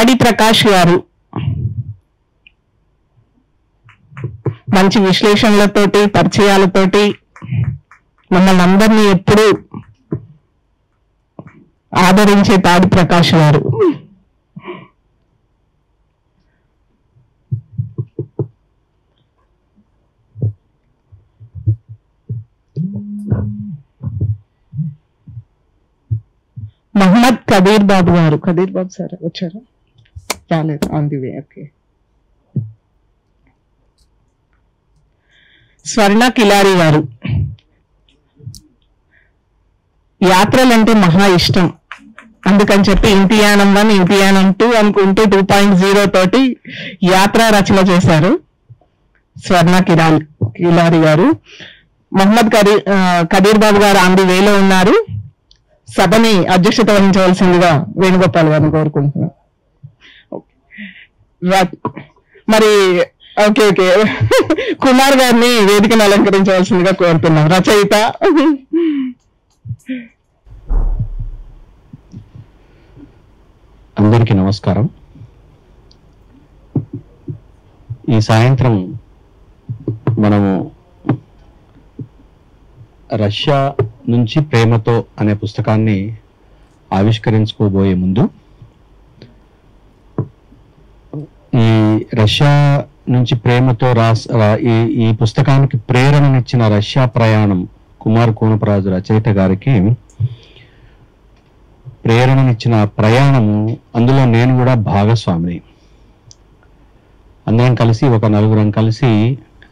తాడి ప్రకాష్ గారు మంచి విశ్లేషణలతోటి పరిచయాలతోటి మమ్మల్ని అందరినీ ఎప్పుడూ ఆదరించే తాడి ప్రకాష్ గారు. మహమ్మద్ కబీర్ బాబు గారు. కబీర్ బాబు సార్ వచ్చారా? రాలేదు, ఆన్ ది వే. ఓకే. స్వర్ణ కిలారి గారు. యాత్రలంటే మహా ఇష్టం, అందుకని చెప్పి ఇంటియానం 1 ఇంటియానం 2 అనుకుంటూ 2.0 తోటి యాత్ర రచన చేశారు స్వర్ణ కిలారి గారు. మహమ్మద్ కబీర్ బాబు గారు ఆన్ ది వేలో ఉన్నారు. సభని అధ్యక్షత వహించవలసిందిగా వేణుగోపాల్ గారిని కోరుకుంటున్నాను. మరి ఓకే ఓకే కుమార్ గారిని వేదికను అలంకరించవలసిందిగా కోరుతున్నాం. రచయిత. అందరికీ నమస్కారం. ఈ సాయంత్రం మనము రష్యా నుంచి ప్రేమతో అనే పుస్తకాన్ని ఆవిష్కరించుకోబోయే ముందు ఈ రష్యా నుంచి ప్రేమతో ఈ పుస్తకానికి ప్రేరణనిచ్చిన రష్యా ప్రయాణం కుమార్ కోనపరాజు రచయిత గారికి ప్రేరణనిచ్చిన ప్రయాణము, అందులో నేను కూడా భాగస్వామిని. అందరం కలిసి ఒక 4 కలిసి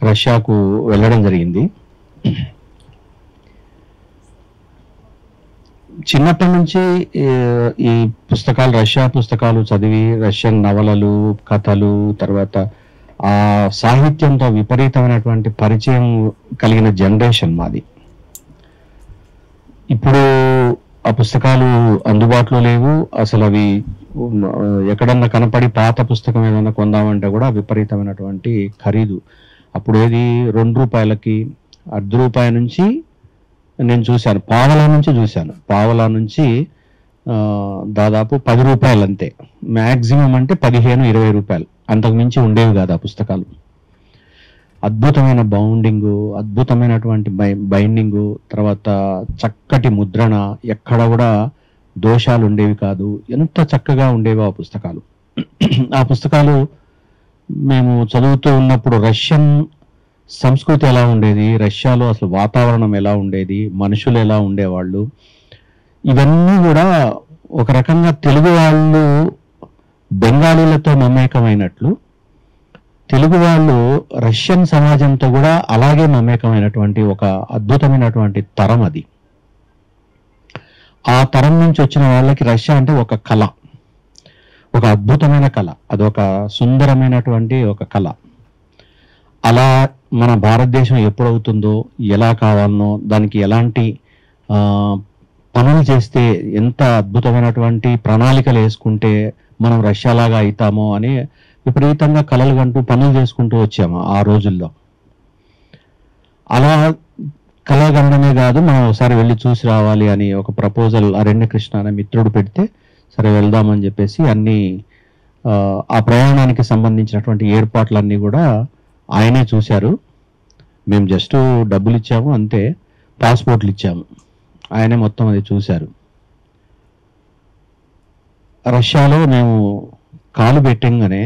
రష్యాకు వెళ్ళడం జరిగింది. చిన్నప్పటి నుంచి ఈ పుస్తకాలు, రష్యా పుస్తకాలు చదివి రష్యన్ నవలలు, కథలు, తర్వాత ఆ సాహిత్యంతో విపరీతమైనటువంటి పరిచయం కలిగిన జనరేషన్ మాది. ఇప్పుడు ఆ పుస్తకాలు అందుబాటులో లేవు. అసలు అవి ఎక్కడన్నా కనపడి పాత పుస్తకం ఏదన్నా కొందామంటే కూడా విపరీతమైనటువంటి ఖరీదు. అప్పుడు ఏది ₹2కి ₹1.5 నుంచి నేను చూశాను, పావలా నుంచి చూశాను. పావలా నుంచి దాదాపు ₹10 అంతే, మ్యాక్సిమం అంటే ₹15-20, అంతకు మించి ఉండేవి కాదు ఆ పుస్తకాలు. అద్భుతమైన బౌండింగు, అద్భుతమైనటువంటి బైండింగు, తర్వాత చక్కటి ముద్రణ, ఎక్కడ కూడా దోషాలు ఉండేవి కాదు. ఎంత చక్కగా ఉండేవి ఆ పుస్తకాలు. ఆ పుస్తకాలు మేము చదువుతూ ఉన్నప్పుడు రష్యన్ సంస్కృతి ఎలా ఉండేది, రష్యాలో అసలు వాతావరణం ఎలా ఉండేది, మనుషులు ఎలా ఉండేవాళ్ళు, ఇవన్నీ కూడా ఒక రకంగా తెలుగు వాళ్ళు బెంగాలీలతో మమేకమైనట్లు తెలుగు వాళ్ళు రష్యన్ సమాజంతో కూడా అలాగే మమేకమైనటువంటి ఒక అద్భుతమైనటువంటి తరం అది. ఆ తరం నుంచి వచ్చిన వాళ్ళకి రష్యా అంటే ఒక కళ, ఒక అద్భుతమైన కళ, అదొక సుందరమైనటువంటి ఒక కళ. అలా మన భారతదేశం ఎప్పుడవుతుందో, ఎలా కావాలనో, దానికి ఎలాంటి పనులు చేస్తే, ఎంత అద్భుతమైనటువంటి ప్రణాళికలు వేసుకుంటే మనం రష్యాలాగా అవుతామో అని విపరీతంగా కలలు కంటూ పనులు చేసుకుంటూ వచ్చాము ఆ రోజుల్లో. అలా కళ గండమే కాదు, మనం ఒకసారి వెళ్ళి చూసి రావాలి అని ఒక ప్రపోజల్ అరణ్యకృష్ణ అనే మిత్రుడు పెడితే సరే వెళ్దామని చెప్పేసి అన్ని ఆ ప్రయాణానికి సంబంధించినటువంటి ఏర్పాట్లన్నీ కూడా ఆయనే చూశారు. మేము జస్ట్ డబ్బులు ఇచ్చాము అంతే, పాస్పోర్ట్లు ఇచ్చాము, ఆయనే మొత్తం అది చూశారు. రష్యాలో మేము కాలు పెట్టంగానే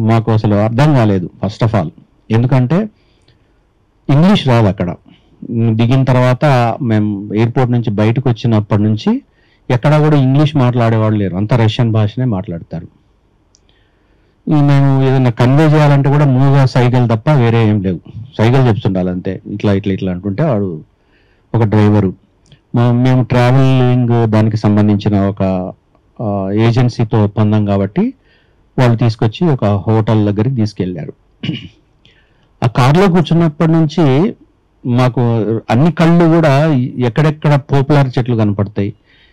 మాకు అసలు అర్థం కాలేదు ఫస్ట్ ఆఫ్ ఆల్. ఎందుకంటే ఇంగ్లీష్ రాదు అక్కడ. దిగిన తర్వాత మేము ఎయిర్పోర్ట్ నుంచి బయటకు వచ్చినప్పటి నుంచి ఎక్కడ కూడా ఇంగ్లీష్ మాట్లాడేవాళ్ళు లేరు, అంతా రష్యన్ భాషనే మాట్లాడతారు. మేము ఏదైనా కన్వే చేయాలంటే కూడా మూగా సైకిల్ తప్ప వేరే ఏం లేవు, సైకిల్ చెప్తుండాలి అంతే, ఇట్లా ఇట్లా ఇట్లా అంటుంటే వాడు ఒక డ్రైవరు. మేము ట్రావెలింగ్ దానికి సంబంధించిన ఒక ఏజెన్సీతో ఒప్పందం కాబట్టి వాళ్ళు తీసుకొచ్చి ఒక హోటల్ దగ్గరికి తీసుకెళ్ళారు. ఆ కార్లో కూర్చున్నప్పటి నుంచి మాకు అన్ని కళ్ళు కూడా ఎక్కడెక్కడ పోపులార్ చెట్లు కనపడతాయి,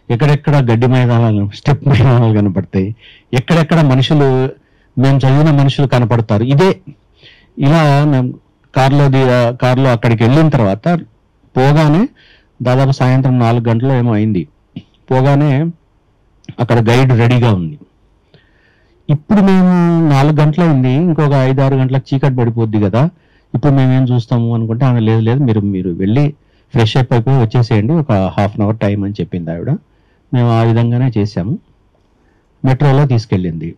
ఎక్కడెక్కడ గడ్డి మైదానాలు, స్టెప్ మైదానాలు కనపడతాయి, ఎక్కడెక్కడ మనుషులు, మేము చదివిన మనుషులు కనపడతారు. ఇదే ఇలా మేము కార్లో అక్కడికి వెళ్ళిన తర్వాత పోగానే దాదాపు సాయంత్రం 4 గంటలు ఏమో అయింది. పోగానే అక్కడ గైడ్ రెడీగా ఉంది. ఇప్పుడు మేము 4 గంటలైంది, ఇంకొక 5-6 గంటలకు చీకటి పడిపోద్ది కదా, ఇప్పుడు మేమేం చూస్తాము అనుకుంటే, ఆమె లేదు లేదు మీరు వెళ్ళి ఫ్రెష్ అప్ అయిపోయి వచ్చేసేయండి, ఒక హాఫ్ అన్ అవర్ టైం అని చెప్పింది ఆవిడ. మేము ఆ విధంగానే చేసాము. మెట్రోలో తీసుకెళ్ళింది.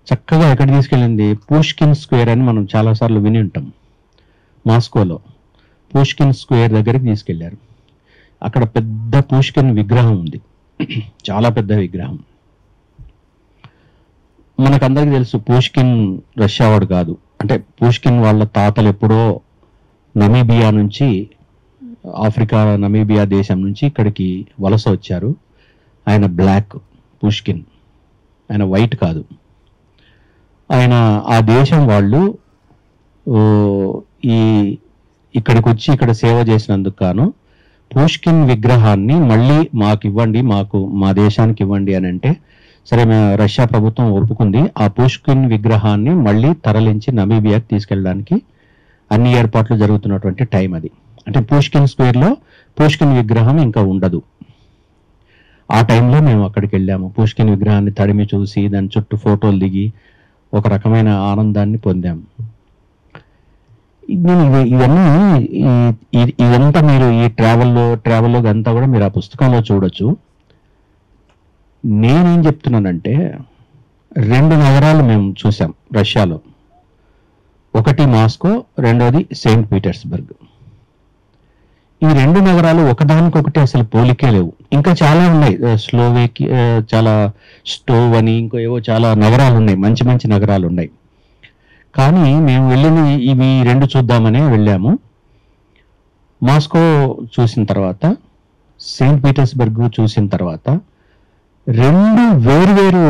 చక్కగా ఎక్కడ తీసుకెళ్ళింది, పుష్కిన్ స్క్వేర్ అని మనం చాలాసార్లు విని ఉంటాం. మాస్కోలో పుష్కిన్ స్క్వేర్ దగ్గరికి తీసుకెళ్లారు. అక్కడ పెద్ద పుష్కిన్ విగ్రహం ఉంది, చాలా పెద్ద విగ్రహం. మనకందరికీ తెలుసు పుష్కిన్ రష్యా వాడు కాదు. అంటే పుష్కిన్ వాళ్ళ తాతలు ఎప్పుడో నమీబియా నుంచి, ఆఫ్రికా నమీబియా దేశం నుంచి ఇక్కడికి వలస వచ్చారు. ఆయన బ్లాక్ పుష్కిన్, ఆయన వైట్ కాదు. ఆయన ఆ దేశం వాళ్ళు ఇక్కడికి వచ్చి ఇక్కడ సేవ చేసినందుకు గాను పుష్కిన్ విగ్రహాన్ని మళ్ళీ మాకు ఇవ్వండి, మా దేశానికి ఇవ్వండి అని అంటే, సరే రష్యా ప్రభుత్వం ఒప్పుకుంది. ఆ పుష్కిన్ విగ్రహాన్ని మళ్ళీ తరలించి నమీబియాకి తీసుకెళ్ళడానికి అన్ని ఏర్పాట్లు జరుగుతున్నటువంటి టైం అది. అంటే పుష్కిన్ స్క్వేర్లో పుష్కిన్ విగ్రహం ఇంకా ఉండదు. ఆ టైంలో మేము అక్కడికి వెళ్ళాము. పుష్కిన్ విగ్రహాన్ని తడిమి చూసి దాని చుట్టూ ఫోటోలు దిగి ఒక రకమైన ఆనందాన్ని పొందాము. ఇదంతా మీరు ఈ ట్రావెల్లో అంతా కూడా మీరు ఆ పుస్తకంలో చూడొచ్చు. నేనేం చెప్తున్నానంటే, 2 నగరాలు మేము చూసాం రష్యాలో. ఒకటి మాస్కో, రెండోది సెయింట్ పీటర్స్బర్గ్. ఈ 2 నగరాలు ఒకదానికొకటి అసలు పోలికే లేవు. ఇంకా చాలా ఉన్నాయి, స్లోవేకియా, చాలా స్టోవ్ అని, ఇంకో ఏవో చాలా నగరాలు ఉన్నాయి, మంచి మంచి నగరాలు ఉన్నాయి. కానీ మేము వెళ్ళింది ఇవి 2 చూద్దామనే వెళ్ళాము. మాస్కో చూసిన తర్వాత, సెయింట్ పీటర్స్బర్గ్ చూసిన తర్వాత, 2 వేరు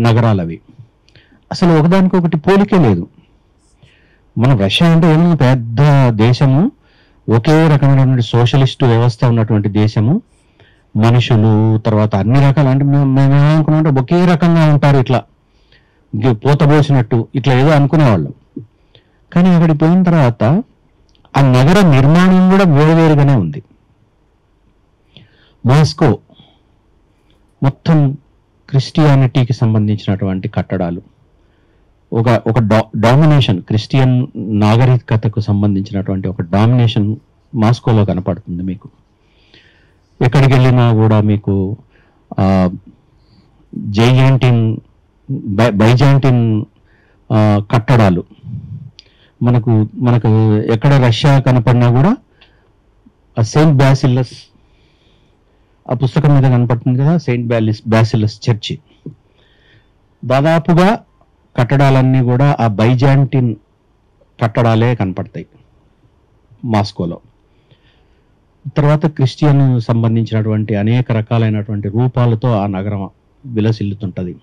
నగరాలు అవి. అసలు ఒకదానికొకటి పోలికే లేదు. మనం రష్యా అంటే ఏమో పెద్ద దేశము, ఒకే రకమైనటువంటి సోషలిస్టు వ్యవస్థ ఉన్నటువంటి దేశము, మనుషులు తర్వాత అన్ని రకాలు, అంటే మేము ఏమనుకున్నామంటే ఒకే రకంగా ఉంటారు, ఇట్లా పోతబోసినట్టు ఇట్లా ఏదో అనుకునేవాళ్ళం. కానీ అక్కడికి పోయిన తర్వాత ఆ నగర నిర్మాణం కూడా వేరువేరుగానే ఉంది. మాస్కో మొత్తం క్రిస్టియానిటీకి సంబంధించినటువంటి కట్టడాలు, ఒక డామినేషన్, క్రిస్టియన్ నాగరికతకు సంబంధించినటువంటి ఒక డామినేషన్ మాస్కోలో కనపడుతుంది మీకు. ఎక్కడికి వెళ్ళినా కూడా మీకు బైజాంటిన్ కట్టడాలు. మనకు ఎక్కడ రష్యా కనపడినా కూడా సెయింట్ బాసిల్లస్, ఆ పుస్తకం మీద కనపడుతుంది కదా, సెయింట్ బాసిల్లస్ చర్చి. దాదాపుగా కట్టడాలన్నీ కూడా ఆ బైజాంటిన్ కట్టడాలే కనపడతాయి మాస్కోలో. తర్వాత క్రిస్టియన్ సంబంధించినటువంటి అనేక రకాలైనటువంటి రూపాలతో ఆ నగరం విలసిల్లుతుంటది.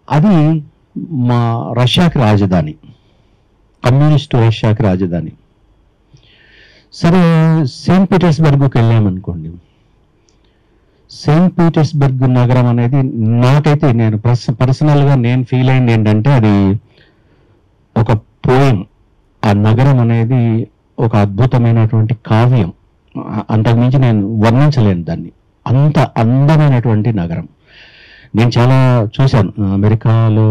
అది మా రష్యాకి రాజధాని, కమ్యూనిస్టు రష్యాకి రాజధాని. సరే, సెయింట్ పీటర్స్బర్గ్కి వెళ్ళామనుకోండి. సెయింట్ పీటర్స్బర్గ్ నగరం అనేది నాకైతే, నేను పర్సనల్గా నేను ఫీల్ అయింది ఏంటంటే, అది ఒక పోయం. ఆ నగరం అనేది ఒక అద్భుతమైనటువంటి కావ్యం. అంతకుమించి నేను వర్ణించలేను దాన్ని. అంత అందమైనటువంటి నగరం. నేను చాలా చూశాను, అమెరికాలో,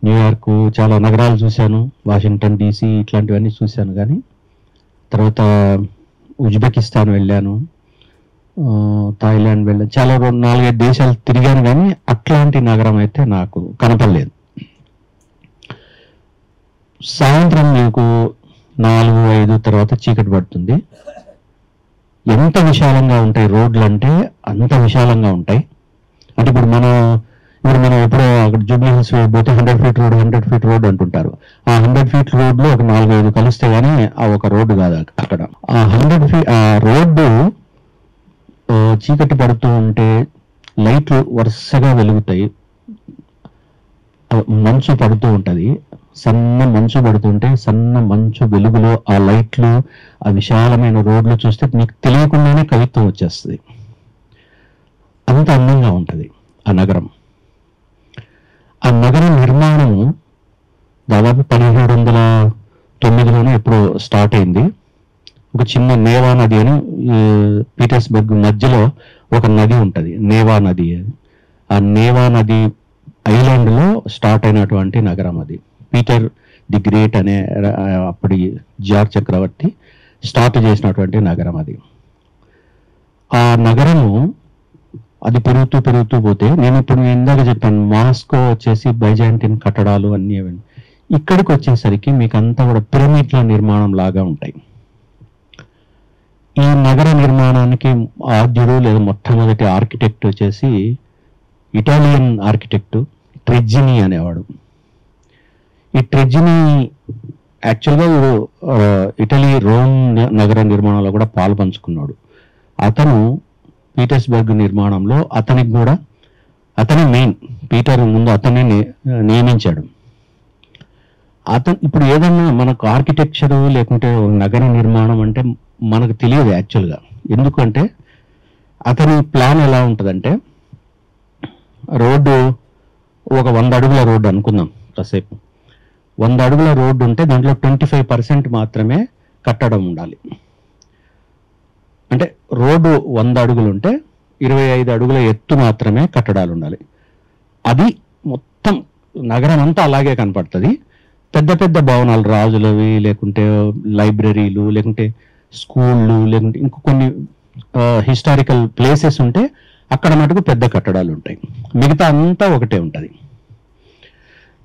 న్యూయార్క్, చాలా నగరాలు చూశాను, వాషింగ్టన్ DC ఇట్లాంటివన్నీ చూశాను. కానీ తర్వాత ఉజ్బెకిస్తాన్ వెళ్ళాను, థాయిలాండ్ వెళ్ళాను, చాలా 4-5 దేశాలు తిరిగాను. కానీ అట్లాంటి నగరం అయితే నాకు కనపడలేదు. సాయంత్రం మీకు 4-5 తర్వాత చీకటి పడుతుంది. ఎంత విశాలంగా ఉంటాయి రోడ్లు అంటే అంత విశాలంగా ఉంటాయి. అంటే ఇప్పుడు మనం ఎప్పుడో అక్కడ జూబ్లీ హిల్స్ పోతే 100 ఫీట్ రోడ్ 100 ఫీట్ రోడ్ అంటుంటారు. ఆ 100 ఫీట్ రోడ్లో ఒక 4-5 కలిస్తే గానీ ఆ ఒక రోడ్డు కాదు అక్కడ. ఆ 100 ఫీట్ ఆ రోడ్డు చీకటి పడుతూ ఉంటే లైట్లు వరుసగా వెలుగుతాయి, మంచు పడుతూ ఉంటది, సన్న మంచు పడుతుంటే సన్న మంచు వెలుగులో ఆ లైట్లు, ఆ విశాలమైన రోడ్లు చూస్తే మీకు తెలియకుండానే కవిత్వం వచ్చేస్తుంది. అంత అందంగా ఉంటది ఆ నగరం. ఆ నగర నిర్మాణం దాదాపు 1709లోనే ఎప్పుడో స్టార్ట్ అయింది. ఒక చిన్న నేవా నది అని పీటర్స్బర్గ్ మధ్యలో ఒక నది ఉంటది, నేవా నది. ఆ నేవా నది ఐలాండ్లో స్టార్ట్ అయినటువంటి నగరం అది. పీటర్ ది గ్రేట్ అనే అప్పటి జార్ చక్రవర్తి స్టార్ట్ చేసినటువంటి నగరం అది. ఆ నగరము అది పెరుగుతూ పెరుగుతూ పోతే, నేను ఇప్పుడు ఇందాక చెప్పాను మాస్కో వచ్చేసి బైజాంటిన్ కట్టడాలు అన్నీ అవన్నీ, ఇక్కడికి వచ్చేసరికి మీకు అంతా కూడా పిరమిడ్ల నిర్మాణం లాగా ఉంటాయి. ఈ నగర నిర్మాణానికి ఆద్యుడు లేదా మొట్టమొదటి ఆర్కిటెక్ట్ వచ్చేసి ఇటాలియన్ ఆర్కిటెక్ట్ ట్రెజ్జిని అనేవాడు. ఈ ట్రెజ్జిని యాక్చువల్గా ఇటలీ రోమ్ నగర నిర్మాణంలో కూడా పాల్పంచుకున్నాడు. అతను పీటర్స్బర్గ్ నిర్మాణంలో అతని మెయిన్, పీటర్ ముందు అతన్ని నియమించాడు. ఇప్పుడు ఏదన్నా మనకు ఆర్కిటెక్చరు లేకుంటే నగర నిర్మాణం అంటే మనకు తెలియదు యాక్చువల్గా. ఎందుకంటే అతని ప్లాన్ ఎలా ఉంటుందంటే, రోడ్డు ఒక 100 అడుగుల రోడ్డు అనుకుందాం కాసేపు. 100 అడుగుల రోడ్డు ఉంటే దాంట్లో 25% మాత్రమే కట్టడం ఉండాలి. అంటే రోడ్డు 100 అడుగులు ఉంటే 25 అడుగుల ఎత్తు మాత్రమే కట్టడాలు ఉండాలి. అది మొత్తం నగరం అంతా అలాగే కనపడుతుంది. పెద్ద పెద్ద భవనాలు, రాజులవి, లేకుంటే లైబ్రరీలు, లేకుంటే స్కూళ్ళు, లేకుంటే ఇంకో కొన్ని హిస్టారికల్ ప్లేసెస్ ఉంటే అక్కడ మటుకు పెద్ద కట్టడాలు ఉంటాయి. మిగతా అంతా ఒకటే ఉంటుంది.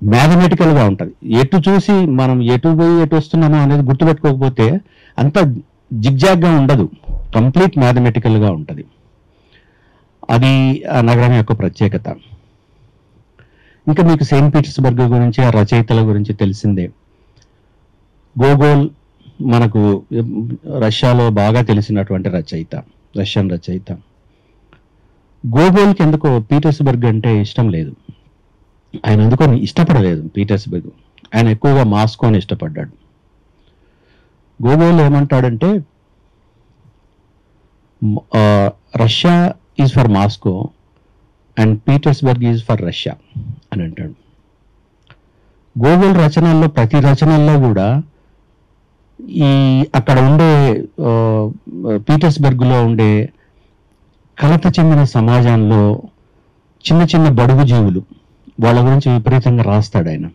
మ్యాథమెటికల్గా ఉంటుంది. ఎటు చూసి మనం ఎటు పోయి ఎటు వస్తున్నామో అనేది గుర్తుపెట్టుకోకపోతే అంత జిగ్జాగ్గా ఉండదు, కంప్లీట్ మ్యాథమెటికల్గా ఉంటుంది. అది ఆ నగరం యొక్క ప్రత్యేకత. ఇంకా మీకు సెయింట్ పీటర్స్బర్గ్ గురించి, ఆ రచయితల గురించి తెలిసిందే. గోగోల్ మనకు రష్యాలో బాగా తెలిసినటువంటి రచయిత, రష్యన్ రచయిత. గోగోల్కి ఎందుకో పీటర్స్బర్గ్ అంటే ఇష్టం లేదు. ఆయన ఎందుకో ఇష్టపడలేదు పీటర్స్బర్గ్. ఆయన ఎక్కువగా మాస్కోని ఇష్టపడ్డాడు. గోగోల్ ఏమంటాడంటే, Russia is for Moscow and Petersburg is for Russia అని అంటాడు. గోగోల్ రచనల్లో, ప్రతి రచనల్లో కూడా ఈ అక్కడ ఉండే పీటర్స్బర్గ్లో ఉండే కలత చెందిన సమాజంలో చిన్న చిన్న బడుగు జీవులు, వాళ్ళ గురించి విపరీతంగా రాస్తాడు ఆయన.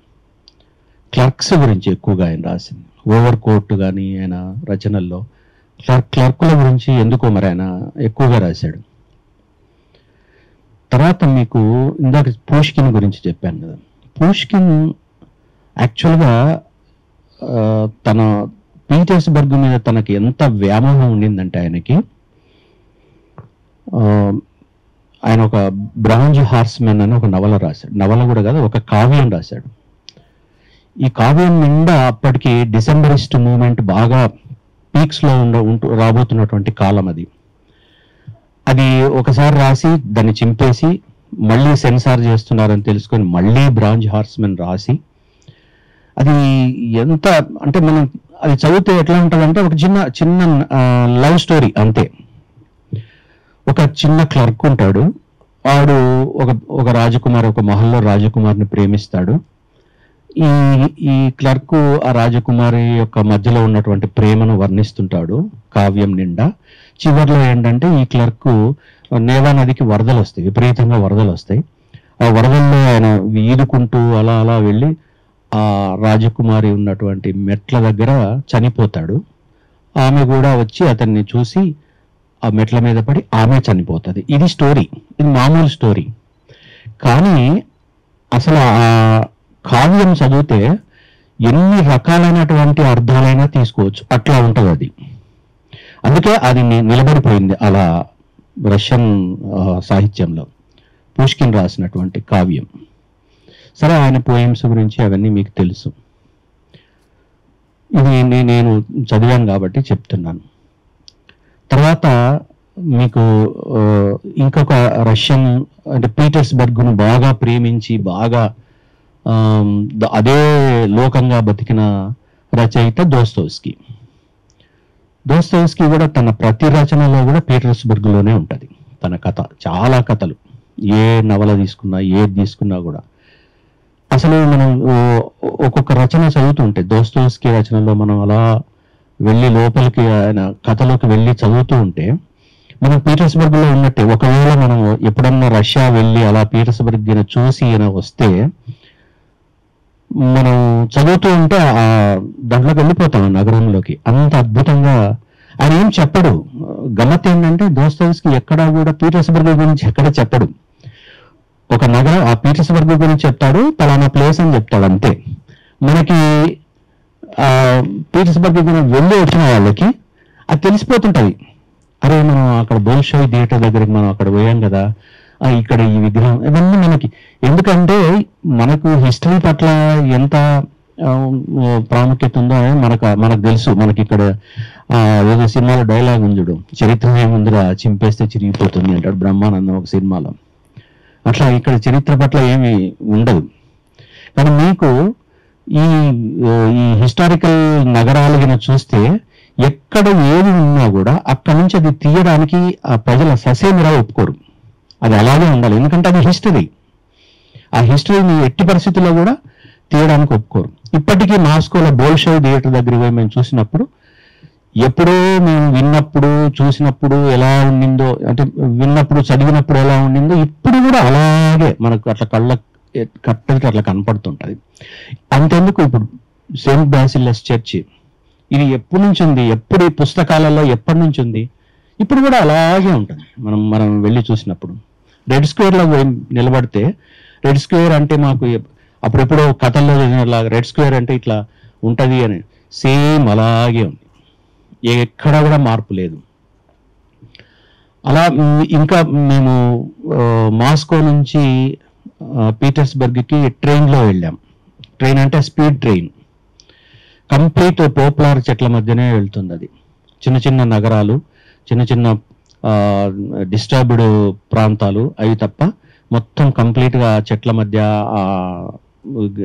క్లర్క్స్ గురించి ఎక్కువగా ఆయన రాసింది. ఓవర్ కోట్ కానీ ఆయన రచనల్లో క్లర్కుల గురించి ఎందుకో మరి ఆయన ఎక్కువగా రాశాడు. తర్వాత మీకు ఇందాక పుష్కిన్ గురించి చెప్పాను కదా. పుష్కిన్ యాక్చువల్గా తన పీటర్స్బర్గ్ మీద తనకి ఎంత వ్యామోహం ఉండిందంటే ఆయనకి, ఆయన ఒక బ్రాంజ్ హార్స్మెన్ అని ఒక నవల రాశాడు. నవల కూడా కాదు, ఒక కావ్యం రాశాడు. ఈ కావ్యం నిండా అప్పటికి డిసెంబరిస్ట్ మూవ్మెంట్ బాగా పీక్స్లో రాబోతున్నటువంటి కాలం అది. అది ఒకసారి రాసి దాన్ని చింపేసి మళ్ళీ సెన్సార్ చేస్తున్నారని తెలుసుకొని మళ్ళీ బ్రాంజ్ హార్స్మెన్ రాసి, అది ఎంత అంటే మనం అది చదివితే ఎట్లా ఉంటుందంటే ఒక చిన్న లవ్ స్టోరీ అంతే. ఒక చిన్న క్లర్క్ ఉంటాడు, వాడు ఒక రాజకుమారి, ఒక మహల్లో రాజకుమారిని ప్రేమిస్తాడు. ఈ క్లర్క్ ఆ రాజకుమారి యొక్క మధ్యలో ఉన్నటువంటి ప్రేమను వర్ణిస్తుంటాడు కావ్యం నిండా. చివరిలో ఏంటంటే ఈ క్లర్క్ నేవా నదికి వరదలు వస్తాయి, విపరీతంగా వరదలు వస్తాయి. ఆ వరదల్లో ఆయన ఈదుకుంటూ అలా అలా వెళ్ళి ఆ రాజకుమారి ఉన్నటువంటి మెట్ల దగ్గర చనిపోతాడు. ఆమె కూడా వచ్చి అతన్ని చూసి ఆ మెట్ల మీద పడి ఆమె చనిపోతుంది. ఇది స్టోరీ, ఇది మామూలు స్టోరీ. కానీ అసలు ఆ కావ్యం చదివితే ఎన్ని రకాలైనటువంటి అర్థాలైనా తీసుకోవచ్చు, అట్లా ఉంటుంది అది. అందుకే అది నిలబడిపోయింది అలా రష్యన్ సాహిత్యంలో, పుష్కిన్ రాసినటువంటి కావ్యం. సరే, ఆయన పోయిమ్స్ గురించి అవన్నీ మీకు తెలుసు. ఇది నేను చదివాను కాబట్టి చెప్తున్నాను. తర్వాత మీకు ఇంకొక రష్యన్ అంటే పీటర్స్బర్గ్ను బాగా ప్రేమించి బాగా అదే లోకంగా బతికిన రచయిత దోస్తోవ్స్కీ. దోస్తోవ్స్కీ కూడా తన ప్రతి రచనలో కూడా పీటర్స్బర్గ్లోనే ఉంటుంది తన కథ. చాలా కథలు, ఏ నవల తీసుకున్నా ఏది తీసుకున్నా కూడా అసలు మనం ఒక్కొక్క రచన చదువుతుంటే, దోస్తోవ్స్కీ రచనలో మనం అలా వెళ్ళి లోపలికి ఆయన కథలోకి వెళ్ళి చదువుతూ ఉంటే మనం పీటర్స్బర్గ్ లో ఉన్నట్టే ఒకవేళ మనం ఎప్పుడన్నా రష్యా వెళ్ళి అలా పీటర్స్బర్గ్ చూసి వస్తే మనం చదువుతూ ఉంటే ఆ దాంట్లోకి వెళ్ళిపోతాం నగరంలోకి. అంత అద్భుతంగా ఆయన ఏం చెప్పడు. గమ్మత్ ఏంటంటే దోస్తోవ్స్కీ ఎక్కడా కూడా పీటర్స్బర్గ్ గురించి ఎక్కడ చెప్పడు. ఒక నగరం ఆ పీటర్స్బర్గ్ గురించి చెప్తాడు, పలానా ప్లేస్ అని చెప్తాడు అంతే. మనకి ఆ పీటర్స్బర్గ్ గురించి వెళ్ళి వచ్చిన వాళ్ళకి అది తెలిసిపోతుంటది. అరే మనం అక్కడ బోల్షోయ్ థియేటర్ దగ్గరికి మనం అక్కడ పోయాం కదా, ఇక్కడ ఈ విగ్రహం, ఇవన్నీ మనకి ఎందుకంటే మనకు హిస్టరీ పట్ల ఎంత ప్రాముఖ్యత ఉందో మనకు తెలుసు. మనకి ఇక్కడ ఏదో సినిమాలో డైలాగ్ ఉంది చూడు, చరిత్ర ఏముందిరా చింపేస్తే చిరిగిపోతుంది అంటాడు బ్రహ్మానందం ఒక సినిమాలో. అట్లా ఇక్కడ చరిత్ర పట్ల ఏమి ఉండదు. కానీ మీకు ఈ హిస్టారికల్ నగరాలు కింద చూస్తే ఎక్కడ ఏది ఉన్నా కూడా అక్కడి నుంచి అది తీయడానికి ఆ ప్రజల ససేమిరా ఒప్పుకోరు. అది అలాగే ఉండాలి, ఎందుకంటే అది హిస్టరీ. ఆ హిస్టరీని ఎట్టి పరిస్థితుల్లో కూడా తీయడానికి ఒప్పుకోరు. ఇప్పటికీ మాస్కోలో బోల్షోయ్ థియేటర్ దగ్గరికి పోయి మేము చూసినప్పుడు, ఎప్పుడో మేము విన్నప్పుడు చూసినప్పుడు ఎలా ఉండిందో, అంటే విన్నప్పుడు చదివినప్పుడు ఎలా ఉండిందో ఇప్పుడు కూడా అలాగే మనకు అట్లా కళ్ళ కట్టడికి అట్లా కనపడుతుంటది. అంతెందుకు ఇప్పుడు సెయింట్ బాసిల్లస్ చర్చి, ఇది ఎప్పటి నుంచి ఉంది, ఎప్పుడు ఈ పుస్తకాలలో ఎప్పటి నుంచి ఉంది, ఇప్పుడు కూడా అలాగే ఉంటుంది. మనం వెళ్ళి చూసినప్పుడు రెడ్ స్క్వేర్ లో నిలబడితే, రెడ్ స్క్వేర్ అంటే మాకు అప్పుడెప్పుడో కథల్లో చదివినలాగా రెడ్ స్క్వేర్ అంటే ఇట్లా ఉంటది అని, సేమ్ అలాగే ఉంది, ఎక్కడ కూడా మార్పు లేదు. అలా ఇంకా మేము మాస్కో నుంచి పీటర్స్బర్గ్కి ట్రైన్లో వెళ్ళాం. ట్రైన్ అంటే స్పీడ్ ట్రైన్, కంప్లీట్ పోపులార్ చెట్ల మధ్యనే వెళ్తుంది. అది చిన్న చిన్న నగరాలు, చిన్న చిన్న డిస్టర్బ్డ్ ప్రాంతాలు అవి తప్ప మొత్తం కంప్లీట్గా చెట్ల మధ్య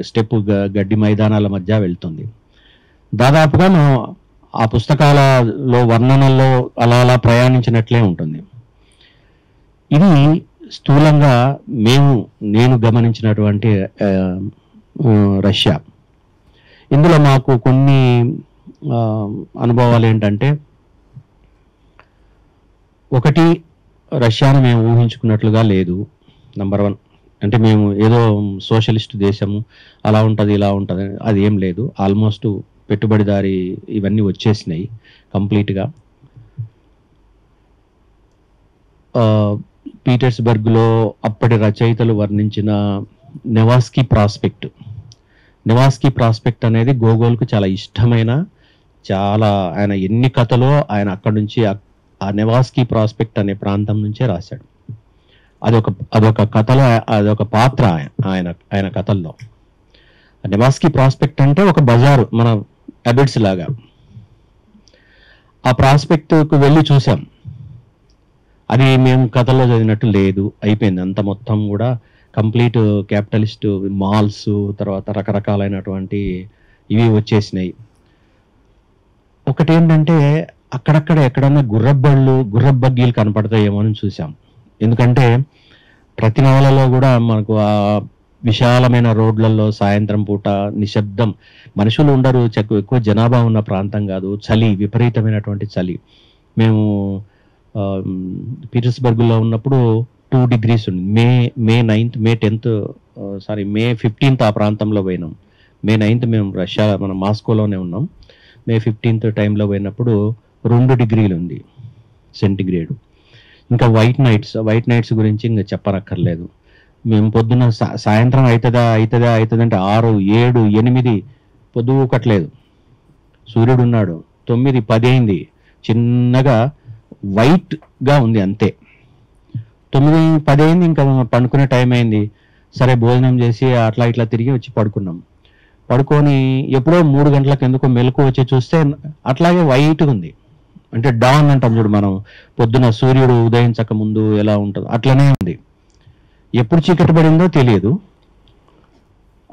స్టెప్ గడ్డి మైదానాల మధ్య వెళ్తుంది. దాదాపుగా మనం ఆ పుస్తకాలలో వర్ణనల్లో అలా ప్రయాణించినట్లే ఉంటుంది. ఇది స్థూలంగా నేను గమనించినటువంటి రష్యా. ఇందులో మాకు కొన్ని అనుభవాలు ఏంటంటే, ఒకటి, రష్యాను మేము ఊహించుకున్నట్లుగా లేదు. నంబర్ 1 అంటే మేము ఏదో సోషలిస్ట్ దేశము అలా ఉంటుంది ఇలా ఉంటుంది అది ఏం లేదు. ఆల్మోస్ట్ పెట్టుబడిదారి ఇవన్నీ వచ్చేసినాయి కంప్లీట్గా. పీటర్స్బర్గ్లో అప్పటి రచయితలు వర్ణించిన నెవాస్కీ ప్రాస్పెక్ట్ అనేది గోగోల్కు చాలా ఇష్టమైన, చాలా ఆయన ఎన్ని కథలో ఆయన అక్కడి నుంచి ఆ నెవాస్కీ ప్రాస్పెక్ట్ అనే ప్రాంతం నుంచే రాశాడు. అదొక కథలో అదొక పాత్ర ఆయన కథల్లో. నెవాస్కీ ప్రాస్పెక్ట్ అంటే ఒక బజారు, మన అబిడ్స్ లాగా. ఆ ప్రాస్పెక్ట్కు వెళ్ళి చూసాం. అది మేము కథల్లో చదివినట్టు లేదు, అయిపోయింది అంత మొత్తం కూడా కంప్లీట్ క్యాపిటలిస్ట్ మాల్స్, తర్వాత రకరకాలైనటువంటి ఇవి వచ్చేసినాయి. ఒకటేంటంటే అక్కడక్కడ ఎక్కడన్నా గుర్రబగ్గీలు కనపడతాయేమో అని చూసాం. ఎందుకంటే ప్రతి నవలలో కూడా మనకు ఆ విశాలమైన రోడ్లలో సాయంత్రం పూట నిశ్శబ్దం, మనుషులు ఉండరు, ఎక్కువ జనాభా ఉన్న ప్రాంతం కాదు, చలి, విపరీతమైనటువంటి చలి. మేము పీటర్స్బర్గ్లో ఉన్నప్పుడు 2 degrees ఉంది. మే 15th ఆ ప్రాంతంలో పోయినాం. మే 9th మేము మన మాస్కోలోనే ఉన్నాం. మే 15th టైంలో పోయినప్పుడు 2 degrees ఉంది సెంటిగ్రేడ్. ఇంకా వైట్ నైట్స్ గురించి ఇంకా చెప్పనక్కర్లేదు. మేము పొద్దున్న సాయంత్రం అవుతుందా అంటే 6, 7, 8 పొద్దుకట్లేదు, సూర్యుడు ఉన్నాడు. 9, 10 అయింది, చిన్నగా వైట్గా ఉంది అంతే. 9, 10 అయింది, ఇంకా పండుకునే టైం అయింది. సరే భోజనం చేసి అట్లా ఇట్లా తిరిగి వచ్చి పడుకొని ఎప్పుడో 3 గంటలకు ఎందుకో మెలకు వచ్చి చూస్తే అట్లాగే వైట్గా ఉంది. అంటే డాన్ అంటాం చూడు మనం, పొద్దున సూర్యుడు ఉదయించక ముందు ఎలా ఉంటుంది అట్లనే ఉంది. ఎప్పుడు చీకటి పడిందో తెలియదు,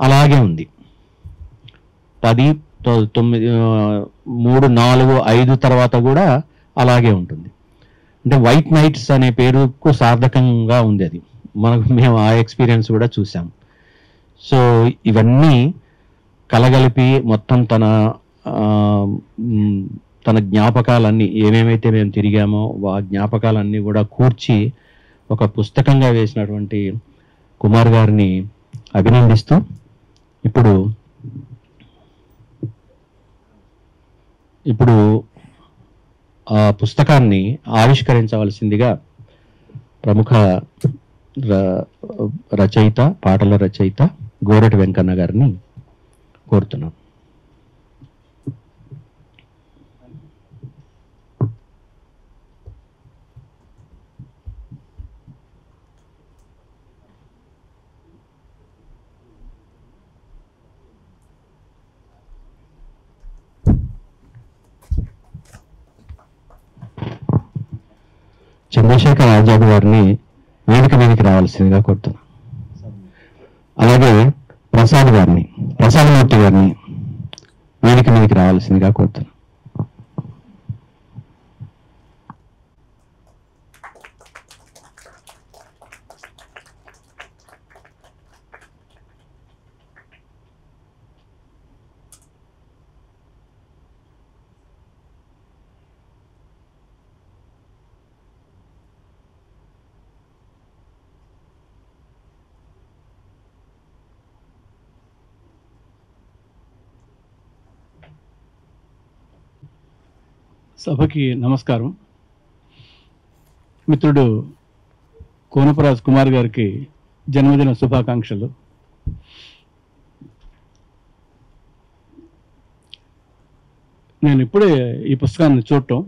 అలాగే ఉంది. 10, 9, 3, 4, 5 తర్వాత కూడా అలాగే ఉంటుంది. అంటే వైట్ నైట్స్ అనే పేరుకు సార్థకంగా ఉంది అది. మేము ఆ ఎక్స్పీరియన్స్ కూడా చూసాం. సో ఇవన్నీ కలగలిపి మొత్తం తన తన జ్ఞాపకాలన్నీ ఏమేమైతే మేము తిరిగామో ఆ జ్ఞాపకాలన్నీ కూడా కూర్చి ఒక పుస్తకంగా వేసినటువంటి కుమార్ గారిని అభినందిస్తూ ఇప్పుడు ఆ పుస్తకాన్ని ఆవిష్కరించవలసిందిగా ప్రముఖ రచయిత, పాటల రచయిత గోరటి వెంకన్న గారిని కోరుతున్నాం. చంద్రశేఖర్ ఆజాద్ గారిని వేదిక మీదకి రావాల్సిందిగా కోరుతున్నాం. అలాగే ప్రసాదమూర్తి గారిని వేదిక మీదకి రావాల్సిందిగా కోరుతున్నాం. సభకి నమస్కారం. మిత్రుడు కోనపరాజు కుమార్ గారికి జన్మదిన శుభాకాంక్షలు. నేను ఇప్పుడే ఈ పుస్తకాన్ని చూడటం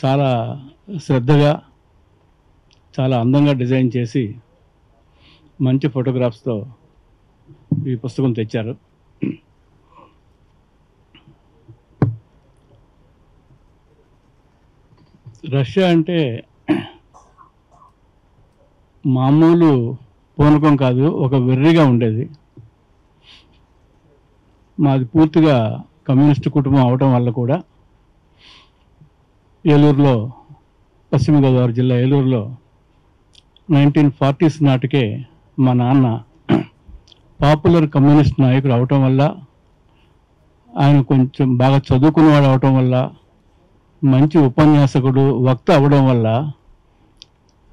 చాలా శ్రద్ధగా, చాలా అందంగా డిజైన్ చేసి మంచి ఫోటోగ్రాఫ్స్తో ఈ పుస్తకం తెచ్చారు. రష్యా అంటే మామూలు పూనకం కాదు, ఒక వెర్రిగా ఉండేది. మాది పూర్తిగా కమ్యూనిస్టు కుటుంబం అవటం వల్ల కూడా ఏలూరులో, పశ్చిమ గోదావరి జిల్లా ఏలూరులో 1940s నాటికే మా నాన్న పాపులర్ కమ్యూనిస్ట్ నాయకుడు అవటం వల్ల, ఆయన కొంచెం బాగా చదువుకున్నవాడు అవటం వల్ల, మంచి ఉపన్యాసకుడు, వక్త అవ్వడం వల్ల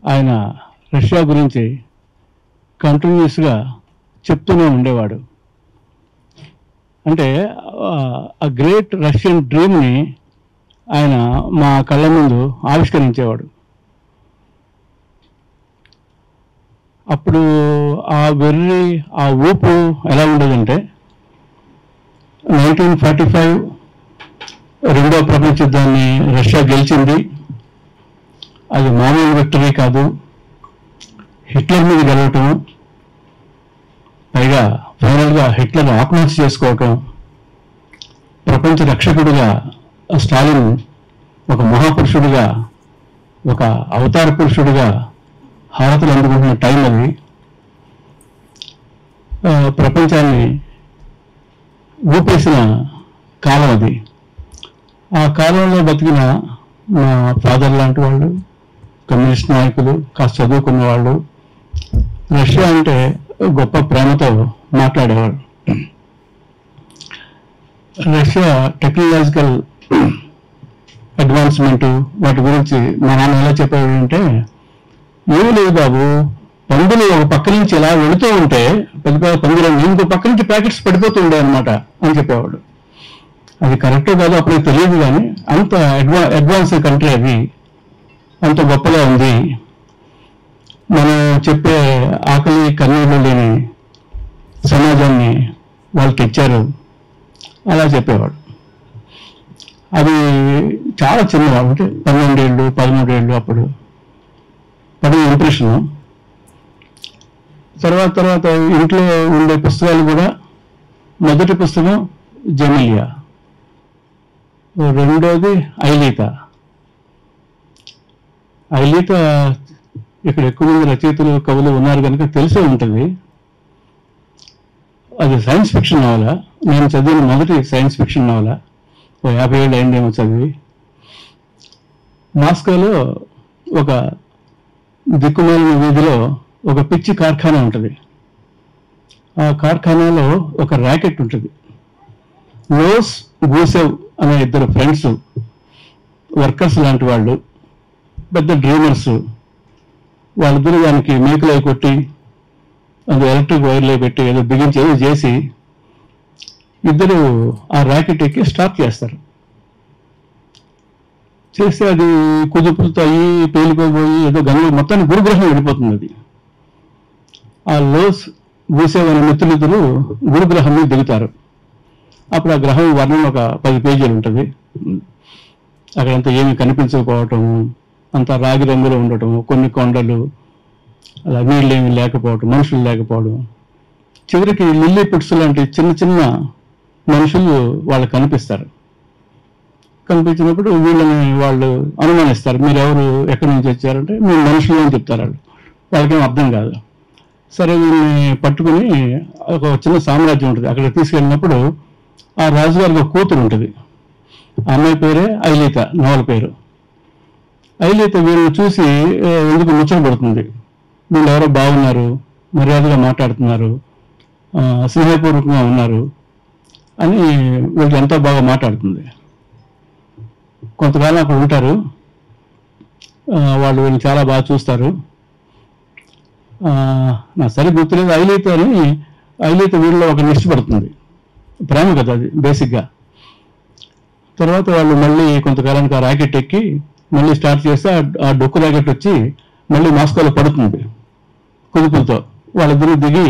ఆయన రష్యా గురించి కంటిన్యూస్గా చెప్తూనే ఉండేవాడు. అంటే ఆ గ్రేట్ రష్యన్ డ్రీమ్ని ఆయన మా కళ్ళ ముందు ఆవిష్కరించేవాడు. అప్పుడు ఆ వెర్రి, ఆ ఊపు ఎలా ఉండేదంటే 1945 రెండో ప్రపంచ యుద్ధాన్ని రష్యా గెలిచింది. అది మామూలు విక్టరీ కాదు, హిట్లర్ మీద గెలవటం, పైగా ఫైనల్గా హిట్లర్ ఆత్మహత్య చేసుకోవటం, ప్రపంచ రక్షకుడిగా స్టాలిన్ ఒక మహాపురుషుడిగా, ఒక అవతార పురుషుడిగా హారతలు అందుకుంటున్న టైం అది. ప్రపంచాన్ని ఊపేసిన కాలం అది. ఆ కాలంలో బతికిన మా ఫాదర్ లాంటి వాళ్ళు, కమ్యూనిస్ట్ నాయకులు, కాస్త చదువుకున్న వాళ్ళు రష్యా అంటే గొప్ప ప్రేమతో మాట్లాడేవారు. రష్యా టెక్నాలజికల్ అడ్వాన్స్మెంట్ వాటి గురించి మా నాన్న ఎలా చెప్పేవాడు అంటే, ఏమీ లేదు బాబు, పందులు ఒక పక్క నుంచి ఇలా వెళుతూ ఉంటే పెద్ద పెద్ద పందులన్నీ ఇంకో పక్క నుంచి ప్యాకెట్స్ పడిపోతూ ఉండే అనమాట అని చెప్పేవాడు. అది కరెక్టో కాదో అప్పుడు తెలియదు, కానీ అంత అడ్వాన్స్ కంట్రీ అది, అంత గొప్పగా ఉంది. మనం చెప్పే ఆకలి కన్నీళ్ళు లేని సమాజాన్ని వాళ్ళు తెచ్చారు అలా చెప్పేవాడు. అది చాలా చిన్నవాడు, అంటే 12 ఏళ్ళు 13 ఏళ్ళు అప్పుడు పడిన ఇంప్రెషను. తర్వాత ఇంట్లో ఉండే పుస్తకాలు కూడా, మొదటి పుస్తకం జెమిలియా, రెండోది ఐలీత. ఇక్కడ ఎక్కువ మంది రచయితలు, కవులు ఉన్నారు కనుక తెలిసే ఉంటుంది. అది సైన్స్ ఫిక్షన్ నవల. నేను చదివిన మొదటి సైన్స్ ఫిక్షన్ నవల. 50 ఏళ్ళు అయిందేమో చదివి. మాస్కోలో ఒక దిక్కుమాలిన వీధిలో ఒక పిచ్చి కార్ఖానా ఉంటుంది. ఆ కార్ఖానాలో ఒక ర్యాకెట్ ఉంటుంది. నోస్ గూసెవ్ అనే ఇద్దరు ఫ్రెండ్స్, వర్కర్స్ లాంటి వాళ్ళు, పెద్ద డ్రీమర్స్, వాళ్ళిద్దరూ దానికి మేకులు అవి కొట్టి అది ఎలక్ట్రిక్ వైర్లు పెట్టి ఏదో బిగించి ఏదో చేసి ఇద్దరు ఆ రాకెట్ ఎక్కి స్టార్ట్ చేస్తారు. చేస్తే అది కుదుపులతో అయ్యి పేలిపోయి ఏదో గంగ మొత్తాన్ని గురుగ్రహం వెళ్ళిపోతుంది. అది ఆ లోస్ గూసేవ్ అనే మిత్రులిద్దరూ గురుగ్రహం మీద దిగుతారు. అప్పుడు ఆ గ్రహం వర్ణం ఒక 10 పేజీలు ఉంటుంది. అక్కడంతా ఏమి కనిపించకపోవటము, అంతా రాగి రంగులో ఉండటము, కొన్ని కొండలు, అలా నీళ్ళు ఏమి లేకపోవటం, మనుషులు లేకపోవడం. చివరికి లిల్లీ పిట్స్ లాంటి చిన్న చిన్న మనుషులు వాళ్ళకి కనిపిస్తారు. కనిపించినప్పుడు వీళ్ళని వాళ్ళు అనుమానిస్తారు, మీరు ఎవరు, ఎక్కడి నుంచి వచ్చారంటే మేము మనుషులు అని చెప్తారు. వాళ్ళకేం అర్థం కాదు. సరే వీళ్ళని పట్టుకుని ఒక చిన్న సామ్రాజ్యం ఉంటుంది, అక్కడ తీసుకెళ్ళినప్పుడు ఆ రాజుగారికి ఒక కూతురు ఉంటుంది. ఆ అమ్మాయి పేరే ఐలీత, నవల పేరు. ఐలీత వీళ్ళని చూసి ఎందుకు ముచ్చట పడుతుంది, వీళ్ళు ఎవరో బాగున్నారు, మర్యాదగా మాట్లాడుతున్నారు, స్నేహపూర్వకంగా ఉన్నారు అని వీళ్ళకి ఎంతో బాగా మాట్లాడుతుంది. కొంతకాలం అక్కడ ఉంటారు. వాళ్ళు వీళ్ళని చాలా బాగా చూస్తారు. నా సరి గుర్తులేదు. ఐలీత వీళ్ళలో ఒక ఇష్టపడుతుంది, ప్రేమ కదా అది బేసిక్గా. తర్వాత వాళ్ళు మళ్ళీ కొంతకాలానికి ఆ రాకెట్ ఎక్కి మళ్ళీ స్టార్ట్ చేస్తే ఆ డొక్కు రాకెట్ వచ్చి మళ్ళీ మాస్కోలో పడుతుంది కుదుపులతో. వాళ్ళిద్దరూ దిగి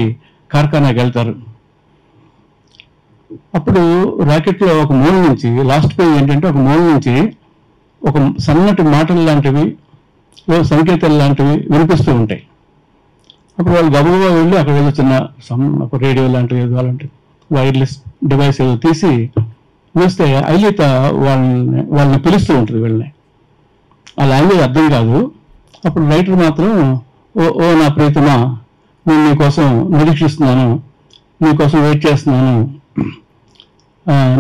కార్ఖానాకి వెళ్తారు. అప్పుడు రాకెట్లో ఒక మూల నుంచి, లాస్ట్ పేజ్ ఏంటంటే ఒక మూల నుంచి ఒక సన్నటి మాటలు లాంటివి, సంకేతాలు లాంటివి వినిపిస్తూ ఉంటాయి. అప్పుడు వాళ్ళు గబగబా వెళ్ళి అక్కడ ఏదో చిన్న ఒక రేడియో లాంటివి ఏదో అలాంటివి వైర్లెస్ డివైస్ ఏదో తీసి చూస్తే ఐలీత వాళ్ళని పిలుస్తూ ఉంటుంది వీళ్ళని. ఆ లాంగ్వేజ్ అర్థం కాదు. అప్పుడు రైటర్ మాత్రం, ఓ నా ప్రీతమా, నేను నీకోసం నిరీక్షిస్తున్నాను, నీకోసం వెయిట్ చేస్తున్నాను,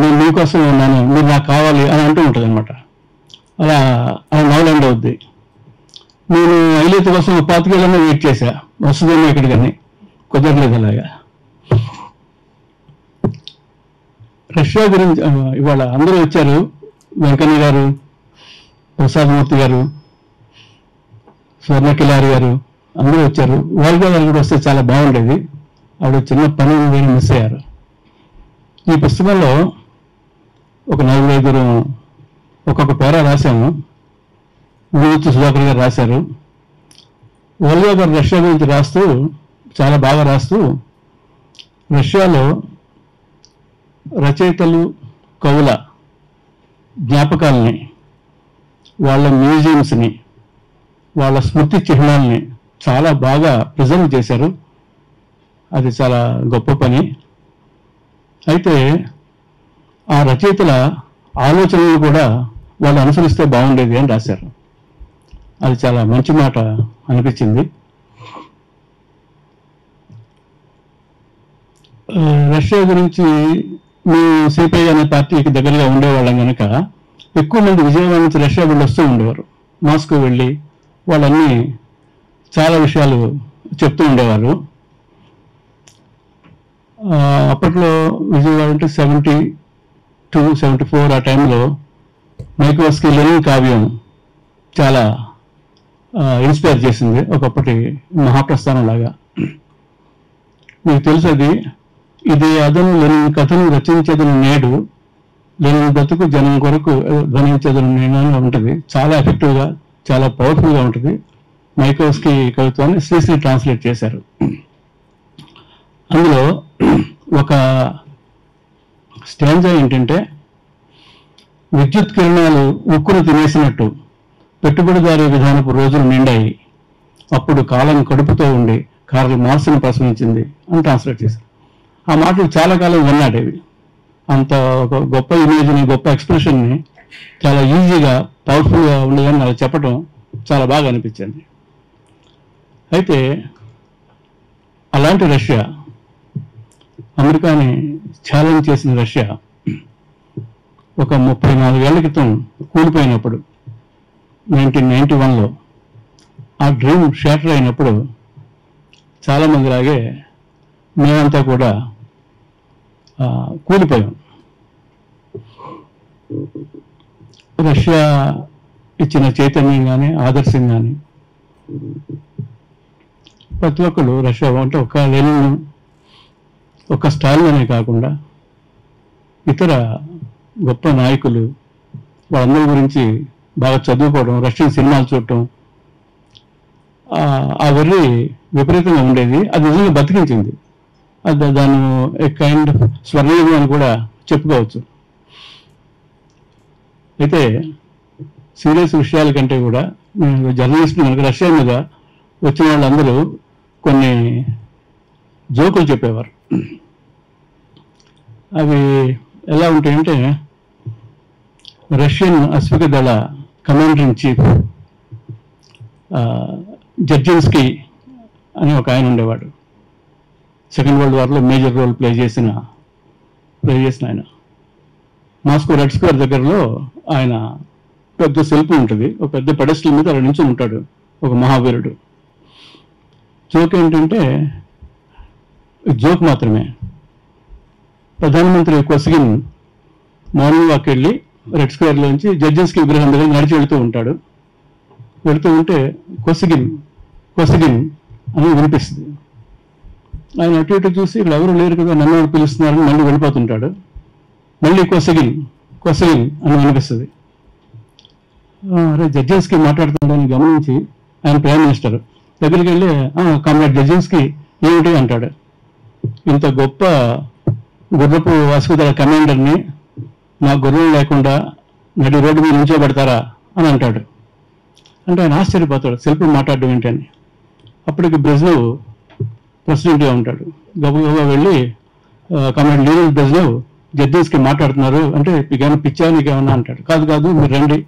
నేను నీకోసం ఉన్నాను, మీరు నాకు కావాలి అని అంటూ ఉంటుంది అనమాట. అలా నవల ఎండ్ అవుద్ది. నేను ఐలీత కోసం 25 ఏళ్ళనే వెయిట్ చేశా, వస్తుందేమో ఇక్కడికని, కుదరలేదు. అలాగా రష్యా గురించి ఇవాళ అందరూ వచ్చారు. వెంకన్న గారు, ప్రసాదమూర్తి గారు, స్వర్ణకిలారి గారు అందరూ వచ్చారు. వాళ్ళు కూడా వస్తే చాలా బాగుండేది. ఆవిడ చిన్న పని మిస్ అయ్యారు. ఈ పుస్తకంలో ఒక 4-5 ఒక్కొక్క పేరా రాశాము. వినూత్న సుధాకర్ గారు రాశారు. ఓల్గా గారు రష్యా గురించి రాస్తూ, చాలా బాగా రాస్తూ, రష్యాలో రచయితలు, కవుల జ్ఞాపకాలని, వాళ్ళ మ్యూజియంస్ని, వాళ్ళ స్మృతి చిహ్నాలని చాలా బాగా ప్రిజర్వ్ చేశారు. అది చాలా గొప్ప పని. అయితే ఆ రచయితల ఆలోచనలు కూడా వాళ్ళు అనుసరిస్తే బాగుండేది అని రాశారు. అది చాలా మంచి మాట అనిపించింది. రష్యా గురించి మేము సిపిఐ అనే పార్టీకి దగ్గరగా ఉండేవాళ్ళం కనుక ఎక్కువ మంది విజయవాడ నుంచి రష్యా వెళ్ళి వస్తూ ఉండేవారు. మాస్కో వెళ్ళి వాళ్ళన్నీ చాలా విషయాలు చెప్తూ ఉండేవారు. అప్పట్లో విజయవాడ అంటే 72-74 ఆ టైంలో మైకోస్కి లెనిన్ కావ్యం చాలా ఇన్స్పైర్ చేసింది, ఒకప్పటి మహాప్రస్థానం లాగా. మీకు తెలుసు అది, ఇది అదను లెనిన్ కథను రచించేదను నేడు, లెనిన్ బ్రతుకు జనం కొరకు ధ్వనించేదను నేను అని ఉంటుంది. చాలా ఎఫెక్టివ్గా, చాలా పవర్ఫుల్గా ఉంటుంది. మైకోస్కి కవిత్వాన్ని శ్రీశ్రీ ట్రాన్స్లేట్ చేశారు. అందులో ఒక స్టాంజా ఏంటంటే, విద్యుత్ కిరణాలు ఉక్కును తినేసినట్టు పెట్టుబడిదారీ విధానపు రోజులు నిండాయి, అప్పుడు కాలం కడుపుతో ఉండి కార్ల్ మార్క్స్ని ప్రశ్నించింది అని ట్రాన్స్లేట్ చేశారు. ఆ మాటలు చాలా కాలం విన్నాడేవి. అంత ఒక గొప్ప ఇమేజ్ని, గొప్ప ఎక్స్ప్రెషన్ని చాలా ఈజీగా, పవర్ఫుల్గా ఉండేదని అలా చెప్పడం చాలా బాగా అనిపించింది. అయితే అలాంటి రష్యా, అమెరికాని ఛాలెంజ్ చేసిన రష్యా ఒక 34 ఏళ్ల క్రితం కూలిపోయినప్పుడు 1991లో ఆ డ్రీమ్ షాటర్ అయినప్పుడు చాలామంది లాగే మేమంతా కూడా కూలిపోయాం. రష్యా ఇచ్చిన చైతన్యం కానీ ఆదర్శం కానీ ప్రతి ఒక్కరు రష్యా అంటే ఒక లెనిన్ ఒక స్టాలిన్ అనే కాకుండా ఇతర గొప్ప నాయకులు వాళ్ళందరి గురించి బాగా చదువుకోవడం, రష్యన్ సినిమాలు చూడటం, ఆ వెర్రి విపరీతంగా ఉండేది. అది నిజంగా బతికించింది. అది దాన్ని కైండ్ స్వర్ణయుగం అని కూడా చెప్పుకోవచ్చు. అయితే సీరియస్ విషయాల కంటే కూడా జర్నలిస్ట్ మనకు రష్యా మీద వచ్చిన వాళ్ళందరూ కొన్ని జోకులు చెప్పేవారు. అవి ఎలా ఉంటాయంటే, రష్యన్ అశ్విక దళ కమాండర్ ఇన్ చీఫ్ జర్జిన్స్కీ అని ఒక ఆయన ఉండేవాడు. సెకండ్ వరల్డ్ వార్లో మేజర్ రోల్ ప్లే చేసిన ఆయన. మాస్కో రెడ్ స్క్వేర్ దగ్గరలో ఆయన పెద్ద శిల్పం ఉంటుంది. ఒక పెద్ద పెడస్టల్ మీద అలా నించుని ఉంటాడు, ఒక మహావీరుడు. జోక్ ఏంటంటే, జోక్ మాత్రమే. ప్రధానమంత్రి కొసిగిన్ మార్నింగ్ వాక్ వెళ్ళి రెడ్ స్క్వేర్లోంచి జడ్జెస్కి విగ్రహం దగ్గర నడిచి వెళుతూ ఉంటాడు. వెళుతూ ఉంటే కొసిగిన్ అని వినిపిస్తుంది. ఆయన అటు ఇటు చూసి ఇక్కడ ఎవరు లేరు కదా, నన్ను పిలుస్తున్నారని మళ్ళీ వెళ్ళిపోతుంటాడు. మళ్ళీ కొసిగిన్ అని వినిపిస్తుంది. అరే జడ్జెస్కి మాట్లాడుతున్నాడని గమనించి ఆయన ప్రైమ్ మినిస్టర్ దగ్గరికి వెళ్ళి, కామ్రేడ్ జడ్జెస్కి ఏమిటి అంటాడు. ఇంత గొప్ప గుర్రపు అశ్విదళ కమాండర్ని నా గుర్రం లేకుండా నడి రోడ్డు మీద నిల్చోబెడతారా అని అంటాడు. అంటే ఆయన ఆశ్చర్యపోతాడు, శిల్పం మాట్లాడడం ఏంటని. అప్పటికి బ్రెజ్నెవ్ ప్రెసిడెంట్గా ఉంటాడు. గబగబా వెళ్ళి, కామ్రేడ్ లీనిడ్ బ్రెజ్నెవ్ జడ్జెస్కి మాట్లాడుతున్నారు అంటే, నీకేమైనా పిచ్చా నీకేమన్నా అంటాడు. కాదు మీరు రండి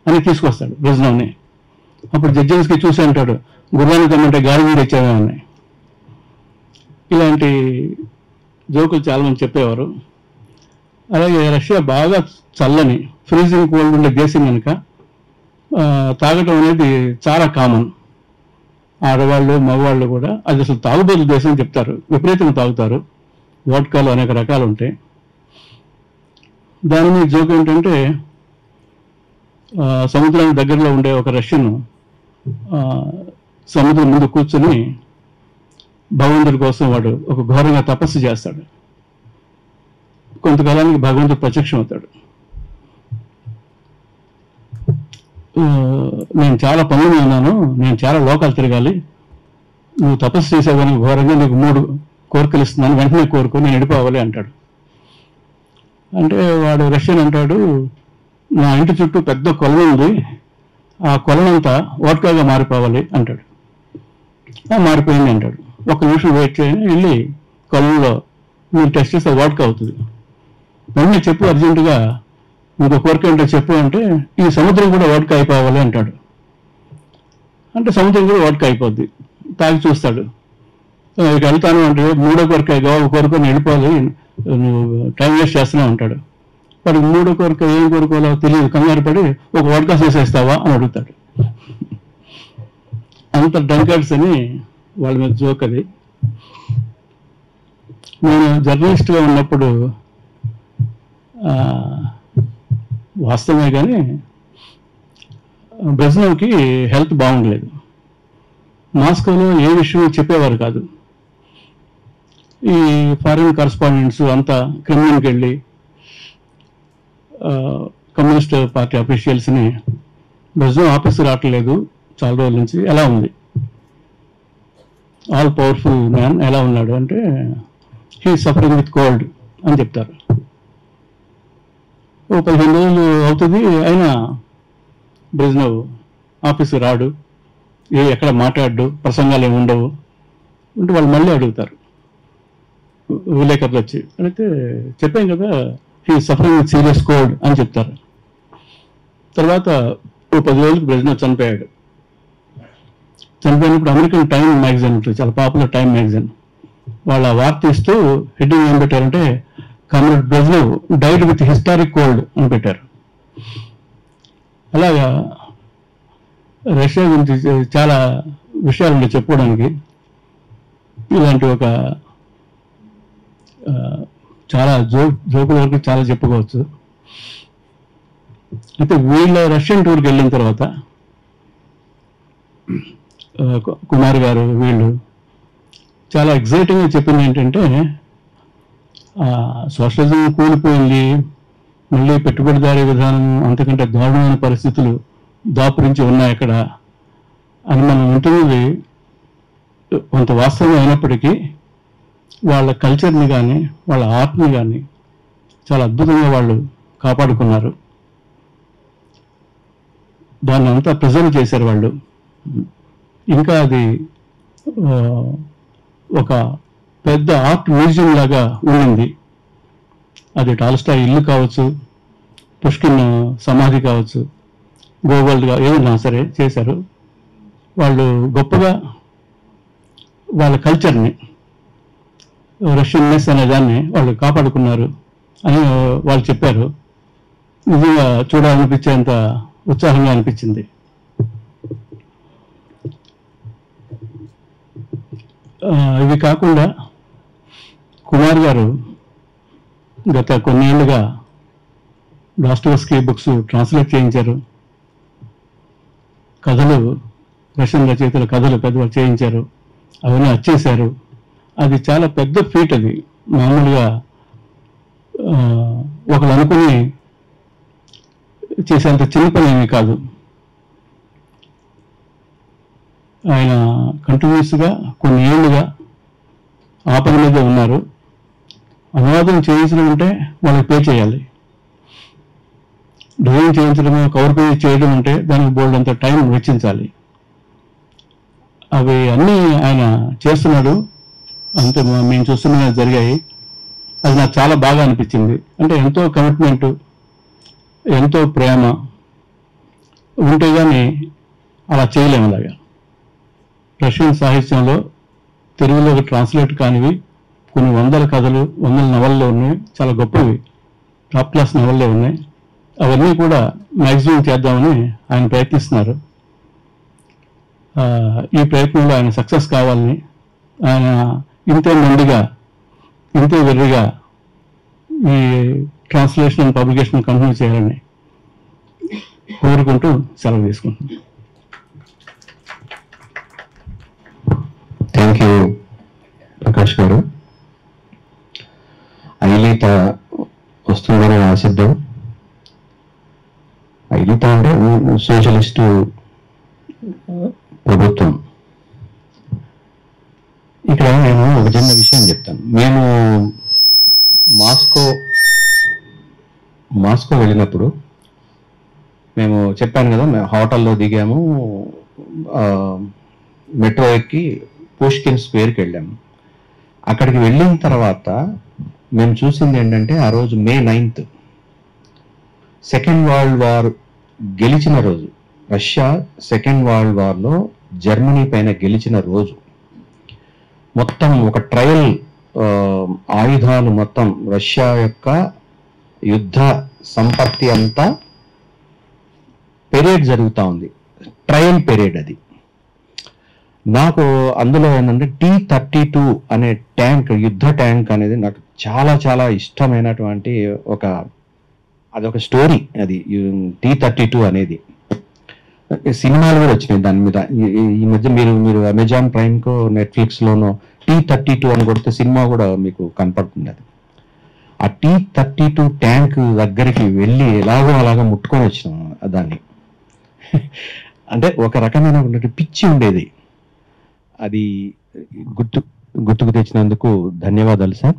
అని తీసుకొస్తాడు బ్రెజ్నెవ్ని. అప్పుడు జడ్జెస్కి చూసి అంటాడు, గుర్రాన్ని తెమ్మంటే గాలి మీద ఇచ్చామేమన్నాయి. ఇలాంటి జోకులు చాలామంది చెప్పేవారు. అలాగే రష్యా బాగా చల్లని ఫ్రీజింగ్ కోల్డ్ ఉండే దేశం కనుక తాగటం అనేది చాలా కామన్. ఆడవాళ్ళు మగవాళ్ళు కూడా అది అసలు తాగుబోతు దేశం అని చెప్తారు. విపరీతంగా తాగుతారు. వోడ్కాలు అనేక రకాలు ఉంటాయి. దాని మీద జోక్ ఏంటంటే, సముద్రానికి దగ్గరలో ఉండే ఒక రష్యన్ సముద్రం ముందు కూర్చొని భగవంతుడి కోసం వాడు ఒక ఘోరంగా తపస్సు చేస్తాడు. కొంతకాలానికి భగవంతుడు ప్రత్యక్షం అవుతాడు. నేను చాలా పనులు ఉన్నాను, నేను చాలా లోకాలు తిరగాలి, నువ్వు తపస్సు చేసేవాని ఘోరంగా నీకు 3 కోరికలు ఇస్తున్నాను, వెంటనే కోరుకో, నేను వెళ్ళిపోవాలి అంటాడు. అంటే వాడు రష్యన్ అంటాడు, నా ఇంటి చుట్టూ పెద్ద కొలను ఉంది, ఆ కొలనంతా వోడ్కాగా మారిపోవాలి అంటాడు. మారిపోయింది అంటాడు. 1 నిమిషం వెయిట్ చేయని వెళ్ళి కొలంలో మీరు టెస్ట్ చేస్తే వోడ్కా అవుతుంది. వెంటనే చెప్పు అర్జెంటుగా, ఇంకో కోరిక అంటే చెప్పు అంటే, ఈ సముద్రం కూడా వోడ్కా అయిపోవాలి అంటాడు. అంటే సముద్రం కూడా వోడ్కా అయిపోద్ది. తాగి చూస్తాడు. ఇక వెళ్తాను అంటే, 3వ కోరిక కోరుకొని వెళ్ళిపోవాలి, నువ్వు టైం వేస్ట్ చేస్తున్నావు అంటాడు. వాడికి 3వ కోరిక ఏం కోరుకోవాలో తెలియదు. కంగారు పడి, ఒక వోడ్కా చేసేస్తావా అని అడుగుతాడు. అంత డ్రంకర్డ్స్ అని వాళ్ళ మీద జోక్ అది. నేను జర్నలిస్ట్గా ఉన్నప్పుడు వాస్తవమే కానీ బ్రెజ్నెవ్కి హెల్త్ బాగుండలేదు. మాస్కోలో ఏ విషయం చెప్పేవారు కాదు. ఈ ఫారిన్ కరస్పాండెంట్స్ అంతా క్రెమ్లిన్కి వెళ్ళి కమ్యూనిస్ట్ పార్టీ అఫీషియల్స్ని, బ్రెజ్నెవ్ ఆఫీస్ రావట్లేదు చాలా రోజుల నుంచి, ఎలా ఉంది, ఆల్ పవర్ఫుల్ మ్యాన్ ఎలా ఉన్నాడు అంటే, హీ సఫరింగ్ విత్ కోల్డ్ అని చెప్తారు. 15 రోజులు అవుతుంది, అయినా బ్రెజ్నెవ్ ఆఫీస్కి రాడు, ఎక్కడ మాట్లాడు, ప్రసంగాలు ఏమి ఉండవు. అంటే వాళ్ళు మళ్ళీ అడుగుతారు విలేకరులు వచ్చి, అయితే చెప్పాం కదా he suffering with serious cold అని చెప్తారు. తర్వాత 10 రోజులకు బ్రెజ్నెవ్ చనిపోయాడు. చనిపోయినప్పుడు అమెరికన్ టైమ్ మ్యాగజైన్ ఉంటుంది, చాలా పాపులర్ టైమ్ మ్యాగజైన్, వాళ్ళ వార్త ఇస్తూ హెడ్డింగ్ ఏం పెట్టారంటే, comrade Brezhnev died with historic cold అని పెట్టారు. అలాగా రష్యా గురించి చాలా విషయాలు ఉన్నాయి చెప్పుకోవడానికి. ఇలాంటి ఒక చాలా జోకుల వరకు చాలా చెప్పుకోవచ్చు. అయితే వీళ్ళ రష్యన్ టూర్కి వెళ్ళిన తర్వాత కుమార్ గారు వీళ్ళు చాలా ఎగ్జైటింగ్గా చెప్పింది ఏంటంటే సోషలిజం కూలిపోయింది, మళ్ళీ పెట్టుబడిదారీ విధానం అంతకంటే దారుణమైన పరిస్థితులు దాపురించి ఉన్నాయి అక్కడ అని మనం వింటున్నది కొంత వాస్తవం అయినప్పటికీ వాళ్ళ కల్చర్ని కానీ వాళ్ళ ఆర్ట్ని కానీ చాలా అద్భుతంగా వాళ్ళు కాపాడుకున్నారు. దాన్ని అంతా ప్రిజర్వ్ చేశారు వాళ్ళు. ఇంకా అది ఒక పెద్ద ఆర్ట్ మ్యూజియం లాగా ఉండింది. అది టాల్స్టాయ్ ఇల్లు కావచ్చు, పుష్కిన్ సమాధి కావచ్చు, గోగోల్డ్గా ఏదైనా సరే చేశారు. వాళ్ళు గొప్పగా వాళ్ళ కల్చర్ని, రష్యన్నెస్ అనే దాన్ని వాళ్ళు కాపాడుకున్నారు అని వాళ్ళు చెప్పారు. నిజంగా చూడాలనిపించేంత ఉత్సాహంగా అనిపించింది. ఇవి కాకుండా కుమార్ గారు గత కొన్నేళ్లుగా డాస్టోవ్స్కీ బుక్స్ ట్రాన్స్లేట్ చేయించారు. కథలు, రష్యన్ రచయితల కథలు పెద్దగా చేయించారు, అవన్నీ వచ్చేశారు. అది చాలా పెద్ద ఫీట్. అది మామూలుగా ఒకళ్ళు అనుకుని చేసేంత చిన్న పని ఏమీ కాదు. ఆయన కంటిన్యూస్గా కొన్ని ఏళ్ళుగా ఆ పని మీద ఉన్నారు. అనువాదం చేయించడం అంటే వాళ్ళకి పే చేయాలి, డిజైన్ చేయించడం, కవర్ పేజ్ చేయడం అంటే దానికి బోల్డ్ అంత టైం వెచ్చించాలి. అవి అన్నీ ఆయన చేస్తున్నాడు. అంతే మేము చూస్తున్న జరిగాయి. అది నాకు చాలా బాగా అనిపించింది. అంటే ఎంతో కమిట్మెంటు, ఎంతో ప్రేమ ఉంటే కానీ అలా చేయలేము. అలాగా రష్యన్ సాహిత్యంలో తెలుగులోకి ట్రాన్స్లేట్ కానివి కొన్ని వందల కథలు, వందల నవల్లో ఉన్నాయి. చాలా గొప్పవి, టాప్ క్లాస్ నవల్లో ఉన్నాయి. అవన్నీ కూడా మ్యాక్సిమం చేద్దామని ఆయన ప్రయత్నిస్తున్నారు. ఈ ప్రయత్నంలో ఆయన సక్సెస్ కావాలని, ఆయన ఇంతే మందిగా, ఇంతే వెర్రిగా ఈ ట్రాన్స్లేషన్ అండ్ పబ్లికేషన్ కంటిన్యూ చేయాలని కోరుకుంటూ సెలవు తీసుకుంటున్నాను. థ్యాంక్ యూ ప్రకాష్ గారు. ఐలీత వస్తుందని ఆశిద్దాం. ఐలీత అంటే సోషలిస్టు ప్రభుత్వం. ఇక్కడ నేను ఒక చిన్న విషయం చెప్తాను. మేము మాస్కో వెళ్ళినప్పుడు మేము చెప్పాను కదా, మేము హోటల్లో దిగాము, మెట్రో ఎక్కి పుష్కిన్ స్క్వేర్కి వెళ్ళాము. అక్కడికి వెళ్ళిన తర్వాత మేము చూసింది ఏంటంటే, ఆ రోజు మే 9th సెకండ్ వరల్డ్ వార్ గెలిచిన రోజు. రష్యా సెకండ్ వరల్డ్ వార్లో జర్మనీ పైన గెలిచిన రోజు. మొత్తం ఒక ట్రయల్ ఆయుధాలు, మొత్తం రష్యా యొక్క యుద్ధ సంపత్తి అంతా పెరేడ్ జరుగుతూ ఉంది. ట్రయల్ పెరేడ్ అది. నాకు అందులో ఏంటంటే T-32 అనే ట్యాంక్, యుద్ధ ట్యాంక్ అనేది నాకు చాలా చాలా ఇష్టమైనటువంటి అదొక స్టోరీ. అది T-32 అనేది సినిమాలు కూడా వచ్చినాయి దాని మీద. ఈ మధ్య మీరు అమెజాన్ ప్రైమ్కో నెట్ఫ్లిక్స్లోనో T-32 అని కొడితే సినిమా కూడా మీకు కనపడుతుంది. అది ఆ T-32 ట్యాంక్ దగ్గరికి వెళ్ళి ఎలాగో అలాగా ముట్టుకొని వచ్చినాం దాన్ని. అంటే ఒక రకమైన పిచ్చి ఉండేది. అది గుర్తుకు తెచ్చినందుకు ధన్యవాదాలు సార్.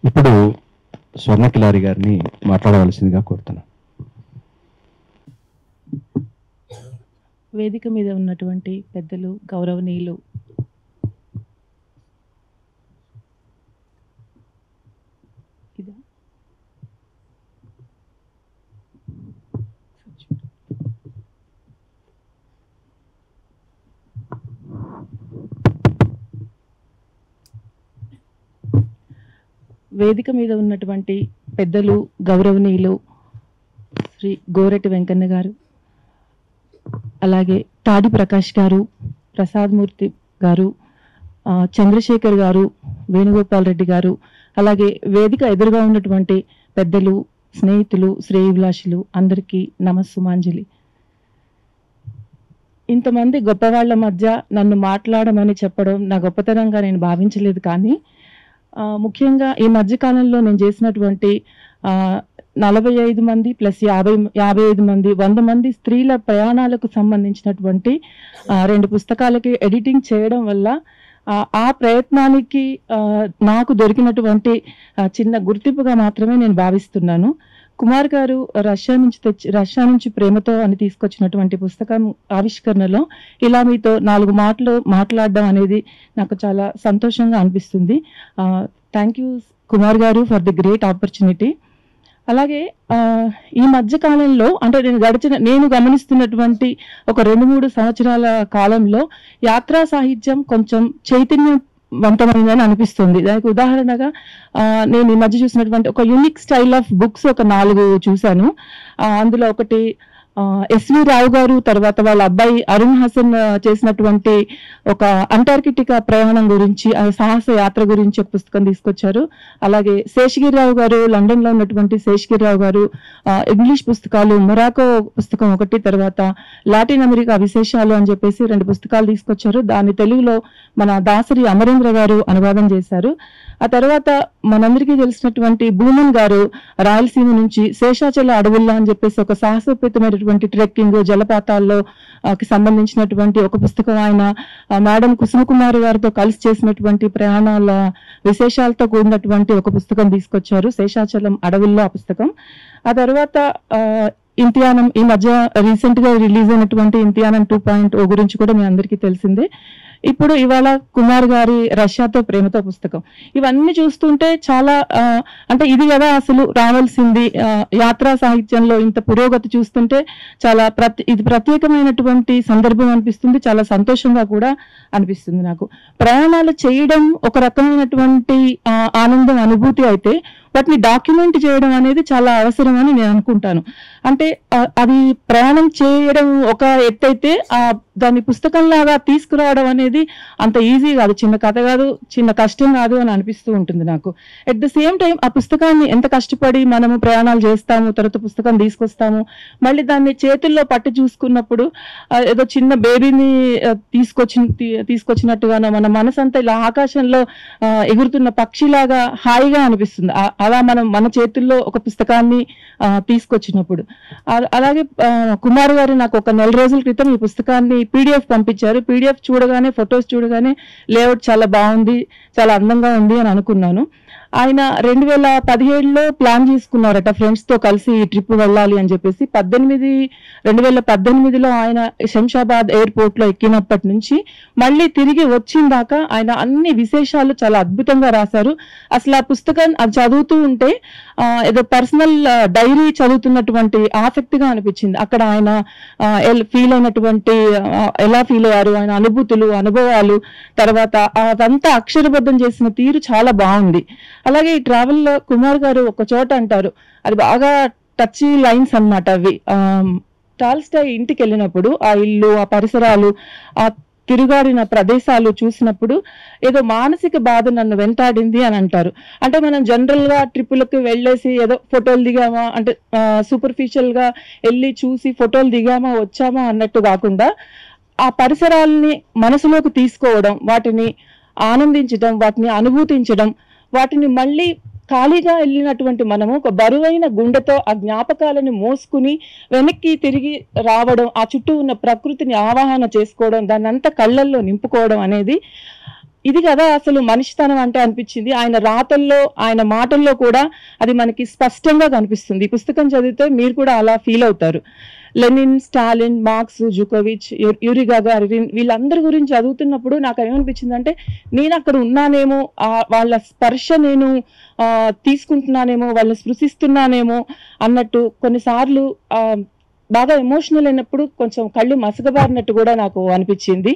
ఇప్పుడు స్వర్ణ కిలారి గారిని మాట్లాడవలసిందిగా కోరుతున్నాను. వేదిక మీద ఉన్నటువంటి పెద్దలు, గౌరవనీయులు, వేదిక మీద ఉన్నటువంటి పెద్దలు, గౌరవనీయులు శ్రీ గోరటి వెంకన్న గారు, అలాగే తాడి ప్రకాష్ గారు, ప్రసాద్ మూర్తి గారు, చంద్రశేఖర్ గారు, వేణుగోపాల్ రెడ్డి గారు, అలాగే వేదిక ఎదురుగా ఉన్నటువంటి పెద్దలు, స్నేహితులు, శ్రేయోభిలాషులు అందరికీ నమస్సుమాంజలి. ఇంతమంది గొప్పవాళ్ల మధ్య నన్ను మాట్లాడమని చెప్పడం నా గొప్పతనంగా నేను భావించలేదు. కానీ ముఖ్యంగా ఈ మధ్యకాలంలో నేను చేసినటువంటి 45 మంది ప్లస్ 55 మంది 100 మంది స్త్రీల ప్రయాణాలకు సంబంధించినటువంటి 2 పుస్తకాలకి ఎడిటింగ్ చేయడం వల్ల ఆ ప్రయత్నానికి నాకు దొరికినటువంటి చిన్న గుర్తింపుగా మాత్రమే నేను భావిస్తున్నాను. కుమార్ గారు రష్యా నుంచి ప్రేమతో అని తీసుకొచ్చినటువంటి పుస్తకం ఆవిష్కరణలో ఇలా మీతో 4 మాటలు మాట్లాడడం అనేది నాకు చాలా సంతోషంగా అనిపిస్తుంది. థ్యాంక్ యూ కుమార్ గారు ఫర్ ది గ్రేట్ ఆపర్చునిటీ. అలాగే ఈ మధ్య కాలంలో అంటే నేను గమనిస్తున్నటువంటి ఒక 2-3 సంవత్సరాల కాలంలో యాత్రా సాహిత్యం కొంచెం చైతన్యవంతమైందని అనిపిస్తుంది. దానికి ఉదాహరణగా నేను ఈ మధ్య చూసినటువంటి ఒక యూనిక్ స్టైల్ ఆఫ్ బుక్స్ ఒక 4 చూశాను. అందులో ఒకటి ఎస్వి రావు గారు, తర్వాత వాళ్ళ అబ్బాయి అరుణ్ హసన్ చేసినటువంటి ఒక అంటార్కిటికా ప్రయాణం గురించి, సాహస యాత్ర గురించి ఒక పుస్తకం తీసుకొచ్చారు. అలాగే శేషగిరిరావు గారు, లండన్ లో ఉన్నటువంటి శేషగిరిరావు గారు ఇంగ్లీష్ పుస్తకాలు, మొరాకో పుస్తకం ఒకటి, తర్వాత లాటిన్ అమెరికా విశేషాలు అని చెప్పేసి 2 పుస్తకాలు తీసుకొచ్చారు. దాన్ని తెలుగులో మన దాసరి అమరేంద్ర గారు అనువాదం చేశారు. ఆ తర్వాత మనందరికీ తెలిసినటువంటి భూమన్ గారు రాయలసీమ నుంచి శేషాచల అడవుల్లో అని చెప్పేసి ఒక సాహసోపేతమైనటువంటి ట్రెక్కింగ్, జలపాతాల్లో సంబంధించినటువంటి ఒక పుస్తకం, ఆయన మేడం కుసుమకుమారి గారితో కలిసి చేసినటువంటి ప్రయాణాల విశేషాలతో కూడినటువంటి ఒక పుస్తకం తీసుకొచ్చారు, శేషాచలం అడవుల్లో ఆ పుస్తకం. ఆ తర్వాత ఇంతియానం, ఈ మధ్య రీసెంట్ గా రిలీజ్ అయినటువంటి ఇంతియానం 2.0 గురించి కూడా మీ అందరికీ తెలిసిందే. ఇప్పుడు ఇవాళ కుమార్ గారి రష్యాతో ప్రేమతో పుస్తకం. ఇవన్నీ చూస్తుంటే చాలా అంటే ఇది కదా అసలు రావాల్సింది. యాత్రా సాహిత్యంలో ఇంత పురోగతి చూస్తుంటే చాలా ఇది ప్రత్యేకమైనటువంటి సందర్భం అనిపిస్తుంది. చాలా సంతోషంగా కూడా అనిపిస్తుంది నాకు. ప్రయాణాలు చేయడం ఒక రకమైనటువంటి ఆనందం, అనుభూతి అయితే వాటిని డాక్యుమెంట్ చేయడం అనేది చాలా అవసరం అని నేను అనుకుంటాను. అంటే అది ప్రయాణం చేయడం ఒక ఎత్తైతే దాన్ని పుస్తకంలాగా తీసుకురావడం అనేది అంత ఈజీ కాదు, చిన్న కథ కాదు, చిన్న కష్టం కాదు అని అనిపిస్తూ ఉంటుంది నాకు. ఎట్ ద సేమ్ టైం ఆ పుస్తకాన్ని ఎంత కష్టపడి మనము ప్రయాణాలు చేస్తాము, తర్వాత పుస్తకం తీసుకొస్తాము, మళ్ళీ దాన్ని చేతుల్లో పట్టి చూసుకున్నప్పుడు ఏదో చిన్న బేబీని తీసుకొచ్చినట్టుగానో మన మనసు అంతా ఇలా ఆకాశంలో ఎగురుతున్న పక్షిలాగా హాయిగా అనిపిస్తుంది అలా మనం మన చేతుల్లో ఒక పుస్తకాన్ని తీసుకొచ్చినప్పుడు. అలాగే కుమార్ గారు నాకు ఒక 4 రోజుల క్రితం ఈ పుస్తకాన్ని PDF పంపించారు. PDF చూడగానే, ఫొటోస్ చూడగానే లేఅవుట్ చాలా బాగుంది, చాలా అందంగా ఉంది అని అనుకున్నాను. ఆయన 2017లో ప్లాన్ చేసుకున్నారట ఫ్రెండ్స్ తో కలిసి ఈ ట్రిప్ వెళ్ళాలి అని చెప్పేసి. 2018లో ఆయన శంషాబాద్ ఎయిర్పోర్ట్ లో ఎక్కినప్పటి నుంచి మళ్ళీ తిరిగి వచ్చిందాకా ఆయన అన్ని విశేషాలు చాలా అద్భుతంగా రాశారు. అసలు ఆ పుస్తకం అది చదువుతూ ఉంటే ఏదో పర్సనల్ డైరీ చదువుతున్నటువంటి ఆసక్తిగా అనిపించింది. అక్కడ ఆయన ఫీల్ అయినటువంటి, ఎలా ఫీల్ అయ్యారు, ఆయన అనుభూతులు, అనుభవాలు, తర్వాత అదంతా అక్షరబద్ధం చేసిన తీరు చాలా బాగుంది. అలాగే ఈ ట్రావెల్ లో కుమార్ గారు ఒక చోట అంటారు, అది బాగా టచ్ లైన్స్ అన్నమాట అవి. టాల్స్టాయ్ ఇంటికి వెళ్ళినప్పుడు ఆ ఇల్లు, ఆ పరిసరాలు, ఆ తిరుగాడిన ప్రదేశాలు చూసినప్పుడు ఏదో మానసిక బాధ నన్ను వెంటాడింది అని అంటారు. అంటే మనం జనరల్ గా ట్రిప్పులకు వెళ్ళేసి ఏదో ఫోటోలు దిగామా అంటే సూపర్ఫిషియల్ గా వెళ్ళి చూసి ఫోటోలు దిగామా వచ్చామా అన్నట్టు కాకుండా ఆ పరిసరాలని మనసులోకి తీసుకోవడం, వాటిని ఆనందించడం, వాటిని అనుభూతించడం, వాటిని మళ్ళీ ఖాళీగా వెళ్ళినటువంటి మనము ఒక బరువైన గుండెతో ఆ జ్ఞాపకాలను మోసుకుని వెనక్కి తిరిగి రావడం, ఆ చుట్టూ ఉన్న ప్రకృతిని ఆవాహన చేసుకోవడం, దాన్ని అంతా కళ్ళల్లో నింపుకోవడం అనేది ఇది కదా అసలు మనిషితనం అంటే అనిపించింది. ఆయన రాతల్లో, ఆయన మాటల్లో కూడా అది మనకి స్పష్టంగా కనిపిస్తుంది. ఈ పుస్తకం చదివితే మీరు కూడా అలా ఫీల్ అవుతారు. Lenin, Stalin, Marx, Zhukovich, Yuri Gagarin వీళ్ళందరి గురించి చదువుతున్నప్పుడు నాకు ఏమనిపించిందంటే నేను అక్కడ ఉన్నానేమో, వాళ్ళ స్పర్శ నేను తీసుకుంటున్నానేమో, వాళ్ళని స్పృశిస్తున్నానేమో అన్నట్టు కొన్నిసార్లు బాగా ఎమోషనల్ అయినప్పుడు కొంచెం కళ్ళు మసకబారినట్టు కూడా నాకు అనిపించింది.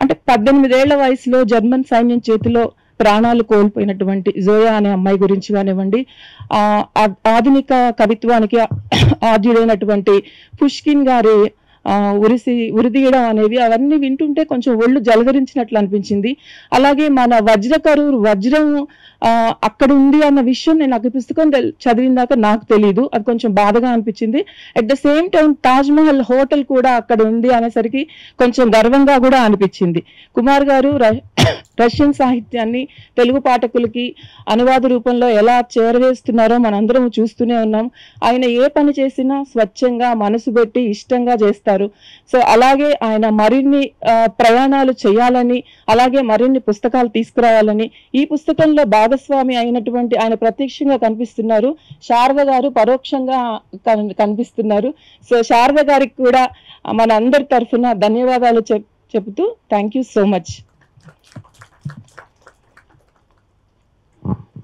అంటే 18 ఏళ్ల వయసులో జర్మన్ సైన్యం చేతిలో ప్రాణాలు కోల్పోయినటువంటి జోయా అనే అమ్మాయి గురించి కానివ్వండి, ఆధునిక కవిత్వానికి ఆద్యుడైనటువంటి పుష్కిన్ గారి ఉరిదీయడం అనేవి అవన్నీ వింటుంటే కొంచెం ఒళ్ళు జలధరించినట్లు అనిపించింది. అలాగే మన వజ్రం అక్కడ ఉంది అన్న విషయం నేను నాకు పుస్తకం చదివిన దాకా నాకు తెలియదు, అది కొంచెం బాధగా అనిపించింది. At the same time Taj Mahal hotel కూడా అక్కడ ఉంది అనేసరికి కొంచెం గర్వంగా కూడా అనిపించింది. కుమార్ గారు రష్యన్ సాహిత్యాన్ని తెలుగు పాఠకులకి అనువాద రూపంలో ఎలా చేరవేస్తున్నారో మనందరం చూస్తూనే ఉన్నాం. ఆయన ఏ పని చేసినా స్వచ్ఛంగా మనసు పెట్టి ఇష్టంగా చేస్తారు. సో అలాగే ఆయన మరిన్ని ప్రయాణాలు చేయాలని, అలాగే మరిన్ని పుస్తకాలు తీసుకురావాలని, ఈ పుస్తకంలో భాగస్వామి అయినటువంటి ఆయన ప్రత్యక్షంగా కనిపిస్తున్నారు, శారద గారు పరోక్షంగా కనిపిస్తున్నారు. సో శారద గారికి కూడా మన అందరి తరఫున ధన్యవాదాలు చెబుతూ thank you so much.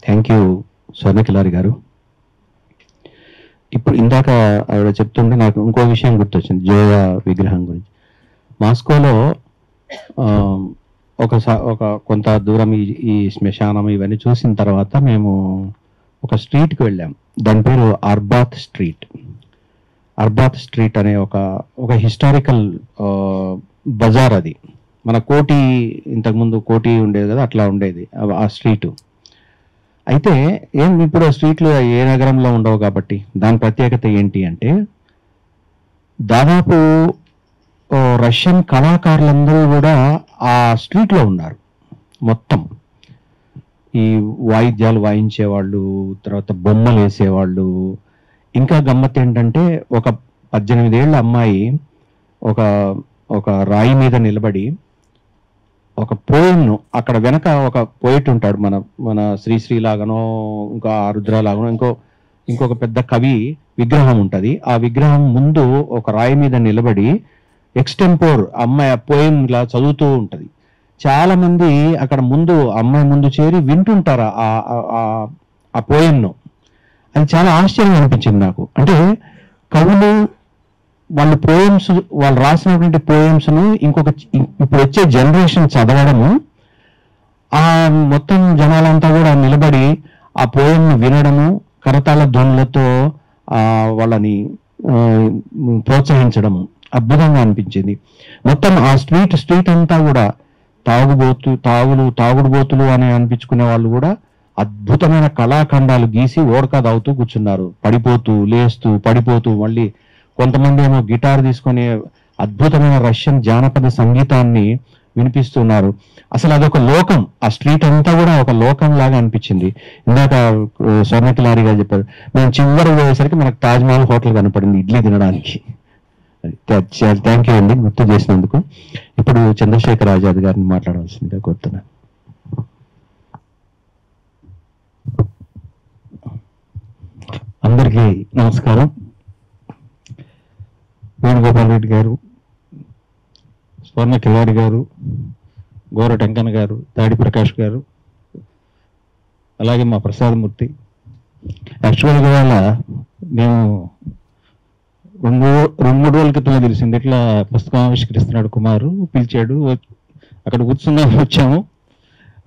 Thank you Swarnakilari గారు. ఇప్పుడు ఇందాక ఆవిడ చెప్తుంటే నాకు ఇంకో విషయం గుర్తొచ్చింది, జోయా విగ్రహం గురించి. మాస్కోలో ఒక కొంత దూరం ఈ శ్మశానం ఇవన్నీ చూసిన తర్వాత మేము ఒక స్ట్రీట్కి వెళ్ళాం. దాని పేరు అర్బాత్ స్ట్రీట్. అర్బాత్ స్ట్రీట్ అనే ఒక హిస్టారికల్ బజార్. అది మన కోటి, ఇంతకుముందు కోటి ఉండేది కదా, అట్లా ఉండేది ఆ స్ట్రీటు. అయితే ఇప్పుడు ఆ స్ట్రీట్లు ఏ నగరంలో ఉండవు కాబట్టి దాని ప్రత్యేకత ఏంటి అంటే, దాదాపు రష్యన్ కళాకారులందరూ కూడా ఆ స్ట్రీట్లో ఉన్నారు. మొత్తం ఈ వాయిద్యాలు వాయించేవాళ్ళు, తర్వాత బొమ్మలు వేసేవాళ్ళు. ఇంకా గమ్మత్ ఏంటంటే, ఒక 18 ఏళ్ల అమ్మాయి ఒక రాయి మీద నిలబడి ఒక పోయంను, అక్కడ వెనక ఒక పోయిట్ ఉంటాడు, మన శ్రీశ్రీ లాగానో ఇంకా ఆరుద్ర లాగానో ఇంకొక పెద్ద కవి విగ్రహం ఉంటుంది. ఆ విగ్రహం ముందు ఒక రాయి మీద నిలబడి ఎక్స్టెంపోర్ అమ్మాయి ఆ పోయం ఇలా చదువుతూ ఉంటది. చాలా మంది అక్కడ ముందు అమ్మాయి ముందు చేరి వింటుంటారు ఆ పోయంను. అది చాలా ఆశ్చర్యం అనిపించింది నాకు. అంటే కవులు వాళ్ళు రాసినటువంటి పోయమ్స్ను ఇప్పుడు వచ్చే జనరేషన్ చదవడము, ఆ మొత్తం జనాలంతా కూడా నిలబడి ఆ పోయంను వినడము, కరతాళ ధ్వనులతో వాళ్ళని ప్రోత్సహించడము అద్భుతంగా అనిపించింది. మొత్తం ఆ స్ట్రీట్ అంతా కూడా తాగుడుబోతులు అని అనిపించుకునే వాళ్ళు కూడా అద్భుతమైన కళాఖండాలు గీసి ఓడకా తాగుతూ కూర్చున్నారు, పడిపోతూ లేస్తూ పడిపోతూ. మళ్ళీ కొంతమంది ఏమో గిటార్ తీసుకొని అద్భుతమైన రష్యన్ జానపద సంగీతాన్ని వినిపిస్తున్నారు. అసలు అదొక లోకం, ఆ స్ట్రీట్ అంతా కూడా ఒక లోకం లాగా అనిపించింది. ఇందాక స్వర్ణకిలారి గారు చెప్పారు, మేము చివరి పోయేసరికి మనకు తాజ్ మహల్ హోటల్ కనపడింది ఇడ్లీ తినడానికి. థ్యాంక్ యూ అండి గుర్తు చేసినందుకు. ఇప్పుడు చంద్రశేఖర్ ఆజాద్ గారిని మాట్లాడవలసిందిగా కోరుతున్నాను. అందరికీ నమస్కారం. వేణుగోపాల్ రెడ్డి గారు, స్వర్ణకిలారి గారు, గోర టెంకన్న గారు, దాడి ప్రకాష్ గారు, అలాగే మా ప్రసాదమూర్తి. యాక్చువల్గా ఇవాళ మేము 2-3 రోజుల క్రితమే తెలిసింది ఇట్లా పుస్తకం ఆవిష్కరిస్తున్నాడు కుమారు, పిలిచాడు, అక్కడ వచ్చాము.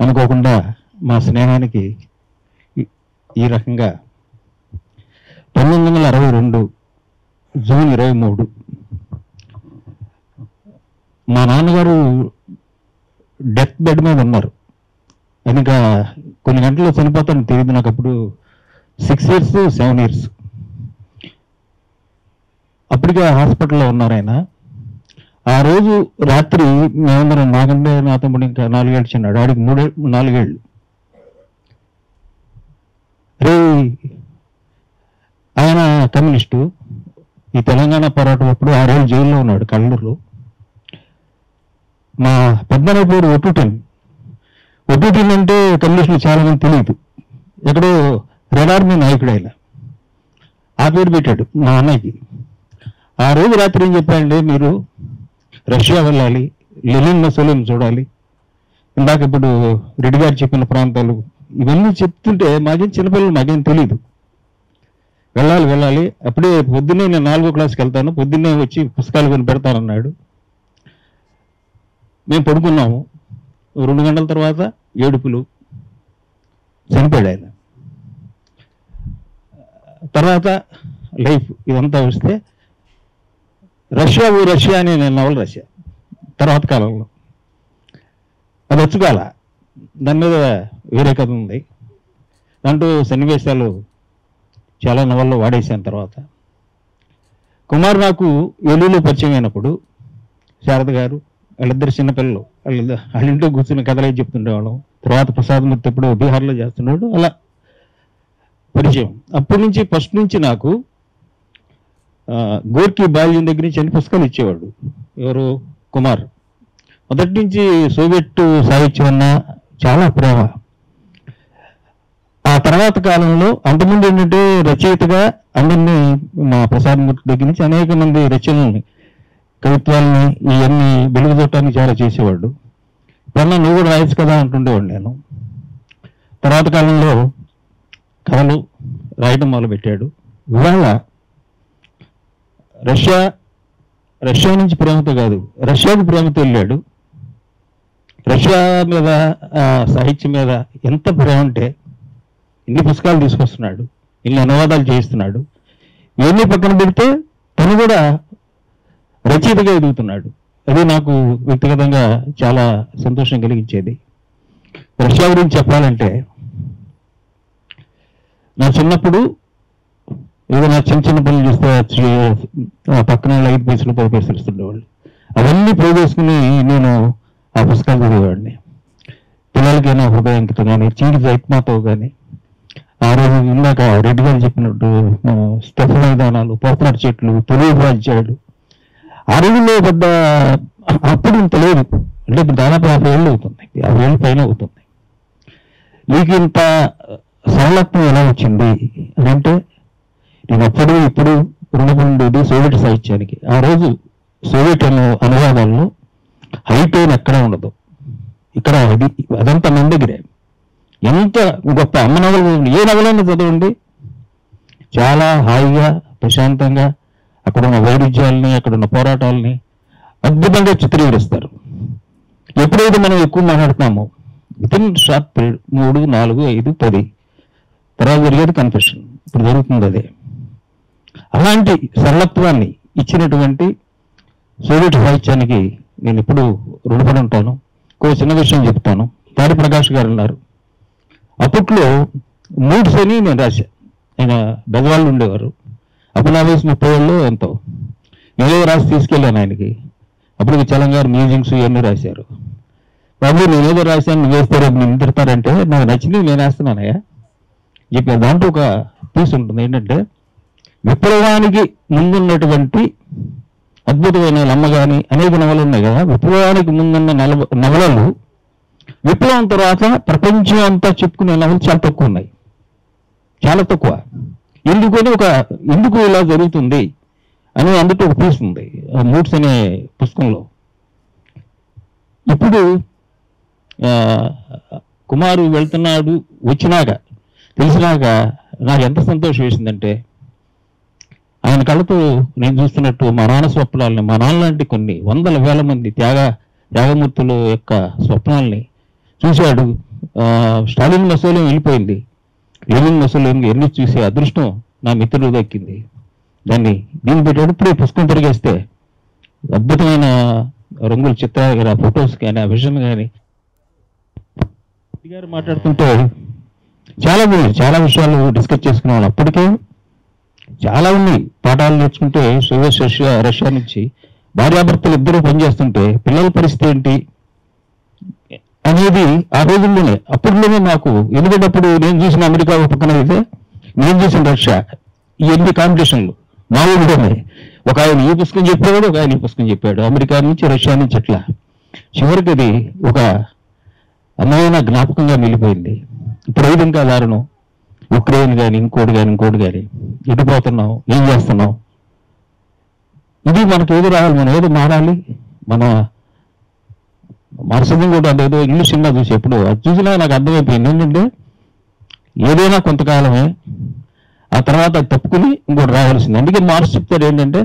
అనుకోకుండా మా స్నేహానికి ఈ రకంగా 1962 జూన్ 23 మా నాన్నగారు డెత్ బెడ్ మీద ఉన్నారు. ఇంకా కొన్ని గంటల్లో చనిపోతాను తెలియదు నాకు. అప్పుడు 6 years 7 years అప్పటికే హాస్పిటల్లో ఉన్నారు ఆయన. ఆ రోజు రాత్రి మేమందరం, నాకంటే నా తమ్ముడు ఇంకా 4 ఏళ్ళు చిన్నాడు, ఆడికి 4 ఏళ్ళు. రే ఆయన కమ్యూనిస్టు, ఈ తెలంగాణ పోరాటం అప్పుడు 6 ఏళ్ళు జైల్లో ఉన్నాడు కల్లూరులో. మా పెద్దన పేరు ఒట్టుటెన్ అంటే కమ్యూనిస్టులు చాలా మంది తెలియదు, ఎక్కడో రెడ్ ఆర్మీ నాయకుడు ఆయన, ఆ పేరు పెట్టాడు మా అన్నయ్యకి. ఆ రోజు రాత్రి ఏం చెప్పాడంటే, మీరు రష్యా వెళ్ళాలి, లెనిన్ మసోలిని చూడాలి, ఇందాక ఇప్పుడు రెడ్డి గారు చెప్పిన ప్రాంతాలు ఇవన్నీ చెప్తుంటే మాకేం చిన్నపిల్లలు మాకేం తెలియదు. వెళ్ళాలి, అప్పుడే పొద్దున్నే నేను 4వ క్లాస్కి వెళ్తాను, పొద్దున్నే వచ్చి పుస్తకాలు కొని పెడతానన్నాడు. మేము పడుకున్నాము. 2 గంటల తర్వాత ఏడుపులు, చనిపోయాడు ఆయన. తర్వాత లైఫ్ ఇదంతా వస్తే రష్యా ఓ రష్యా అని నేను నవల రాశా తర్వాత కాలంలో. అది వచ్చుకోవాల, దాని మీద వేరే కథ ఉంది. దాంట్లో సన్నివేశాలు చాలా నవల్లో వాడేసాను. తర్వాత కుమార్ నాకు ఏలూరులో పరిచయం అయినప్పుడు శారద గారు వాళ్ళిద్దరు చిన్నపిల్లలు వాళ్ళ ఇంట్లో కూర్చుని కథలే చెప్తుండేవాళ్ళం. తర్వాత ప్రసాద్ మూర్తి ఎప్పుడు బీహార్లో చేస్తున్నాడు, అలా పరిచయం. అప్పటి నుంచి ఫస్ట్ నుంచి నాకు గోర్కీ బాల్యం దగ్గర నుంచి అన్ని పుస్తకాలు ఇచ్చేవాడు ఎవరు, కుమార్. మొదటి నుంచి సోవియట్ సాహిత్యం అన్న చాలా ప్రేమ. ఆ తర్వాత కాలంలో అంతకుముందు ఏంటంటే రచయితగా అందరినీ మా ప్రసాద్ మూర్తి దగ్గర నుంచి అనేక మంది రచనల్ని, కవిత్వాలని ఇవన్నీ వెలుగు చూడటానికి చాలా చేసేవాడు. ఇప్పుడన్నా నువ్వు కూడా రాయొచ్చు కదా అంటుండేవాడు నేను. తర్వాత కాలంలో కథలు రాయడం మొదలుపెట్టాడు. ఇవాళ రష్యా నుంచి ప్రేమతో కాదు, రష్యాకు ప్రేమతో వెళ్ళాడు. రష్యా మీద సాహిత్యం మీద ఎంత ప్రేమ అంటే ఇన్ని పుస్తకాలు తీసుకొస్తున్నాడు, ఇన్ని అనువాదాలు చేయిస్తున్నాడు. ఇవన్నీ పక్కన పెడితే తను కూడా రచయితగా ఎదుగుతున్నాడు. అది నాకు వ్యక్తిగతంగా చాలా సంతోషం కలిగించేది. రష్యా గురించి చెప్పాలంటే నా చిన్నప్పుడు ఏదైనా చిన్న చిన్న పనులు చూస్తే పక్కన 5 పైసలు 10 పైసలు ఇస్తుండేవాళ్ళు. అవన్నీ పోగేసుకుని నేను ఆ పుస్తకాలు చదివేవాడిని. పిల్లలకైనా హృదయాంకితం కానీ, చీడి జైత్మాతో కానీ, ఆ రోజు ఇందాక రెడ్డి గారు చెప్పినట్టు స్టెఫ్ మైదానాలు, పోపులార్ చెట్లు, తొలి ఉపాధ్యాయుడు. ఆ రోజుల్లో పెద్ద అప్పుడు ఇంత లేదు, అంటే ఇప్పుడు దాదాపు 50 ఏళ్ళు అవుతుంది, 50 ఏళ్ళ పైన అవుతుంది. మీకు ఇంత సరళత్వం ఎలా వచ్చింది అని అంటే, నేను అప్పుడు ఇప్పుడు రుణపడి ఉండేది సోవియట్ సాహిత్యానికి. ఆ రోజు సోవియట్ అనువాదాల్లో హైటైన్ ఎక్కడా ఉండదు. ఇక్కడ అదంతా మన దగ్గరే. ఎంత గొప్ప అమ్మ నవలు, ఏ నవలైనా చదవండి, చాలా హాయిగా ప్రశాంతంగా అక్కడున్న వైరుధ్యాలని, అక్కడున్న పోరాటాలని అద్భుతంగా చిత్రీకరిస్తారు. ఎప్పుడైతే మనం ఎక్కువ మాట్లాడుతున్నామో వితిన్ షార్ట్ పీరియడ్ 3, 4, 5, 10 తర్వాత జరిగేది కన్ఫెషన్. ఇప్పుడు జరుగుతుంది అదే. అలాంటి సరళత్వాన్ని ఇచ్చినటువంటి సోవియట్ సాహిత్యానికి నేను ఎప్పుడు రుణపడి ఉంటాను. ఇంకో చిన్న విషయం చెప్తాను. తాడి ప్రకాష్ గారు ఉన్నారు, అప్పట్లో మూడ్స్ అని నేను రాశా. ఆయన బెజవాళ్ళు ఉండేవారు. అప్పుడు నా వయసు 30 ఏళ్ళు ఎంతో. నేనే రాసి తీసుకెళ్ళాను ఆయనకి. అప్పుడు చలంగారు మ్యూజియంస్ ఇవన్నీ రాశారు. బాబు నేనేదో రాశాను, నువ్వు వేస్తారో నేను తిడతారంటే నాకు నచ్చింది నేను వేస్తున్నానయ్యా చెప్పాను. దాంట్లో ఒక పీస్ ఉంటుంది ఏంటంటే, విప్లవానికి ముందున్నటువంటి అద్భుతమైన లమ్మ కానీ అనేక నవలు ఉన్నాయి కదా, విప్లవానికి ముందున్న నవలలు విప్లవం తర్వాత ప్రపంచం అంతా చెప్పుకునే నవలు చాలా తక్కువ ఉన్నాయి, చాలా తక్కువ. ఎందుకు ఇలా జరుగుతుంది అని అందులో ఒక పీస్ ఉంది మూడ్స్ అనే పుస్తకంలో. ఇప్పుడు కుమారు వెళ్తున్నాడు వచ్చినాక తెలిసినాక నాకు ఎంత సంతోషం వేసిందంటే, ఆయన కళ్ళతో నేను చూస్తున్నట్టు మా నాన్న స్వప్నాలని, మా నాన్న లాంటి కొన్ని వందల వేల మంది త్యాగమూర్తుల యొక్క స్వప్నాలని చూశాడు. స్టాలిన్ మసోలేం వెళ్ళిపోయింది, లెనిన్ మసోలేం ఎన్ని చూసే అదృష్టం నా మిత్రుడు దక్కింది. దీన్ని పెట్టాడు. ఇప్పుడే పుస్తకం తిరిగేస్తే అద్భుతమైన రంగుల చిత్రాలు కానీ, ఆ ఫొటోస్ కానీ, ఆ విజన్ కానీ గారు మాట్లాడుతుంటే చాలా విషయాలు డిస్కస్ చేసుకున్నాం. అప్పటికే చాలా ఉన్నాయి పాఠాలు నేర్చుకుంటే. సోవియట్ రష్యా నుంచి భార్యాభర్తలు ఇద్దరు పనిచేస్తుంటే పిల్లల పరిస్థితి ఏంటి అనేది ఆ రోజుల్లోనే అప్పట్లోనే నాకు, ఎందుకంటే అప్పుడు నేను చూసిన అమెరికా పక్కన అయితే నేను చూసిన రష్యా, ఈ 8 కాంపిటీషన్లు మా ఊళ్ళోనే. ఒక ఆయన ఈ పుస్తకం చెప్పేవాడు, ఒక ఆయన ఈ పుస్తకం చెప్పాడు. అమెరికా నుంచి రష్యా నుంచి ఎట్లా చివరికి అది ఒక అమ్మమైన జ్ఞాపకంగా మిగిలిపోయింది. ఇప్పుడు ఐదు ఇంకా దారుణం. ఉక్రెయిన్ కానీ ఇంకోటి కానీ ఎటుపోతున్నాం, ఏం చేస్తున్నాం, ఇది మనకు ఏదో రావాలి, మనం ఏదో మారాలి. మన మార్చడం కూడా అదేదో ఇల్లు సినిమా చూసి ఎప్పుడు అది చూసినా నాకు అర్థమైపోయింది ఏంటంటే, ఏదైనా కొంతకాలమే, ఆ తర్వాత అది తప్పుకుని ఇంకోటి రావాల్సింది. అందుకే మార్క్స్ చెప్తాడు ఏంటంటే,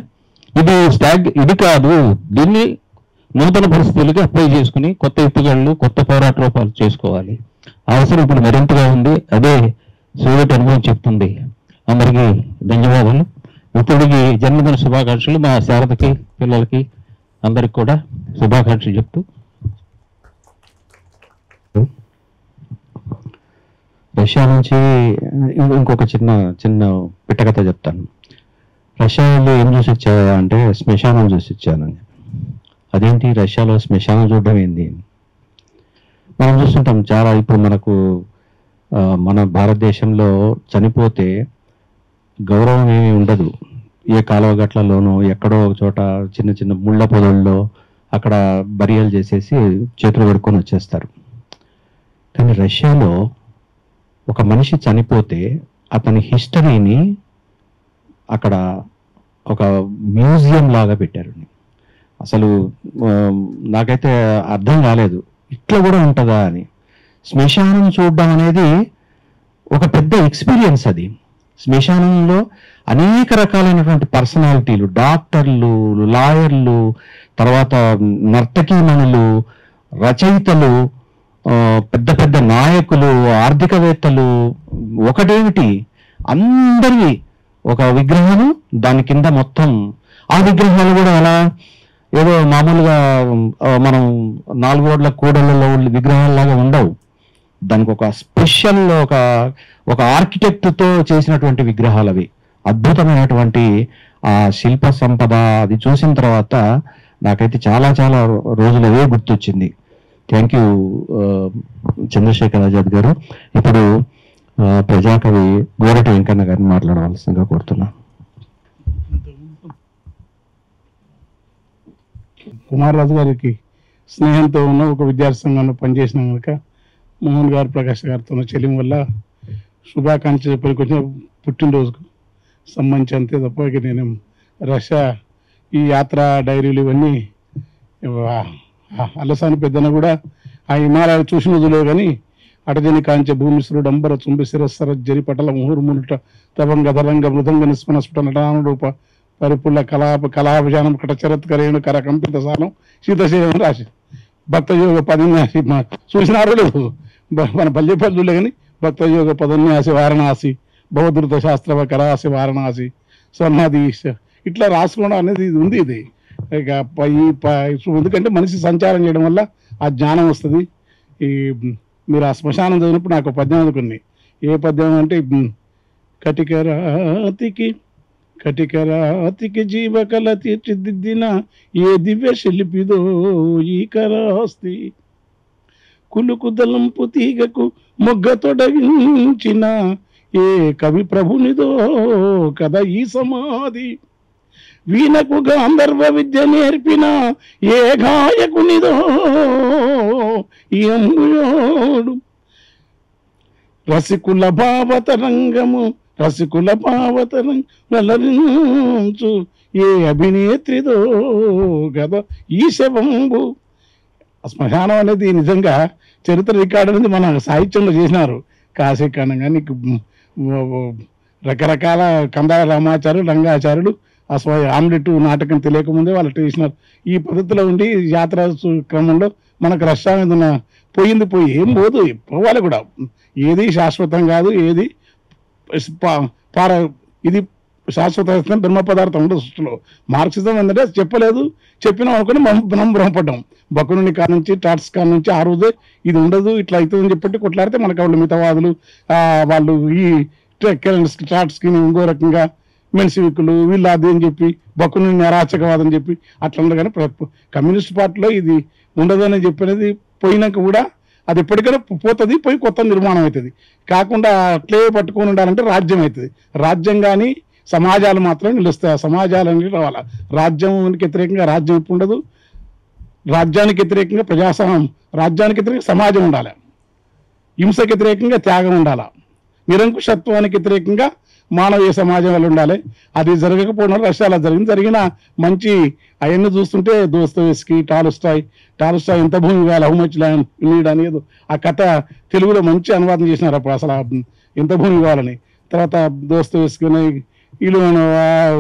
ఇది కాదు, దీన్ని నూతన పరిస్థితులకి అప్లై చేసుకుని కొత్త ఎత్తుగళ్ళు, కొత్త పోరాట రూపాలు చేసుకోవాలి. అవసరం ఇప్పుడు మరింతగా ఉంది. అదే సోవియట్ అనుభవం చెప్తుంది. అందరికీ ధన్యవాదాలు. మిత్రుడికి జన్మదిన శుభాకాంక్షలు. మా శారదకి, పిల్లలకి అందరికి కూడా శుభాకాంక్షలు చెప్తూ రష్యా నుంచి ఇంకొక చిన్న పిట్టకథ చెప్తాను. రష్యా వెళ్ళి ఏం చూసి వచ్చా అంటే శ్మశానం చూసి వచ్చానని. అదేంటి రష్యాలో శ్మశానం చూడడం ఏంది? మనం చూస్తుంటాం చాలా. ఇప్పుడు మనకు మన భారతదేశంలో చనిపోతే గౌరవం ఏమీ ఉండదు. ఏ కాలువ గట్లలోనో ఎక్కడో ఒక చోట చిన్న చిన్న ముళ్ళ పొదల్లో అక్కడ బరియలు చేసేసి చేతులు కడుక్కొని వచ్చేస్తారు. కానీ రష్యాలో ఒక మనిషి చనిపోతే అతని హిస్టరీని అక్కడ ఒక మ్యూజియం లాగా పెట్టారు. అసలు నాకైతే అర్థం కాలేదు, ఇట్లా కూడా ఉంటుందా అని. శ్మశానం చూడడం అనేది ఒక పెద్ద ఎక్స్పీరియన్స్. అది శ్మశానంలో అనేక రకాలైనటువంటి పర్సనాలిటీలు, డాక్టర్లు, లాయర్లు, తర్వాత నర్తకీమణులు, రచయితలు, పెద్ద పెద్ద నాయకులు, ఆర్థికవేత్తలు, ఒకటేమిటి అందరి ఒక విగ్రహాలు, దాని కింద మొత్తం ఆ విగ్రహాలు కూడా ఎలా ఏదో మామూలుగా మనం 4 ఓడ్ల కూడలలో విగ్రహాల్లాగా ఉండవు. దానికి ఒక స్పెషల్ ఒక ఆర్కిటెక్ట్తో చేసినటువంటి విగ్రహాలు అవి. అద్భుతమైనటువంటి ఆ శిల్ప సంపద అది చూసిన తర్వాత నాకైతే చాలా చాలా రోజులు అవే గుర్తొచ్చింది. థ్యాంక్ యూ చంద్రశేఖర్ ఆజాద్ గారు. ఇప్పుడు ప్రజాకవి గోరటి వెంకన్న గారిని మాట్లాడవలసిందిగా కోరుతున్నాను. కుమారరాజు గారికి స్నేహంతో ఉన్న ఒక విద్యార్థి సంఘంలో పనిచేసిన కనుక మోహన్ గారు, ప్రకాష్ గారితో చెల్లిం వల్ల శుభాకాంక్ష చెప్పడానికి వచ్చిన పుట్టినరోజుకు సంబంధించి అంతే తప్ప ఇక నేను రష్యా ఈ యాత్ర డైరీలు ఇవన్నీ అలసాని పెద్దన కూడా ఆ హిమాలయాలు చూసిన రోజులో కానీ అటజని కాంచె భూమిశ్రుడు అంబర చుంబి శిరస్సర జరి పటల ముహుర్మునుట తవంగ ధరంగ మృదంగ నిస్మనస్ఫుట నటానురూప పరిపుల్ల కళాభిజానం కటచరత్కరేణు కర కంపిత సాలం శీతశీలం రాసి భక్తయోగ పదన్యాసి చూసినారో లేదు మన పల్లెపల్లులే కానీ భక్తయోగ పదన్యాసి వారణాసి బౌద్ధృత శాస్త్రవ కరాసి వారణాసి స్వర్ణాది ఇట్లా రాసుకోవడం అనేది ఇది ఉంది. ఇది ఇక ఎందుకంటే మనిషి సంచారం చేయడం వల్ల ఆ జ్ఞానం వస్తుంది. ఈ మీరు ఆ శ్మశానం చదివినప్పుడు నాకు పద్యం అనుకున్నాయి. ఏ పద్యం అంటే కటికరాతికి జీవకళ తీర్చిదిద్దిన ఏ దివ్య శిల్పిదో ఈ కరాస్తి కులుకు దలంపు తీగకు మొగ్గ తొడగించిన ఏ కవి ప్రభునిదో కదా ఈ సమాధి వీణకు గాంధర్వ విద్య నేర్పిన ఏ గాయకునిదో ఈ అమ్ముయోడు రసికుల భావతరంగము వెల్లరించు ఏ అభినేత్రిదో కదా ఈ శవంబు. శ్మశానం అనేది నిజంగా చరిత్ర రికార్డు అనేది మన సాహిత్యంలో చేసినారు. కాశీఖండం కానీ రకరకాల కందాయ రామాచార్యులు, రంగాచార్యులు అసలు ఆమ్లెట్ నాటకం తెలియకముందే వాళ్ళు చేసినారు. ఈ పద్ధతిలో ఉండి యాత్ర క్రమంలో మనకు రష్యా మీద ఉన్న పోయి ఏం పోదు, పోవాలి కూడా. ఏది శాశ్వతం కాదు, ఏది ఇది శాశ్వత బ్రహ్మ పదార్థం ఉండదు సృష్టిలో. మార్క్సిజం ఏంటంటే చెప్పలేదు, చెప్పినాం అనుకుని మనం భ్రమపడ్డాం. బకునుని కాడ నుంచి టాట్స్ కాడ నుంచి ఆ రోజే ఇది ఉండదు ఇట్లా అవుతుందని చెప్పి కొట్లాడితే మనకు వాళ్ళు మితవాదులు వాళ్ళు ఈ టాట్స్కి ఇంకో రకంగా మెన్సివికులు వీళ్ళు అది అని చెప్పి బకునుని అరాచకవాదం చెప్పి అట్లా ఉండదు. కానీ కమ్యూనిస్ట్ పార్టీలో ఇది ఉండదని చెప్పినది పోయినాక కూడా అది ఎప్పటికైనా పోతుంది, పోయి కొత్త నిర్మాణం అవుతుంది. కాకుండా అట్లే పట్టుకొని ఉండాలంటే రాజ్యం అవుతుంది. రాజ్యం కానీ సమాజాలు మాత్రం నిలుస్తాయి. ఆ సమాజాలన్నీ రావాలా. రాజ్యానికి వ్యతిరేకంగా రాజ్యం ఇప్పుడు ఉండదు, రాజ్యానికి వ్యతిరేకంగా ప్రజాస్వామ్యం, రాజ్యానికి వ్యతిరేకంగా సమాజం ఉండాలి, హింసకి వ్యతిరేకంగా త్యాగం ఉండాలి, నిరంకుశత్వానికి వ్యతిరేకంగా మానవీయ సమాజం వల్ల ఉండాలి. అది జరగకపోవడం రష్యాలో జరిగిన మంచి అవన్నీ చూస్తుంటే దోస్తోయెవ్స్కీ, టాల్స్టాయ్ ఎంత భూమి ఇవ్వాలి, హౌ మచ్ ల్యాండ్ నీడ్ అనేది ఆ కథ తెలుగులో మంచి అనువాదం చేసినారు. అప్పుడు అసలు ఎంత భూమి ఇవ్వాలని. తర్వాత దోస్తోయెవ్స్కీ,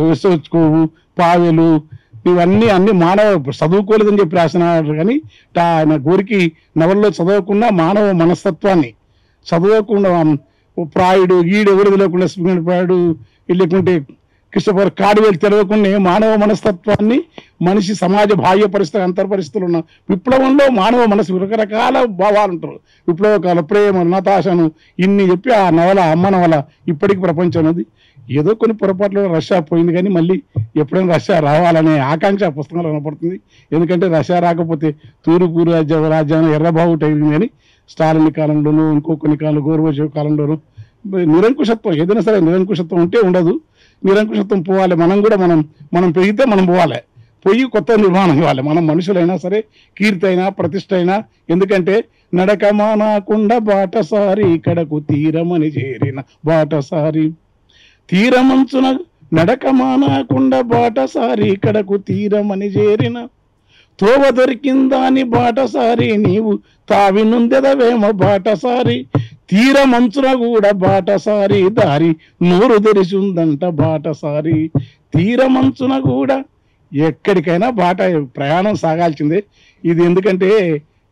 విసోచ్కోవు, పావెలు ఇవన్నీ మానవ చదువుకోలేదని చెప్పి రాసినారు. కానీ ఆయన గోరికి నవల్లో చదవకుండా మానవ మనస్తత్వాన్ని చదవకుండా ప్రాయుడు ఎవరు తెలియకుండా ప్రాయుడు లేకుంటే కృష్ణపూర్ కాడివేలు తెలవకుండా మానవ మనస్తత్వాన్ని మనిషి సమాజ బాహ్య పరిస్థితులు అంతర్ పరిస్థితులు ఉన్న విప్లవంలో మానవ మనసు రకరకాల భావాలు ఉంటారు. విప్లవకాల ప్రేమ నతాశను ఇన్ని చెప్పి ఆ నవల అమ్మ నవల ఇప్పటికి ప్రపంచం అనేది ఏదో కొన్ని పొరపాట్లు రష్యా పోయింది, కానీ మళ్ళీ ఎప్పుడైనా రష్యా రావాలనే ఆకాంక్ష ఆ పుస్తకంలో కనపడుతుంది. ఎందుకంటే రష్యా రాకపోతే తూర్పు రాజ్యాన్ని ఎర్రబావుట అయింది, కానీ స్టాలిన్ కాలంలోనూ ఇంకో కొన్ని కాలంలో గోర్బచేవ్ కాలంలోనూ నిరంకుశత్వం ఏదైనా సరే నిరంకుశత్వం ఉంటే ఉండదు. నిరంకుశత్వం పోవాలి. మనం కూడా మనం పెరిగితే మనం పోవాలి, పోయి కొత్త నిర్మాణం ఇవ్వాలి. మనం మనుషులైనా సరే, కీర్తి అయినా ప్రతిష్ట అయినా. ఎందుకంటే నడకమానకుండా బాటసారి ఇక్కడకు తీరమని చేరిన బాటసారి తీరమంచున నడకమానకుండా బాటసారి ఇక్కడకు తీరమని చేరిన తోవ దొరికిందాని బాటసారి నీవు తావి నుందెదవేమో బాటసారి తీరమంచున కూడా బాటసారి దారి నూరు తెరిచుందంట బాటసారి తీరమంచున కూడా ఎక్కడికైనా ప్రయాణం సాగాల్సిందే. ఇది ఎందుకంటే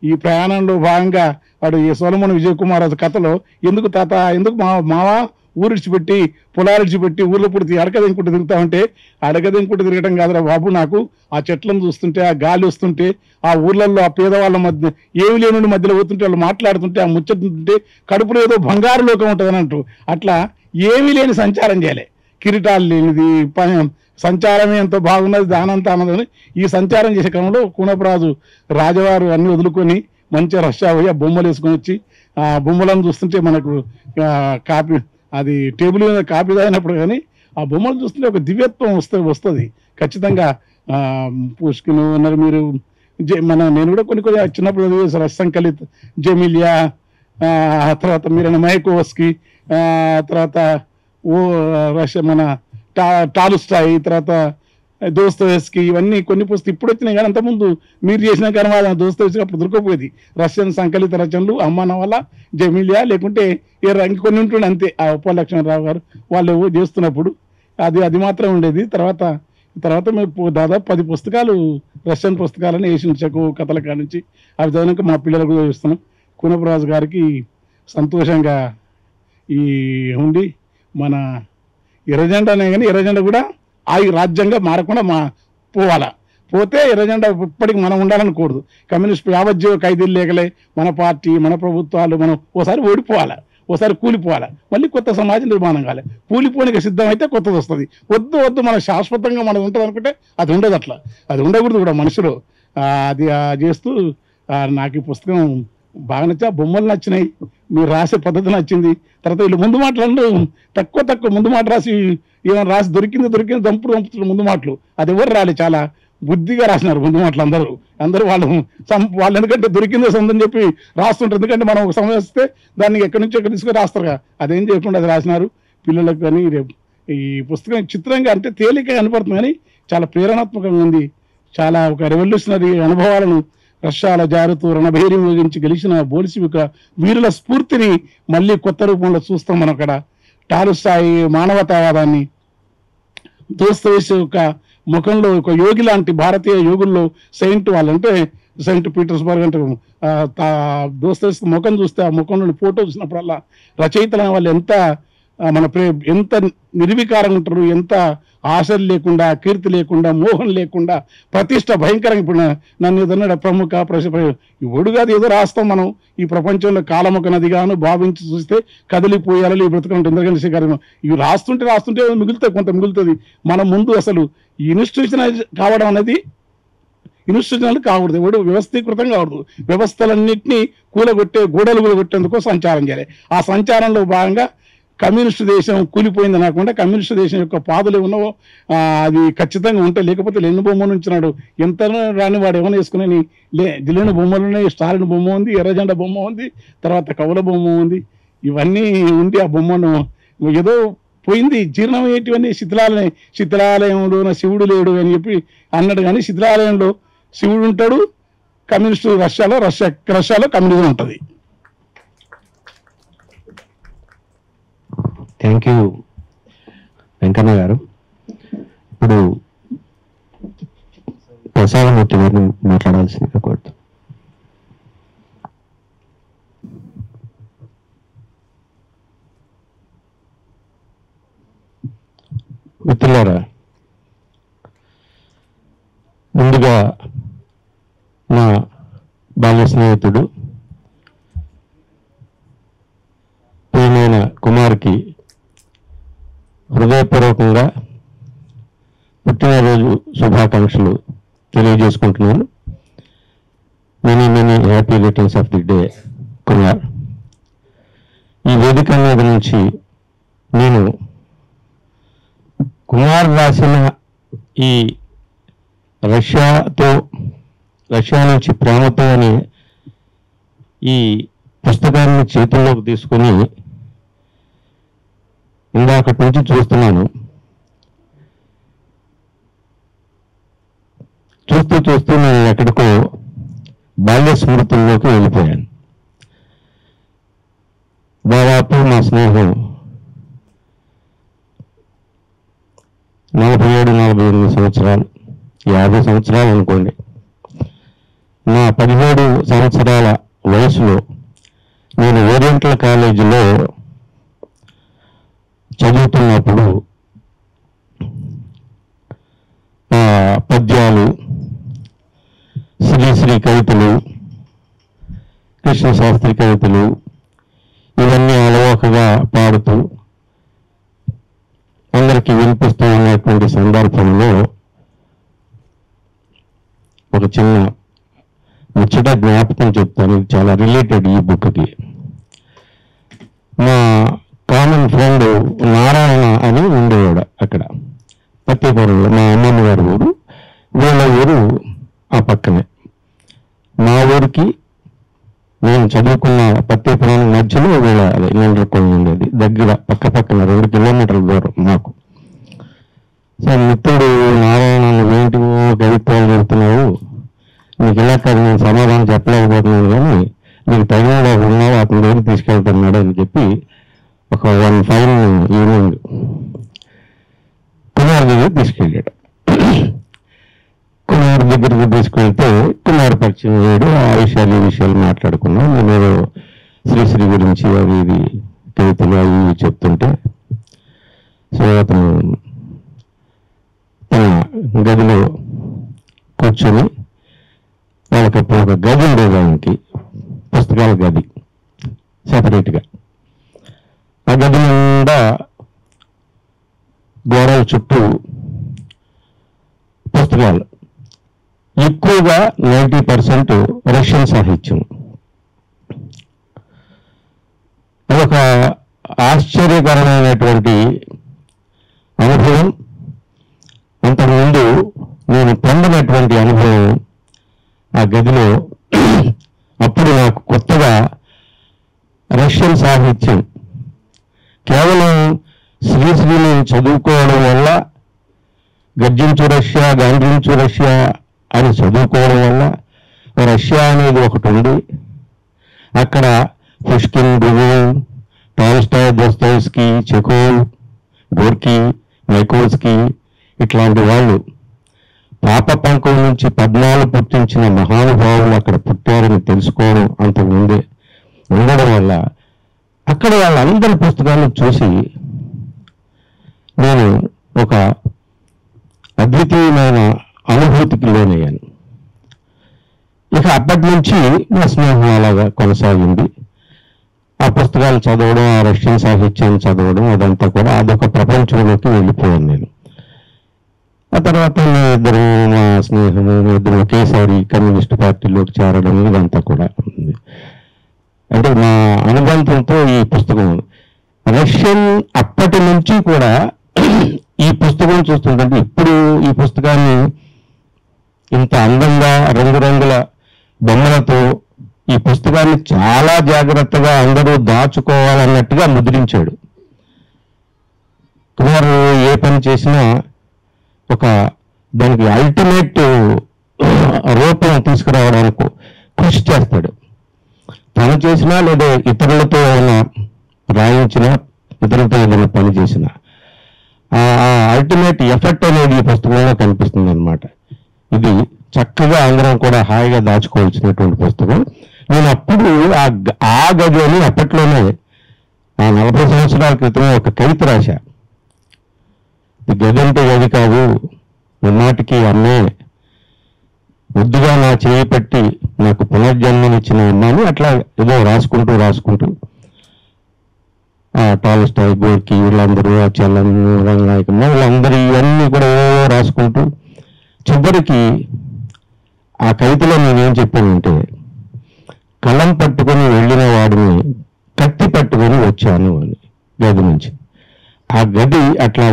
ఈ ప్రయాణంలో భాగంగా వాడు ఈ సోలమన్ విజయ్ కుమార్ కథలో ఎందుకు తాత ఎందుకు మావా ఊరిడిచిపెట్టి పొలాలిడిచిపెట్టి ఊర్లో పుడితే అడకదెంకుంటూ తిరుగుతామంటే అడకదెంకుంటూ తిరగటం కాదురా బాబు, నాకు ఆ చెట్లను చూస్తుంటే ఆ గాలి వస్తుంటే ఆ ఊర్లలో ఆ పేదవాళ్ళ మధ్య ఏమి లేనుండి మధ్యలో పోతుంటే వాళ్ళు మాట్లాడుతుంటే ఆ ముచ్చటుంటే కడుపులో ఏదో బంగారు లోకం ఉంటుంది అని అంటారు. అట్లా ఏమీ లేని సంచారం చేయాలి. కిరీటాలు లేనిది సంచారమే ఎంతో బాగున్నది దానంతా అన్నదని ఈ సంచారం చేసే క్రమంలో కూనపరాజు రాజవారు అన్ని వదులుకొని మంచిగా రష్యా పోయి ఆ బొమ్మలు వేసుకొని వచ్చి ఆ బొమ్మలను చూస్తుంటే మనకు కాపీ అది టేబుల్ మీద కాపీ తాగినప్పుడు కానీ ఆ బొమ్మలు చూస్తుంటే ఒక దివ్యత్వం వస్తుంది ఖచ్చితంగా. పుష్కిన్ ఉన్నారు మీరు నేను కూడా కొన్ని చిన్నప్పుడు రసంకలిత్ జెమిలియా, తర్వాత మీరు మైకోవస్కి, తర్వాత రష్యా మన టాలుస్టాయి, తర్వాత దోస్తోయెవ్స్కీ, ఇవన్నీ కొన్ని పుస్తకాలు ఇప్పుడు వచ్చినాయి. కానీ అంతకుముందు మీరు చేసిన కనుమ దోస్తోయెవ్స్కీ అప్పుడు దొరకపోయేది. రష్యన్ సంకలిత రచనలు అమ్మ నవల, జెమిలియా, లేకుంటే ఇంకొన్ని ఉంటుండే అంతే. ఆ ఉపలక్ష్మణరావు గారు వాళ్ళు చేస్తున్నప్పుడు అది మాత్రం ఉండేది. తర్వాత మేము దాదాపు 10 పుస్తకాలు రష్యన్ పుస్తకాలని వేసిన చెక్కు కథల కాడ నుంచి అవి చదివినాక మా పిల్లలకు చూస్తున్నాం. కూనపరాజు గారికి సంతోషంగా ఈ ఉండి మన ఎర్రజెండా అనే కానీ ఎర్రజెండా కూడా ఆ రాజ్యంగా మారకుండా పోతే ఎర్రజెండా ఇప్పటికి మనం ఉండాలనుకూడదు. కమ్యూనిస్ట్ యావజ్జీవ ఖైదీలు లేకలే మన పార్టీ మన ప్రభుత్వాలు మనం ఓసారి ఓడిపోవాలి, ఓసారి కూలిపోవాలి, మళ్ళీ కొత్త సమాజం నిర్మాణం కావాలి. కూలిపోనికి సిద్ధమైతే కొత్తది వస్తుంది. వద్దు మనం శాశ్వతంగా మనది ఉంటుంది అనుకుంటే అది ఉండదు. అట్లా అది ఉండకూడదు కూడా మనుషులు. అది చేస్తూ నాకు ఈ పుస్తకం బాగా నచ్చి ఆ బొమ్మలు నచ్చినాయి, మీరు రాసే పద్ధతి నచ్చింది. తర్వాత వీళ్ళు ముందు మాటలు తక్కువ ముందు మాట రాసి ఏమైనా రాసి దొరికింది దంపుడు ముందు మాటలు అది ఎవరు రాలే, చాలా బుద్ధిగా రాసినారు ముందు మాటలు అందరూ వాళ్ళు ఎందుకంటే దొరికిందో సొంతం చెప్పి రాస్తుంటారు. ఎందుకంటే మనం ఒక సమయం వస్తే దాన్ని ఎక్కడి నుంచి ఎక్కడ తీసుకొని రాస్తారుగా, అదేం చేయకుండా అది రాసినారు. పిల్లలకు కానీ ఈ పుస్తకం చిత్రంగా అంటే తేలికగా కనపడుతుంది కానీ చాలా ప్రేరణాత్మకంగా ఉంది. చాలా ఒక రెవల్యూషనరీ అనుభవాలను రష్యాల జారుతూ రణభైర్యం గురించి గెలిచిన బోల్షివిక వీరుల స్ఫూర్తిని మళ్ళీ కొత్త రూపంలో చూస్తాం మనం అక్కడ. టాలుస్టాయి మానవతావాదాన్ని, దోస్తోయెవ్స్కీ యొక్క ముఖంలో ఒక యోగి లాంటి భారతీయ యోగుల్లో వాళ్ళంటే సెయింట్ పీటర్స్బర్గ్ అంటే దోస్తోయెవ్స్కీ ముఖం చూస్తే ఆ ముఖంలోని ఫోటో చూసినప్పుడల్లా రచయితల వాళ్ళు ఎంత ఎంత నిర్వికారంగా ఉంటారు, ఎంత ఆశలు లేకుండా, కీర్తి లేకుండా, మోహం లేకుండా, ప్రతిష్ట భయంకరంగా. ఇప్పుడు నన్ను ఏదన్నా ప్రముఖ ఒడు కాదు ఏదో రాస్తాం మనం. ఈ ప్రపంచంలో కాలముఖ నదిగాను భావించి చూస్తే కదిలిపోయాలి ఈ బ్రతుకంటే ఎందుకంటే శేఖరం ఇవి రాస్తుంటే మిగులుతాయి, కొంత మిగులుతుంది. మనం ముందు అసలు ఇన్స్టిట్యూషనల్ కావడం అనేది ఇన్స్టిట్యూషనల్ కాకూడదు, ఎవడు వ్యవస్థీకృతం కాకూడదు. వ్యవస్థలన్నింటినీ గోడలు కూలగొట్టేందుకు సంచారం చేయాలి. ఆ సంచారంలో భాగంగా కమ్యూనిస్టు దేశం కూలిపోయింది అనకుండా కమ్యూనిస్టు దేశం యొక్క పాదులు ఏమన్నావో అది ఖచ్చితంగా ఉంటాయి. లేకపోతే లెనిన్ బొమ్మను ఉంచినాడు, ఎంత రాని వాడు ఏమైనా వేసుకుని లెనిన్ బొమ్మలు ఉన్నాయి, స్టాలిన్ బొమ్మ ఉంది, ఎర్రజెండా బొమ్మ ఉంది, తర్వాత కవుల బొమ్మ ఉంది. ఇవన్నీ ఉండి ఆ బొమ్మను ఏదో పోయింది, జీర్ణమయ్యేటివన్నీ శిథిలాలయంలో శివుడు లేడు అని చెప్పి అన్నాడు. కానీ శిథిలాలయంలో శివుడు ఉంటాడు, కమ్యూనిస్టు రష్యాలో కమ్యూనిజం ఉంటుంది. థ్యాంక్ యూ వెంకన్న గారు. ఇప్పుడు ప్రసాదమూర్తి గారిని మాట్లాడాల్సిందిగా కోరుతాం. మిత్రులారా, ముందుగా నా బాల్య స్నేహితుడు ప్రియమైన కుమార్కి హృదయపూర్వకంగా పుట్టినరోజు శుభాకాంక్షలు తెలియజేసుకుంటున్నాను. Many many happy returns of the day Kumar. ఈ వేదిక మీద నుంచి నేను కుమార్ రాసిన ఈ రష్యా నుంచి ప్రేమతో అనే ఈ పుస్తకాన్ని చేతుల్లోకి తీసుకుని ఇందాకటి నుంచి చూస్తున్నాను. చూస్తూ నేను ఎక్కడికో బాల్య స్మృతుల్లోకి వెళ్ళిపోయాను. దాదాపు మా స్నేహం 47-48 సంవత్సరాలు, 50 సంవత్సరాలు అనుకోండి. నా 17 సంవత్సరాల వయసులో నేను ఓరియంటల్ కాలేజీలో చదువుతున్నప్పుడు పద్యాలు, శ్రీశ్రీ కవితలు, కృష్ణశాస్త్రి కవితలు ఇవన్నీ అలవోకగా పాడుతూ అందరికీ వినిపిస్తూ ఉన్నటువంటి సందర్భంలో ఒక చిన్న ముచ్చట జ్ఞాపకం చెప్తాను. ఇది చాలా రిలేటెడ్ ఈ బుక్కి. మా కామన్ ఫ్రెండ్ నారాయణ అని ఉండేవాడు అక్కడ పత్తిపురంలో. మా అమ్మమ్మ గారి ఊరు, వీళ్ళ ఊరు ఆ పక్కనే. మా ఊరికి నేను చదువుకున్న పత్తిపురం మధ్యలో వీళ్ళ నీళ్ళకొండ ఉండేది, దగ్గర పక్కన 2 కిలోమీటర్ల దూరం మాకు. సో మిత్రుడు నారాయణ, నువ్వేంటి కవిత్వాలు చెబుతున్నావు, నీకు ఇలా కాదు, నేను సమాధానం చెప్పలేకపోతున్నాను, కానీ నీకు తగిన ఉన్నావు, అతని దగ్గర తీసుకెళ్తున్నాడు అని చెప్పి ఒక 1 ఫైన్ ఈవినింగ్ కుమార్ దగ్గర తీసుకెళ్ళాడు. కుమార్ దగ్గరికి తీసుకెళ్తే కుమార్ పరిచయం అయ్యాడు. ఆ విషయాలు ఈ విషయాలు మాట్లాడుకున్నాం. నేను శ్రీశ్రీ గురించి అవి ఇది కవితలు అవి ఇవి చెప్తుంటే, సో అతను తన గదిలో కూర్చొని, వాళ్ళకప్పుడు ఒక గది ఉండేది, ఆయనకి పుస్తకాల గది సెపరేట్గా. ఆ గది నిండా గోడల చుట్టూ పుస్తకాలు, ఎక్కువగా 90% రష్యన్ సాహిత్యం. అదొక ఆశ్చర్యకరమైనటువంటి అనుభవం. అంతకుముందు నేను పొందినటువంటి అనుభవం ఆ గదిలో. అప్పుడు నాకు కొత్తగా రష్యన్ సాహిత్యం కేవలం శ్రీశ్రీని చదువుకోవడం వల్ల, గర్జించు రష్యా, గాంధించు రష్యా అని చదువుకోవడం వల్ల రష్యా అనేది ఒకటి ఉంది. అక్కడ Pushkin, బుగోన్, Tolstoy, Dostoevsky, Chekhov, Gorky, మైకోల్స్కీ ఇట్లాంటి వాళ్ళు పాప పంకం నుంచి పద్మాలు పుట్టించిన మహానుభావులు అక్కడ పుట్టారని తెలుసుకోవడం అంతకుముందే ఉండడం వల్ల అక్కడ వాళ్ళందరి పుస్తకాలను చూసి నేను ఒక అద్వితీయమైన అనుభూతికి లోనయ్యాను. ఇక అప్పటి నుంచి నా స్నేహం అలాగా కొనసాగింది. ఆ పుస్తకాలు చదవడం, ఆ రష్యన్ సాహిత్యాన్ని చదవడం, అదంతా కూడా అదొక ప్రపంచంలోకి వెళ్ళిపోయాను నేను. ఆ తర్వాత ఇద్దరు మా స్నేహము, ఇద్దరు ఒకేసారి కమ్యూనిస్ట్ పార్టీలోకి చేరడం, ఇదంతా కూడా ఉంది. అంటే నా అనుబంధంతో ఈ పుస్తకం రష్యన్ అప్పటి నుంచి కూడా ఈ పుస్తకం చూస్తుంటే, ఇప్పుడు ఈ పుస్తకాన్ని ఇంత అందంగా రంగురంగుల బొమ్మలతో ఈ పుస్తకాన్ని చాలా జాగ్రత్తగా అందరూ దాచుకోవాలన్నట్టుగా ముద్రించాడు. కుమార్ ఏ పని చేసినా ఒక దానికి అల్టిమేట్ రూపం తీసుకురావడానికి కృషి చేస్తాడు. తను చేసినా లేదా ఇతరులతో ఏమైనా రాయించినా, ఇతరులతో ఏదైనా పని చేసినా ఆ అల్టిమేట్ ఎఫెక్ట్ అనేది ఈ పుస్తకంలో కనిపిస్తుంది అనమాట. ఇది చక్కగా అందరం కూడా హాయిగా దాచుకోవాల్సినటువంటి పుస్తకం. నేను అప్పుడు ఆ గదిలోని అప్పట్లోనే 40 సంవత్సరాల క్రితం ఒక కవిత రాశా. ఈ గది అంటే గది కాదు, ముమ్మాటికి అమ్మే, ముద్దుగా నా చేయి పట్టి నాకు పునర్జన్మనిచ్చిన అమ్మాని అట్లా ఏదో రాసుకుంటూ టాల్స్టాయ్, గోర్కీ వీళ్ళందరూ, చలం, రంగనాయకమ్మ వీళ్ళందరూ ఇవన్నీ కూడా ఏవో రాసుకుంటూ చివరికి ఆ కవితలో నేనేం చెప్పానంటే, కలం పట్టుకొని వెళ్ళిన వాడిని కత్తి పట్టుకొని వచ్చాను అని గది నుంచి. ఆ గది అట్లా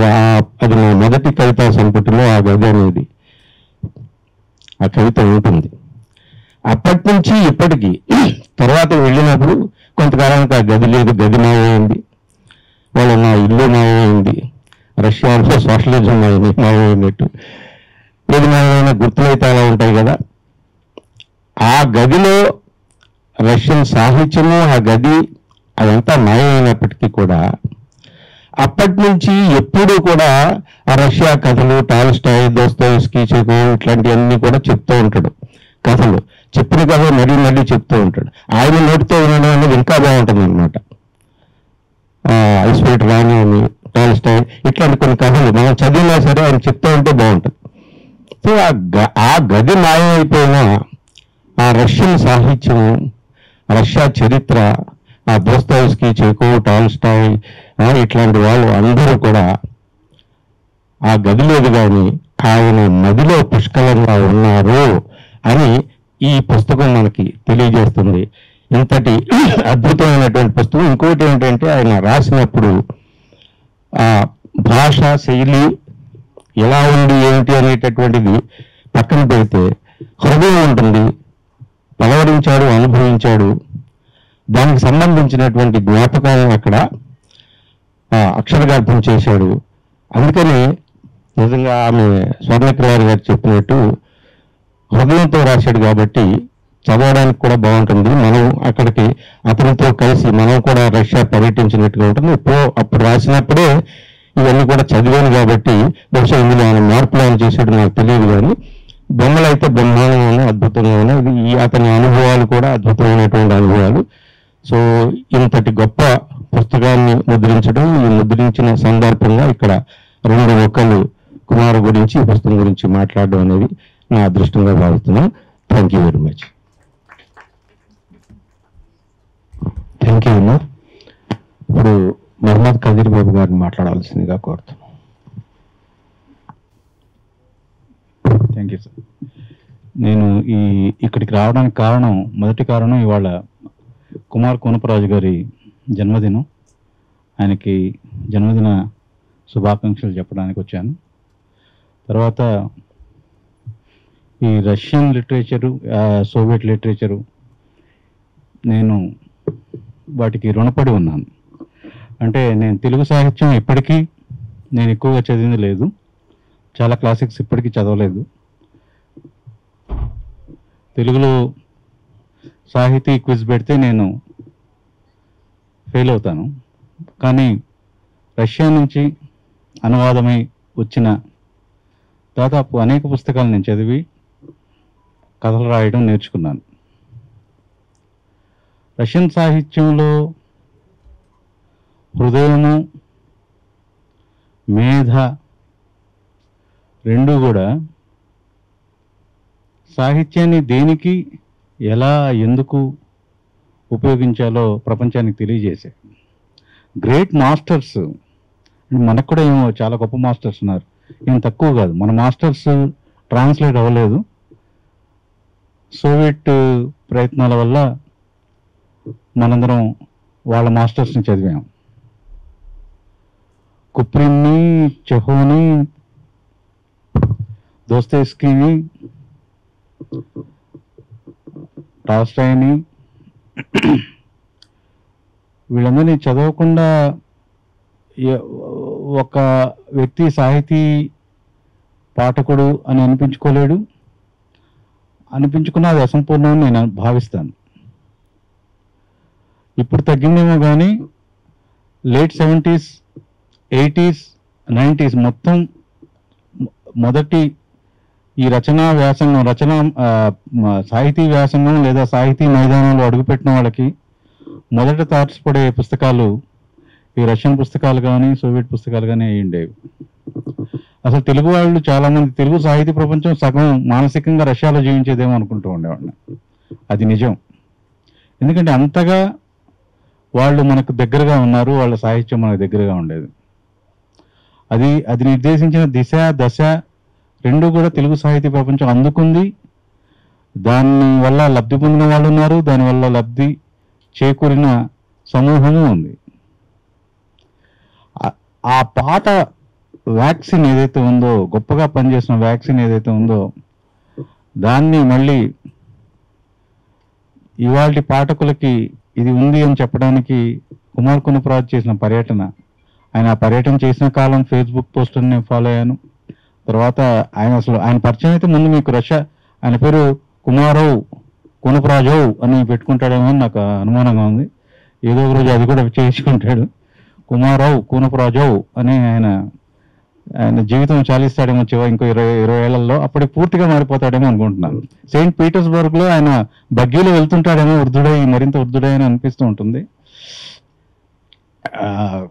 అది నా మొదటి కవితా సంపుటిలో ఆ గది అనేది ఆ కవిత ఉంటుంది. అప్పటి నుంచి ఇప్పటికీ తర్వాత వెళ్ళినప్పుడు కొంతకాలానికి ఆ గది లేదు, గది మాయమైంది, వాళ్ళ నా ఇల్లు మాయమైంది, రష్యాలో సోషలిజం మాయమైనట్టు ఏది మాయమైన గుర్తులైతే అలా ఉంటాయి కదా. ఆ గదిలో రష్యన్ సాహిత్యము, ఆ గది అదంతా మాయమైనప్పటికీ కూడా అప్పటి నుంచి ఎప్పుడూ కూడా ఆ రష్యా కథలు, టాల్స్టాయ్, దోస్తోయెవ్స్కీ, చెకోవ్ ఇట్లాంటివన్నీ కూడా చెప్తూ ఉంటాడు. కథలు చెప్పిన కథ మళ్ళీ చెప్తూ ఉంటాడు. ఆయన నోటితో వినడం అనేది ఇంకా బాగుంటుంది అనమాట. ఐస్వేట్ రాణి అని, టాల్స్టాయ్ ఇట్లాంటి కొన్ని కథలు మనం చదివినా సరే ఆయన చెప్తూ ఉంటే బాగుంటుంది. సో ఆ గది మాయమైపోయిన ఆ రష్యన్ సాహిత్యము, రష్యా చరిత్ర, ఆ దోస్తోయెవ్స్కీ, చెకోవ్, టాల్స్టాయ్ ఇట్లాంటి వాళ్ళు అందరూ కూడా ఆ గది లేదు కానీ ఆయన నదిలో పుష్కలంగా ఉన్నారు అని ఈ పుస్తకం మనకి తెలియజేస్తుంది. ఇంతటి అద్భుతమైనటువంటి పుస్తకం. ఇంకోటి ఏంటంటే ఆయన రాసినప్పుడు ఆ భాష శైలి ఎలా ఉంది ఏమిటి అనేటటువంటిది పక్కన పెడితే హృదయం ఉంటుంది. పలవరించాడు, అనుభవించాడు, దానికి సంబంధించినటువంటి జ్ఞాపకాలను అక్కడ అక్షరగార్థం చేశాడు. అందుకని నిజంగా ఆమె స్వర్ణకిరారి గారు చెప్పినట్టు హృదయంతో రాశాడు కాబట్టి చదవడానికి కూడా బాగుంటుంది. మనం అక్కడికి అతనితో కలిసి మనం కూడా రష్యా పర్యటించినట్టుగా ఉంటుంది. అప్పుడు రాసినప్పుడే ఇవన్నీ కూడా చదివాను కాబట్టి బహుశా ఇందులో ఆయన మార్పులు ఆయన చేసాడు నాకు తెలియదు, కానీ బొమ్మలు అయితే బ్రహ్మాండంగా ఉన్నాయి, అద్భుతంగా ఉన్నాయి. అతని అనుభవాలు కూడా అద్భుతమైనటువంటి అనుభవాలు. సో ఇంతటి గొప్ప పుస్తకాన్ని ముద్రించడం, ఈ ముద్రించిన సందర్భంగా ఇక్కడ 2 మొక్కలు కుమార్ గురించి, ఈ పుస్తకం గురించి మాట్లాడడం అనేది నా అదృష్టంగా భావిస్తున్నాను. Thank you very much. Thank you Umar. ఇప్పుడు మహమ్మద్ కదీర్ బాబు గారిని మాట్లాడాల్సిందిగా కోరుతున్నాను. Thank you sir. నేను ఇక్కడికి రావడానికి మొదటి కారణం ఇవాళ కుమార్ కోనపరాజు గారి జన్మదినం. ఆయనకి జన్మదిన శుభాకాంక్షలు చెప్పడానికి వచ్చాను. తర్వాత ఈ రష్యన్ లిటరేచరు, సోవియట్ లిటరేచరు నేను వాటికి రుణపడి ఉన్నాను. అంటే నేను తెలుగు సాహిత్యం ఇప్పటికీ నేను ఎక్కువగా చదివింది లేదు, చాలా క్లాసిక్స్ ఇప్పటికీ చదవలేదు. తెలుగులో సాహితీ క్విజ్ పెడితే నేను ఫెయిల్ అవుతాను. కానీ రష్యా నుంచి అనువాదమై వచ్చిన దాదాపు అనేక పుస్తకాలు నేను చదివి కథలు రాయడం నేర్చుకున్నాను. రష్యన్ సాహిత్యంలో హృదయము, మేధ రెండు కూడా సాహిత్యాన్ని దేనికి, ఎలా, ఎందుకు ఉపయోగించాలో ప్రపంచానికి తెలియజేశాయి. గ్రేట్ మాస్టర్స్, మనకు కూడా ఏమో చాలా గొప్ప మాస్టర్స్ ఉన్నారు, ఏం తక్కువ కాదు. మన మాస్టర్స్ ట్రాన్స్లేట్ అవ్వలేదు, సోవియట్ ప్రయత్నాల వల్ల మనందరం వాళ్ళ మాస్టర్స్ని చదివాం. కుప్రిన్ని, చెహోవ్ని, దోస్తోయెవ్స్కీని, టాల్స్టాయ్ని వీళ్ళందరినీ చదవకుండా ఒక వ్యక్తి సాహితీ పాఠకుడు అని అనిపించుకోలేడు. అనిపించుకున్న అది అసంపూర్ణం నేను భావిస్తాను. ఇప్పుడు తగ్గిందేమో కానీ లేట్ 70s, 80s, 90s మొత్తం మొదటి ఈ రచనా వ్యాసంగం, సాహితీ వ్యాసంగం లేదా సాహితీ మైదానంలో అడుగుపెట్టిన వాళ్ళకి మొదట తార్చిపడే పుస్తకాలు ఈ రష్యన్ పుస్తకాలు కానీ సోవియట్ పుస్తకాలు కానీ అయి ఉండేవి. అసలు తెలుగు వాళ్ళు చాలా మంది తెలుగు సాహితీ ప్రపంచం సగం మానసికంగా రష్యాలో జీవించేదేమో అనుకుంటూ ఉండేవాడిని. అది నిజం. ఎందుకంటే అంతగా వాళ్ళు మనకు దగ్గరగా ఉన్నారు, వాళ్ళ సాహిత్యం మనకు దగ్గరగా ఉండేది. అది నిర్దేశించిన దిశ దశ రెండు కూడా తెలుగు సాహితీ ప్రపంచం అందుకుంది. దాని వల్ల లబ్ధి పొందిన వాళ్ళు ఉన్నారు, దానివల్ల లబ్ధి చేకూరిన సమూహము ఉంది. ఆ పాత వ్యాక్సిన్ ఏదైతే ఉందో, గొప్పగా పనిచేసిన వ్యాక్సిన్ ఏదైతే ఉందో, దాన్ని మళ్ళీ ఇవాళ పాఠకులకి ఇది ఉంది అని చెప్పడానికి కుమార్ కునపరాజు చేసిన పర్యటన, ఆయన ఆ పర్యటన చేసిన కాలం ఫేస్బుక్ పోస్ట్ నేను ఫాలో అయ్యాను. తర్వాత ఆయన పరిచయం అయితే ముందు మీకు ఆయన పేరు కుమారవ్ కునపరాజు అని పెట్టుకుంటాడేమో అని నాకు అనుమానంగా ఉంది. ఏదో ఒక రోజు అది కూడా చేయించుకుంటాడు. కుమారవ్ కునపరాజు అని ఆయన జీవితం చాలిస్తాడేమో ఇంకో 20 ఏళ్లలో. అప్పటికి పూర్తిగా మారిపోతాడేమో అనుకుంటున్నాను. సెయింట్ పీటర్స్బర్గ్ లో ఆయన బగ్గీలో వెళ్తుంటాడేమో, మరింత వృద్ధుడై అని అనిపిస్తూ ఉంటుంది.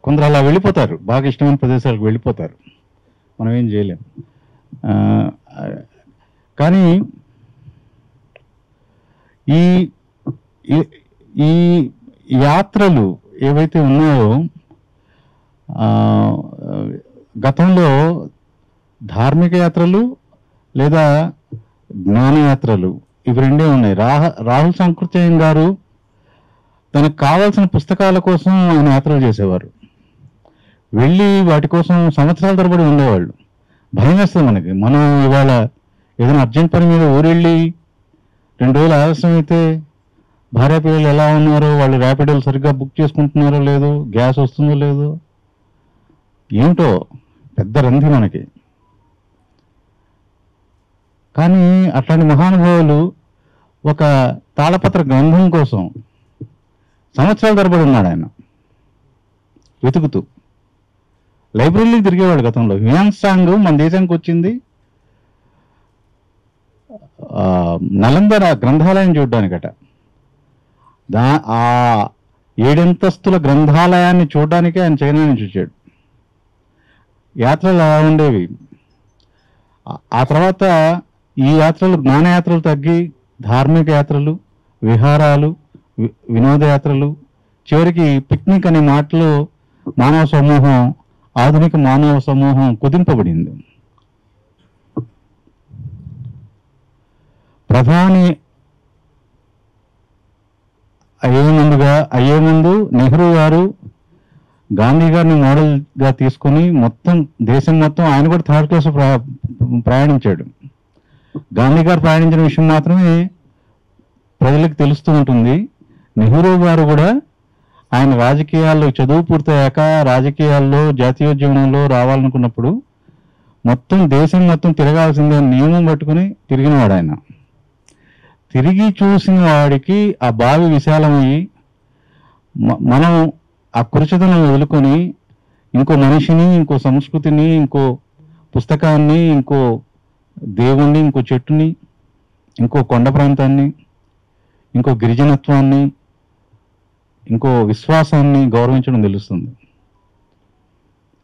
కొందరు అలా వెళ్ళిపోతారు, బాగా ఇష్టమైన ప్రదేశాలకు వెళ్ళిపోతారు, మనం ఏం చేయలేం. కానీ ఈ యాత్రలు ఏవైతే ఉన్నాయో, గతంలో ధార్మిక యాత్రలు లేదా జ్ఞానయాత్రలు ఇవి రెండే ఉన్నాయి. రాహుల్ సంకృత్యం గారు తనకు కావాల్సిన పుస్తకాల కోసం ఆయన యాత్రలు చేసేవారు. వెళ్ళి వాటి కోసం సంవత్సరాల తరబడి ఉండేవాళ్ళు. భయం వేస్తుంది మనకి. మనం ఇవాళ ఏదైనా అర్జెంట్ పని మీద ఊరెళ్ళి 2 రోజులు ఆలస్యం అయితే భార్య పిల్లలు ఎలా ఉన్నారో, వాళ్ళు ర్యాపిడోలు సరిగ్గా బుక్ చేసుకుంటున్నారో లేదో, గ్యాస్ వస్తుందో లేదో, ఏమిటో పెద్ద రంధి మనకి. కానీ అట్లాంటి మహానుభావులు ఒక తాళపత్ర గ్రంథం కోసం సంవత్సరాల తరబడి ఉన్నాడు ఆయన వెతుకుతూ. లైబ్రరీకి తిరిగేవాడు గతంలో. హ్యూయాన్సాంగ్ మన దేశానికి వచ్చింది నలంద గ్రంథాలయం చూడడానికట. ఆ 7 అంతస్తుల గ్రంథాలయాన్ని చూడడానికే ఆయన చైనా నుంచి వచ్చాడు. యాత్రలు అలా ఉండేవి. ఆ తర్వాత ఈ యాత్రలు జ్ఞానయాత్రలు తగ్గి ధార్మిక యాత్రలు, విహారాలు, వినోదయాత్రలు, చివరికి పిక్నిక్ అనే మాటలో మానవ సమూహం, ఆధునిక మానవ సమూహం కుదింపబడింది. ప్రధాని అయ్యే ముందు నెహ్రూ గారు గాంధీ గారిని మోడల్గా తీసుకుని దేశం మొత్తం ఆయన కూడా 3rd క్లాస్ ప్రయాణించాడు. గాంధీ గారు ప్రయాణించిన విషయం మాత్రమే ప్రజలకు తెలుస్తూ ఉంటుంది. నెహ్రూ గారు కూడా ఆయన రాజకీయాల్లో చదువు పూర్తయ్యాక రాజకీయాల్లో జాతీయోద్యమంలో రావాలనుకున్నప్పుడు దేశం మొత్తం తిరగాల్సిందే నియమం పట్టుకుని తిరిగినవాడు ఆయన. తిరిగి చూసిన వాడికి ఆ బావి విశాలమయ్యి మనం ఆ కురుచదనం వదులుకొని ఇంకో మనిషిని, ఇంకో సంస్కృతిని, ఇంకో పుస్తకాన్ని, ఇంకో దేవుణ్ణి, ఇంకో చెట్టుని, ఇంకో కొండ ప్రాంతాన్ని, ఇంకో గిరిజనత్వాన్ని, ఇంకో విశ్వాసాన్ని గౌరవించడం తెలుస్తుంది.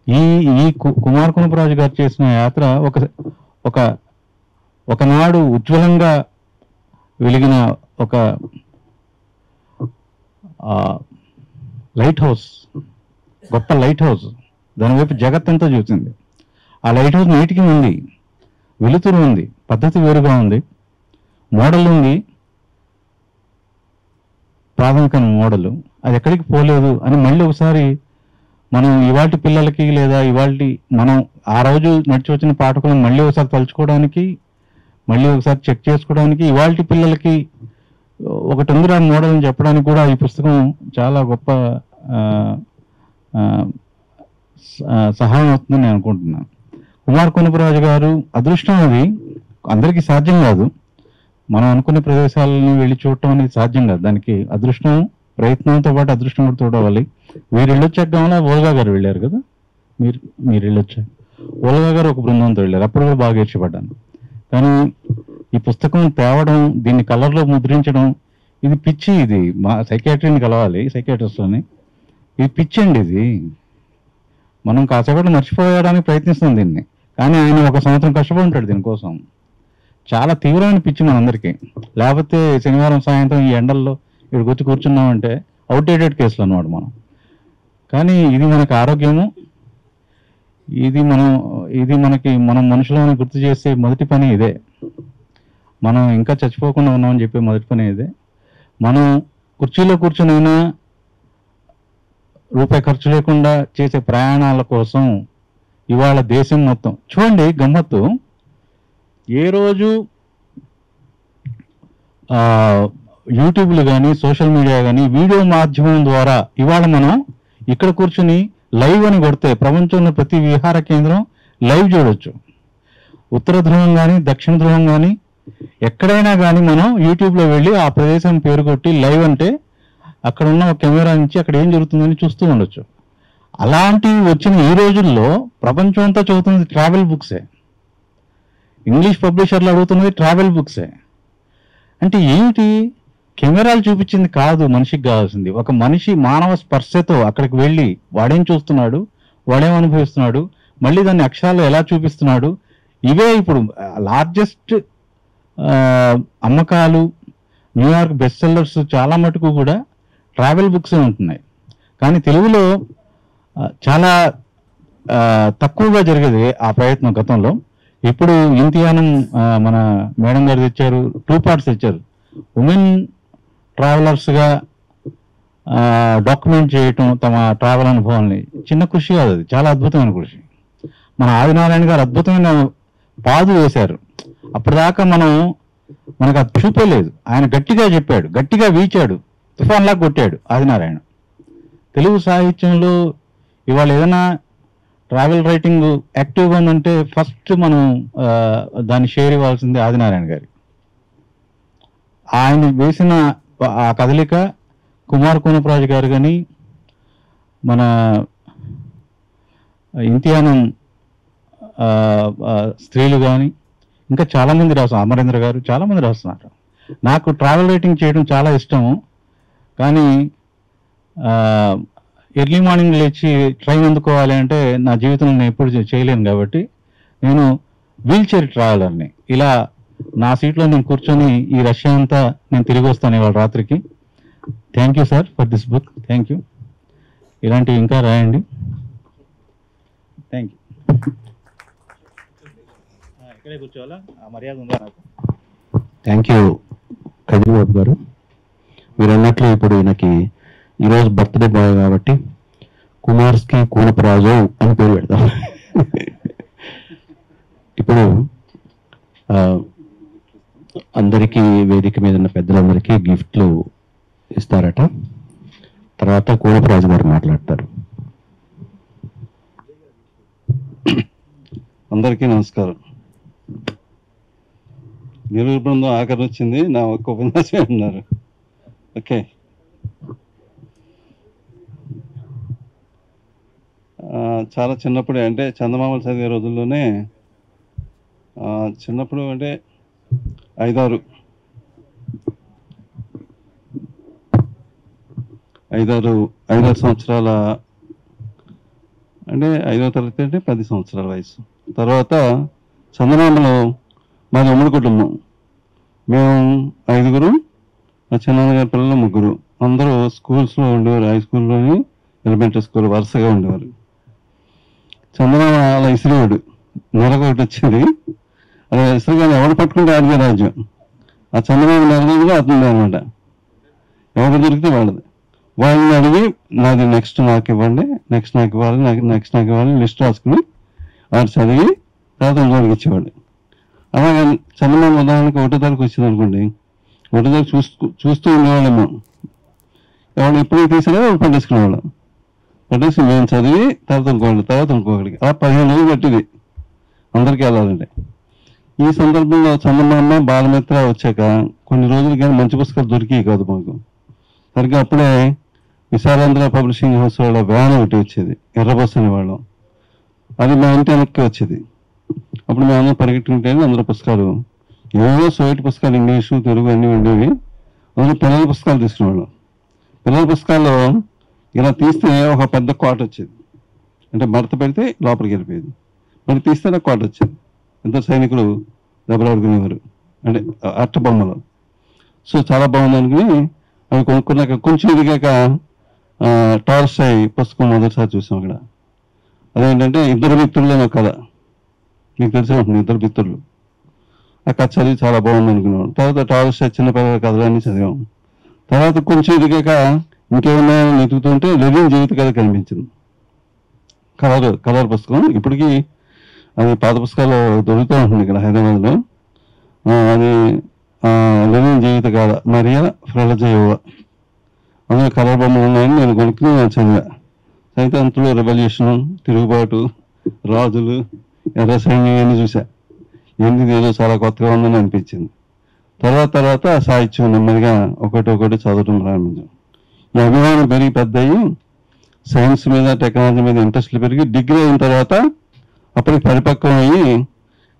ఈ కుమార్ కునపరాజు గారు చేసిన యాత్ర ఒకనాడు ఉజ్వలంగా వెలిగిన ఒక లైట్ హౌస్, గొప్ప లైట్ హౌస్. దానివైపు జగత్తంతా చూసింది. ఆ లైట్ హౌస్ నీటికి ఉంది, వెలుతురు ఉంది, పద్ధతి వేరుగా ఉంది, మోడల్ ఉంది, ప్రాథమిక మోడల్. అది ఎక్కడికి పోలేదు అని మళ్ళీ ఒకసారి మనం ఇవాళ పిల్లలకి లేదా ఇవాళ మనం ఆ రోజు నడిచి వచ్చిన పాఠకులను మళ్ళీ ఒకసారి తలుచుకోవడానికి, మళ్ళీ ఒకసారి చెక్ చేసుకోవడానికి, ఇవాళ పిల్లలకి ఒకటి ఉందిరా మోడల్ అని చెప్పడానికి కూడా ఈ పుస్తకం చాలా గొప్ప సహాయం అవుతుందని నేను అనుకుంటున్నాను. కుమార్ కునపరాజు గారు అదృష్టం, అది అందరికీ సాధ్యం కాదు. మనం అనుకునే ప్రదేశాలను వెళ్ళి చూడటం అనేది సాధ్యం కాదు. దానికి అదృష్టం, ప్రయత్నంతో పాటు అదృష్టం కూడా తోడవాలి. మీరు వెళ్ళొచ్చాక గమలా ఓల్గా గారు వెళ్ళారు కదా, మీరు వెళ్ళొచ్చారు. ఓల్గా గారు ఒక బృందంతో వెళ్ళారు. అప్పుడు కూడా బాగా ఇష్టపడ్డాను. కానీ ఈ పుస్తకం తేవడం, దీన్ని కలర్లో ముద్రించడం, ఇది పిచ్చి. ఇది మా సైకియాట్రీని కలవాలి, సైకియాట్రిస్ట్ని. ఇది పిచ్చి అండి. ఇది మనం కాసేపట్లో మర్చిపోయడానికి ప్రయత్నిస్తాం దీన్ని. కానీ ఆయన 1 సంవత్సరం కష్టపడి ఉంటాడు దీనికోసం. చాలా తీవ్రమైన పిచ్చి మనందరికీ. లేకపోతే శనివారం సాయంత్రం ఈ ఎండల్లో ఇక్కడికి వచ్చి కూర్చున్నామంటే అవుట్డేటెడ్ కేసులు అన్నమాట మనం. కానీ ఇది మనకి ఆరోగ్యము, ఇది మనం మనుషులను గుర్తు చేసే మొదటి పని ఇదే. మనం ఇంకా చచ్చిపోకుండా ఉన్నామని చెప్పే మొదటి పని ఇదే. మనం కుర్చీలో కూర్చునైనా రూపాయి ఖర్చు లేకుండా చేసే ప్రయాణాల కోసం ఇవాళ దేశం మొత్తం చూడండి. గమ్మత్తు, ఏ రోజు యూట్యూబ్లు కానీ సోషల్ మీడియా కానీ వీడియో మాధ్యమం ద్వారా ఇవాళ మనం ఇక్కడ కూర్చుని లైవ్ అని కొడితే ప్రపంచంలో ప్రతి విహార కేంద్రం లైవ్ చూడొచ్చు. ఉత్తర ధ్రువం కానీ దక్షిణ ధ్రువం కానీ ఎక్కడైనా కానీ మనం యూట్యూబ్లో వెళ్ళి ఆ ప్రదేశం పేరు కొట్టి లైవ్ అంటే అక్కడ ఉన్న ఒక కెమెరా నుంచి అక్కడ ఏం జరుగుతుందని చూస్తూ ఉండొచ్చు. అలాంటివి వచ్చిన ఈ రోజుల్లో ప్రపంచం అంతా చదువుతున్నది ట్రావెల్ బుక్సే. ఇంగ్లీష్ పబ్లిషర్లు అడుగుతున్నది ట్రావెల్ బుక్సే. అంటే ఏంటి? కెమెరాలు చూపించింది కాదు మనిషికి కావాల్సింది. ఒక మనిషి మానవ స్పర్శతో అక్కడికి వెళ్ళి వాడేం చూస్తున్నాడు, వాడేం అనుభవిస్తున్నాడు, మళ్ళీ దాన్ని అక్షరాలు ఎలా చూపిస్తున్నాడు. ఇవే ఇప్పుడు లార్జెస్ట్ అమ్మకాలు, న్యూయార్క్ బెస్ట్ సెల్లర్స్ చాలా మటుకు కూడా ట్రావెల్ బుక్సే ఉంటున్నాయి. కానీ తెలుగులో చాలా తక్కువగా జరిగేది ఆ ప్రయత్నం గతంలో. ఇప్పుడు ఇంతియానం మన మేడం గారు తెచ్చారు, 2 parts తెచ్చారు. ఉమెన్ ట్రావెలర్స్గా డాక్యుమెంట్ చేయటం తమ ట్రావెల్ అనుభవాల్ని చిన్న కృషి కాదు, అది చాలా అద్భుతమైన కృషి. మన ఆదినారాయణ గారు అద్భుతమైన పాదు వేశారు. అప్పటిదాకా మనకు అది చూపలేదు. ఆయన గట్టిగా చెప్పాడు, గట్టిగా వీచాడు, తుఫాన్లా కొట్టాడు ఆదినారాయణ. తెలుగు సాహిత్యంలో ఇవాళ ఏదైనా ట్రావెల్ రైటింగ్ యాక్టివ్గా ఉందంటే ఫస్ట్ మనం దాన్ని షేర్ ఇవ్వాల్సింది ఆదినారాయణ గారి. ఆయన వేసిన ఆ కదలిక కుమార్ కోనప్రాజు గారు కానీ మన ఇంతియానం స్త్రీలు కానీ ఇంకా చాలామంది రాస్తున్నారు, అమరేంద్ర గారు చాలామంది రాస్తున్నారు. నాకు ట్రావెల్ రైటింగ్ చేయడం చాలా ఇష్టము. కానీ ఎర్లీ మార్నింగ్ లేచి ట్రైన్ అందుకోవాలి అంటే నా జీవితంలో నేను ఎప్పుడు చేయలేను. కాబట్టి నేను వీల్ చైర్ ట్రావెలర్ని. ఇలా నా సీట్లో నేను కూర్చొని ఈ రష్యా అంతా నేను తిరిగి వస్తాను ఇవాళ రాత్రికి. Thank you sir for this book. Thank you. ఇలాంటివి ఇంకా రాయండి. Thank you. ఇక్కడే కూర్చోవాలా? మర్యాద ఉందా నాకు? థ్యాంక్ యూ కదిరిబాబు గారు. మీరు అన్నట్లు ఇప్పుడు ఈయనకి ఈరోజు బర్త్డే బాయ్ కాబట్టి కుమార్స్కి కోనపరాజు అని పేరు పెడతాం. ఇప్పుడు అందరికీ వేదిక మీద ఉన్న పెద్దలందరికీ గిఫ్ట్లు ఇస్తారట. తర్వాత కోనపరాజు గారు మాట్లాడతారు. అందరికీ నమస్కారం. నిరుడు బృందం ఆఖరి వచ్చింది, నా ఒక్క ఉపన్యాసమే ఉన్నారు. ఓకే, చాలా చిన్నప్పుడే అంటే చందమామలు చదివే రోజుల్లోనే చిన్నప్పుడు అంటే 5-6 సంవత్సరాల అంటే 5వ తరగతి అంటే 10 సంవత్సరాల వయసు. తర్వాత చందమామలో మాది ఉమ్మడి కుటుంబం. మేము 5గురు, మా చిన్నాన్నగారి పిల్లలు 3. అందరూ స్కూల్స్లో ఉండేవారు. హై స్కూల్లోని ఎలిమెంటరీ స్కూల్ వరుసగా ఉండేవారు. చందమామ అలా ఇసిరేవాడు. నెలకొకటి వచ్చింది. అలా ఇసురుగానే ఎవరు పట్టుకుంటే ఆడితే రాజ్యం. ఆ చందమామ నెలగా అవుతుంది అనమాట. ఎవరు దొరికితే వాళ్ళది. వాళ్ళని అడిగి నాది నెక్స్ట్ నాకు ఇవ్వండి, నెక్స్ట్ నాకు ఇవ్వాలి, నెక్స్ట్ నాకు ఇవ్వాలి లిస్ట్ రాసుకుని వాడు చదివి తర్వాత ఇంకోటికి ఇచ్చేవాడు. అలాగే చందమామ ఉదాహరణకి 1వ తరగతి వచ్చింది అనుకోండి. 1వ తరగతి చూస్తూ ఉండేవాళ్ళేమో. ఎవరు ఎప్పుడు తీసాడో వాళ్ళు పట్టేసుకునేవాళ్ళు. పట్టేసి మేము చదివి తర్వాత ఇంకొకటికి అలా 15 రోజులు పట్టింది అందరికీ వెళ్ళాలంటే. ఈ సందర్భంలో చందమామ బాలమిత్ర వచ్చాక కొన్ని రోజులు కానీ మంచి పుస్తకాలు దొరికేవి కాదు మాకు. సరిగ్గా అప్పుడే విశాలాంధ్ర పబ్లిషింగ్ హౌస్ వాళ్ళ వ్యాన్ ఒకటి వచ్చేది, ఎర్రబస్ అనేవాళ్ళం. అది మా ఇంటి వెనక్కి వచ్చేది. అప్పుడు మేము అందరూ పరిగెట్టుకుంటే అందరూ పుస్తకాలు ఏవో సోయటి పుస్తకాలు ఇంగ్లీషు తెలుగు అన్నీ ఉండేవి. అందులో పిల్లల పుస్తకాలు తీసుకునేవాళ్ళం. పిల్లల పుస్తకాల్లో ఇలా తీస్తే ఒక పెద్ద కోట వచ్చేది. అంటే మడత పెడితే లోపలికి వెళ్ళిపోయేది. మరి తీస్తే నాకు కోట వచ్చింది. ఇద్దరు సైనికులు దెబ్బలాడుకునేవారు, అంటే అట్ట బొమ్మలు. సో చాలా బాగుంది అనుకుని అవి కొనుక్కున్నాక కొంచెం ఎదిగాక టాల్స్టాయ్ పుస్తకం మొదటిసారి చూసాం అక్కడ. అదేంటంటే ఇద్దరు మిత్రులు అనే కథ, మీకు తెలిసే ఉంటుంది, ఇద్దరు మిత్రులు. ఆ కథ చదివి చాలా బాగుంది అనుకున్నాం. తర్వాత టాల్స్టాయ్ చిన్నపిల్లల కథలన్నీ చదివాం. తర్వాత కొంచెం ఎదిగాక ఇంకేమన్నా వెతుకుతుంటే లెనిన్ జీవిత కథ కనిపించింది, కలర్ పుస్తకం. ఇప్పటికీ అది పాత పుస్తకాలు దొరుకుతూ ఉంటుంది ఇక్కడ హైదరాబాద్లో. అది లెనిన్ జీవిత కథ, మరియా ఫ్రెలజయోవా. అందులో కలర్ బొమ్మలు ఉన్నాయని నేను కొనుక్కుని చదివా. అయితే అంతలో రెవల్యూషన్, తిరుగుబాటు, రాజులు, ఎర్ర సైన్యం అని చూసా. ఏంది ఏదో చాలా కొత్తగా ఉందని అనిపించింది. తర్వాత సాహిత్యం నెమ్మదిగా ఒకటి చదవటం ప్రారంభించాం. ఈ అభిమానం పెరిగి పెద్ద అయ్యి సైన్స్ మీద టెక్నాలజీ మీద ఇంట్రెస్ట్లు పెరిగి డిగ్రీ అయిన తర్వాత అప్పటికి పరిపక్వం అయ్యి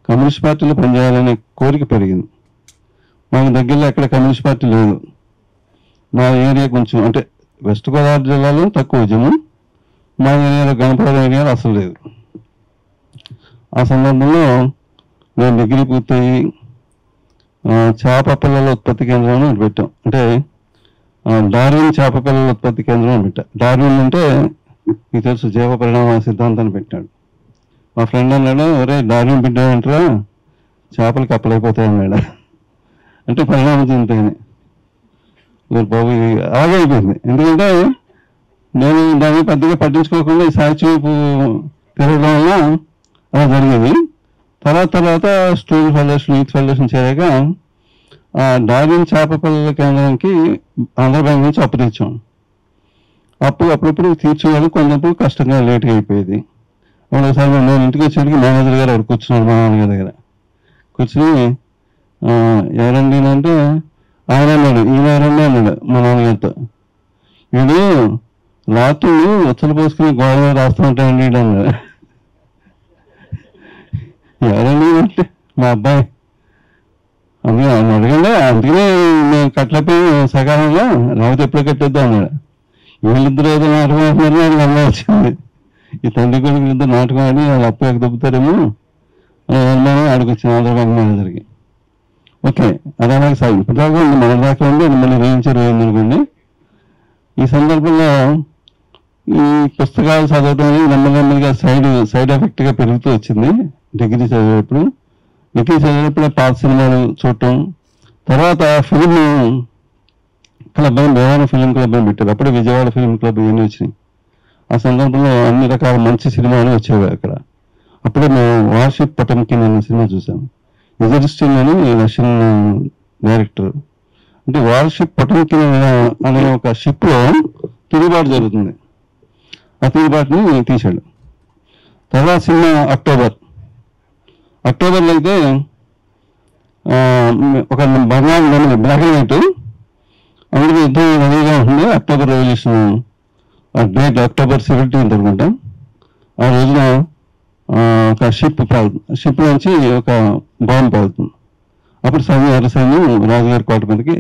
కమ్యూనిస్ట్ పార్టీలో పనిచేయాలనే కోరిక పెరిగింది. మాకు దగ్గరలో ఎక్కడ కమ్యూనిస్ట్ పార్టీ లేదు. మా ఏరియా కొంచెం అంటే వెస్ట్ గోదావరి జిల్లాలో తక్కువ ఉద్యమం, మా ఏరియాలో గణపవరం ఏరియాలో అసలు లేదు. ఆ సందర్భంలో నేను డిగ్రీ పూర్తయి చేప పిల్లల ఉత్పత్తి కేంద్రం అని పెట్టాం. అంటే డార్విన్ చేప పిల్లల ఉత్పత్తి కేంద్రం అని పెట్టా. డార్విన్ అంటే మీకు తెలుసు, జీవ పరిణామ సిద్ధాంతాన్ని పెట్టాడు. మా ఫ్రెండ్ అన్నాడు, ఒరే డార్విన్ పెట్టాడంటారా, చేపలు కప్పలైపోతాయి అన్నాడు. అంటే పరిణామం చెందుతాయని. బాబు అలాగే అయిపోయింది. ఎందుకంటే నేను దాన్ని పెద్దగా పట్టించుకోకుండా ఈ సాహిత్యం వైపు తిరగడం వల్ల అలా జరిగేది. తర్వాత స్టూడెంట్ ఫెడరేషన్, యూత్ ఫెడరేషన్ చేరాక డార్విన్ చేప పిల్లల కేంద్రానికి ఆంధ్ర బ్యాంక్ నుంచి అప్పు తెచ్చాం. అప్పుడప్పుడు తీర్చేవాళ్ళు, కొంతప్పుడు కష్టంగా లేట్గా అయిపోయేది. ఒకసారి నేను ఇంటికి వచ్చేటికి మేనేజర్ గారు ఎవరు కూర్చున్నాడు మా నాన్నగారి దగ్గర. కూర్చుని ఎవరండి అంటే ఆయన అన్నాడు, ఈయన ఎవరండి అన్నాడు మా నాన్నగారితో. వీడు రాత్రులు ఉచ్చలు పోసుకుని గోడ మీద రాస్తూ ఉంటాయండి అన్నాడు. ఎవరండి అంటే మా అబ్బాయి. అందుకే ఆయన అడగండి, అందుకనే మేము కట్టలేకపోయి సకాలంలో, లేకపోతే ఎప్పుడు కట్టేద్దాం అన్నాడు. వీళ్ళిద్దరు ఏదో నాటకం ఆడుతున్నారని నాకు అమ్మ వచ్చింది. ఈ తండ్రి కొడుకు ఇద్దరు నాటకం ఆడి వాళ్ళు అప్పు ఎక్క దొబ్బుతారేమో అనుమానం ఆడికొచ్చింది ఆంధ్ర బ్యాంక్ మేనేజర్కి. ఓకే, అదే నాకు సాగు ఇప్పటిదాకా ఉంది, మన దాకా ఉంది, అది మళ్ళీ రేయించారు అనుకోండి. ఈ సందర్భంలో ఈ పుస్తకాలు చదవటం అనేది నెమ్మదిగా సైడ్ ఎఫెక్ట్గా పెరుగుతూ వచ్చింది. డిగ్రీ చదివేటప్పుడు పాత సినిమాలు చూడటం, తర్వాత ఫిలిం క్లబ్ అని దేవాన ఫిలిం క్లబ్ అని పెట్టారు. అప్పుడే విజయవాడ ఫిలిం క్లబ్ ఇవన్నీ వచ్చినాయి. ఆ సందర్భంలో అన్ని రకాల మంచి సినిమాలు వచ్చేవి అక్కడ. అప్పుడే మేము వార్షిప్ పొటంకిన్ అనే సినిమా చూసాము. ఎజరిస్టిన్ అని రష్యన్ డైరెక్టర్. అంటే వార్షిప్ పొటంకిన్ అనే ఒక షిప్ లో తిరుగుబాటు జరుగుతుంది. ఆ తిరుగుబాటుని తీశాడు. తర్వాత సినిమా అక్టోబర్లో అయితే ఒక బంగారు నెమలి, బ్లాక్ అండ్ వైట్, అందులో యుద్ధం రెడీగా ఉంటుంది. అక్టోబర్ రెవల్యూషన్ డేట్ October 17 అనుకుంటా. ఆ రోజున ఒక షిప్ నుంచి ఒక బాంబు పేలుతుంది. అప్పుడు ఎర్ర సైన్యం రాజుగారి కోట మీదకి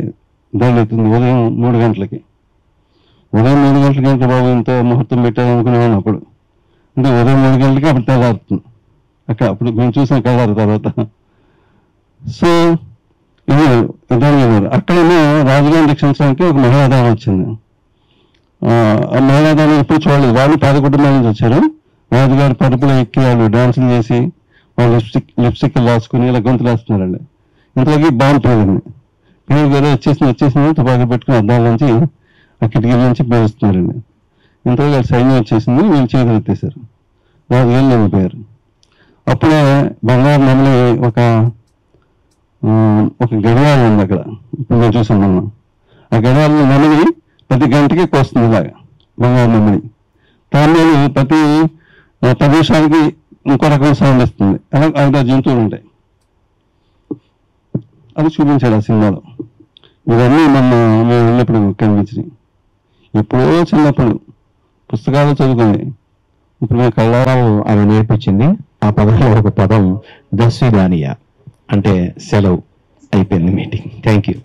దాడుతుంది. ఉదయం 3 గంటలకి. ఉదయం 3 గంటలకి బాబు ఇంత ముహూర్తం పెట్టాలనుకునేవాడిని అప్పుడు. అంటే ఉదయం 3 గంటలకి అప్పుడు తెల్లారుతుంది అప్పుడు మేము చూసిన కలర్ తర్వాత. సో ఇది యుద్ధాలు చేశారు. అక్కడేమో రాజుగారిని రక్షించడానికి ఒక మహిళాదానం వచ్చింది. ఆ మహిళాదానం ఎప్పుడు చూడలేదు. వాళ్ళు పేద కుటుంబాల నుంచి వచ్చారు. రాజుగారి పరుపులో ఎక్కి వాళ్ళు డాన్సులు చేసి వాళ్ళు లిప్స్టిక్ రాసుకుని ఇలా గొంతులు వేస్తున్నారండి. ఇంతలోకి బాంబు పేలింది. పేరు వచ్చేసింది తుపాకీ పెట్టుకుని అద్దాల నుంచి ఆ కిటికీల నుంచి పేరుస్తున్నారండి. ఇంతలో సైన్యం వచ్చేసింది, వీళ్ళు చేతులు ఎత్తేసారు. రాజుగారు నిండిపోయారు. అప్పుడే బంగారు నెమలి ఒక గడియారం ఉంది అక్కడ. ఇప్పుడు మేము చూసాం మనం. ఆ గడియారం నెమలి ప్రతి గంటకి కోస్తుంది ఇలాగా బంగారు నెమలి. దాని ప్రతి 10 నిమిషాలకి ఇంకో రకం సౌండ్ ఇస్తుంది. అలా 5 జంతువులు ఉంటాయి. అది చూపించాడు ఆ సినిమాలో. ఇవన్నీ మేము వెళ్ళినప్పుడు కనిపించినాయి. ఎప్పుడో చిన్నప్పుడు పుస్తకాలు చదువుకుని ఇప్పుడు మేము కళ్ళారాలు అవి నేర్పించింది. ఆ పదంలో ఒక పదం దస్విదానియా, అంటే సెలవు. అయిపోయింది మీటింగ్. Thank you.